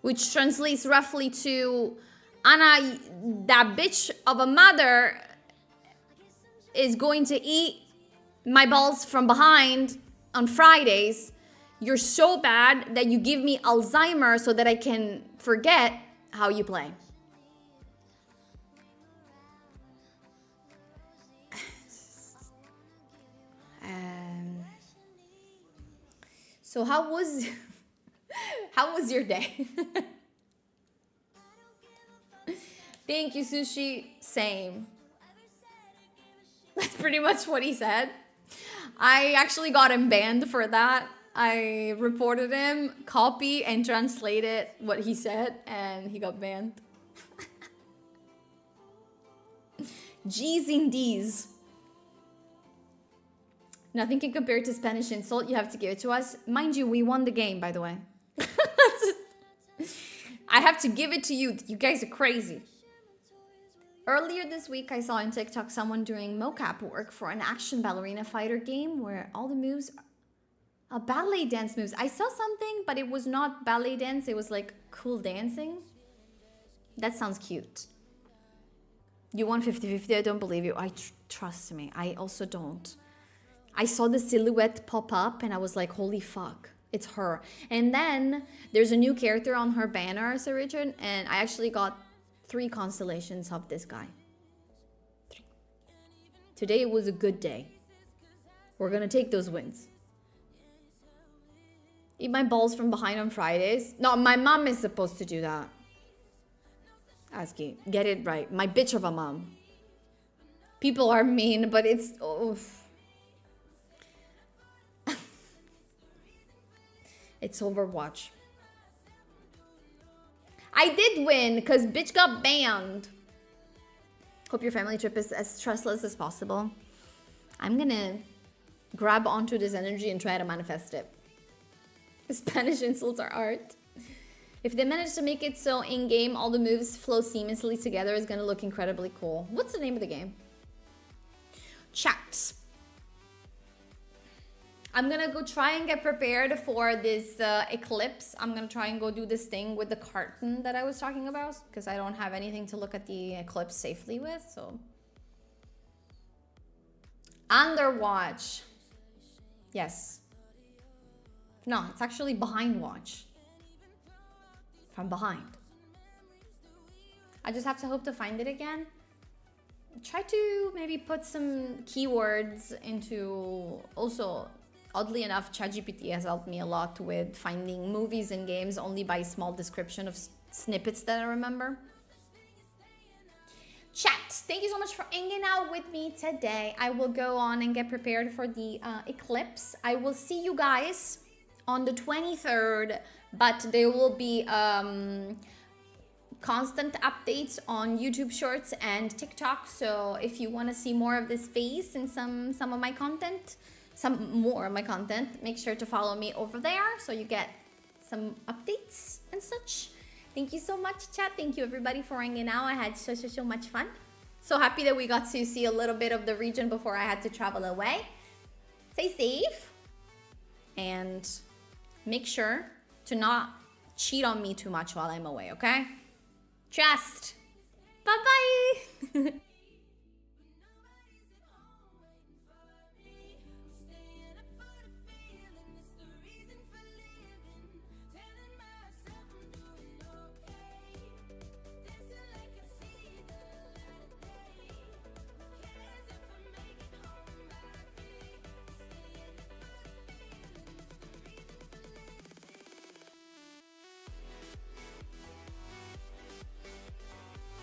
Which translates roughly to, Ana, that bitch of a mother is going to eat my balls from behind on Fridays. You're so bad that you give me Alzheimer so that I can forget how you play. So how was your day? Thank you, Sushi. Same. That's pretty much what he said. I actually got him banned for that. I reported him, copy and translated what he said, and he got banned. G's in D's. Nothing can compare to Spanish insult. You have to give it to us. Mind you, we won the game, by the way. I have to give it to you. You guys are crazy. Earlier this week, I saw on TikTok someone doing mocap work for an action ballerina fighter game where all the moves are ballet dance moves. I saw something, but it was not ballet dance. It was like cool dancing. That sounds cute. You won 50-50. I don't believe you. Trust me. I also don't. I saw the silhouette pop up and I was like, holy fuck, it's her. And then there's a new character on her banner, Sir Richard, and I actually got 3 constellations of this guy. 3. Today was a good day. We're gonna take those wins. Eat my balls from behind on Fridays. No, my mom is supposed to do that. Aski, get it right. My bitch of a mom. People are mean, but it's... Oh. It's Overwatch. I did win because bitch got banned. Hope your family trip is as stressless as possible. I'm gonna grab onto this energy and try to manifest it. Spanish insults are art. If they manage to make it so in-game all the moves flow seamlessly together, it's gonna look incredibly cool. What's the name of the game? Chat. I'm gonna go try and get prepared for this eclipse. I'm gonna try and go do this thing with the carton that I was talking about because I don't have anything to look at the eclipse safely with, so. Underwatch. Yes. No, it's actually behind watch. From behind. I just have to hope to find it again. Try to maybe put some keywords into also... Oddly enough, ChatGPT has helped me a lot with finding movies and games only by small description of snippets that I remember. Chat, thank you so much for hanging out with me today. I will go on and get prepared for the eclipse. I will see you guys on the 23rd, but there will be constant updates on YouTube Shorts and TikTok. So if you want to see more of this face and some of my content, make sure to follow me over there so you get some updates and such. Thank you so much, chat. Thank you everybody for hanging out. I had so much fun. So happy that we got to see a little bit of the region before I had to travel away. Stay safe and make sure to not cheat on me too much while I'm away, okay? Trust. Bye-bye.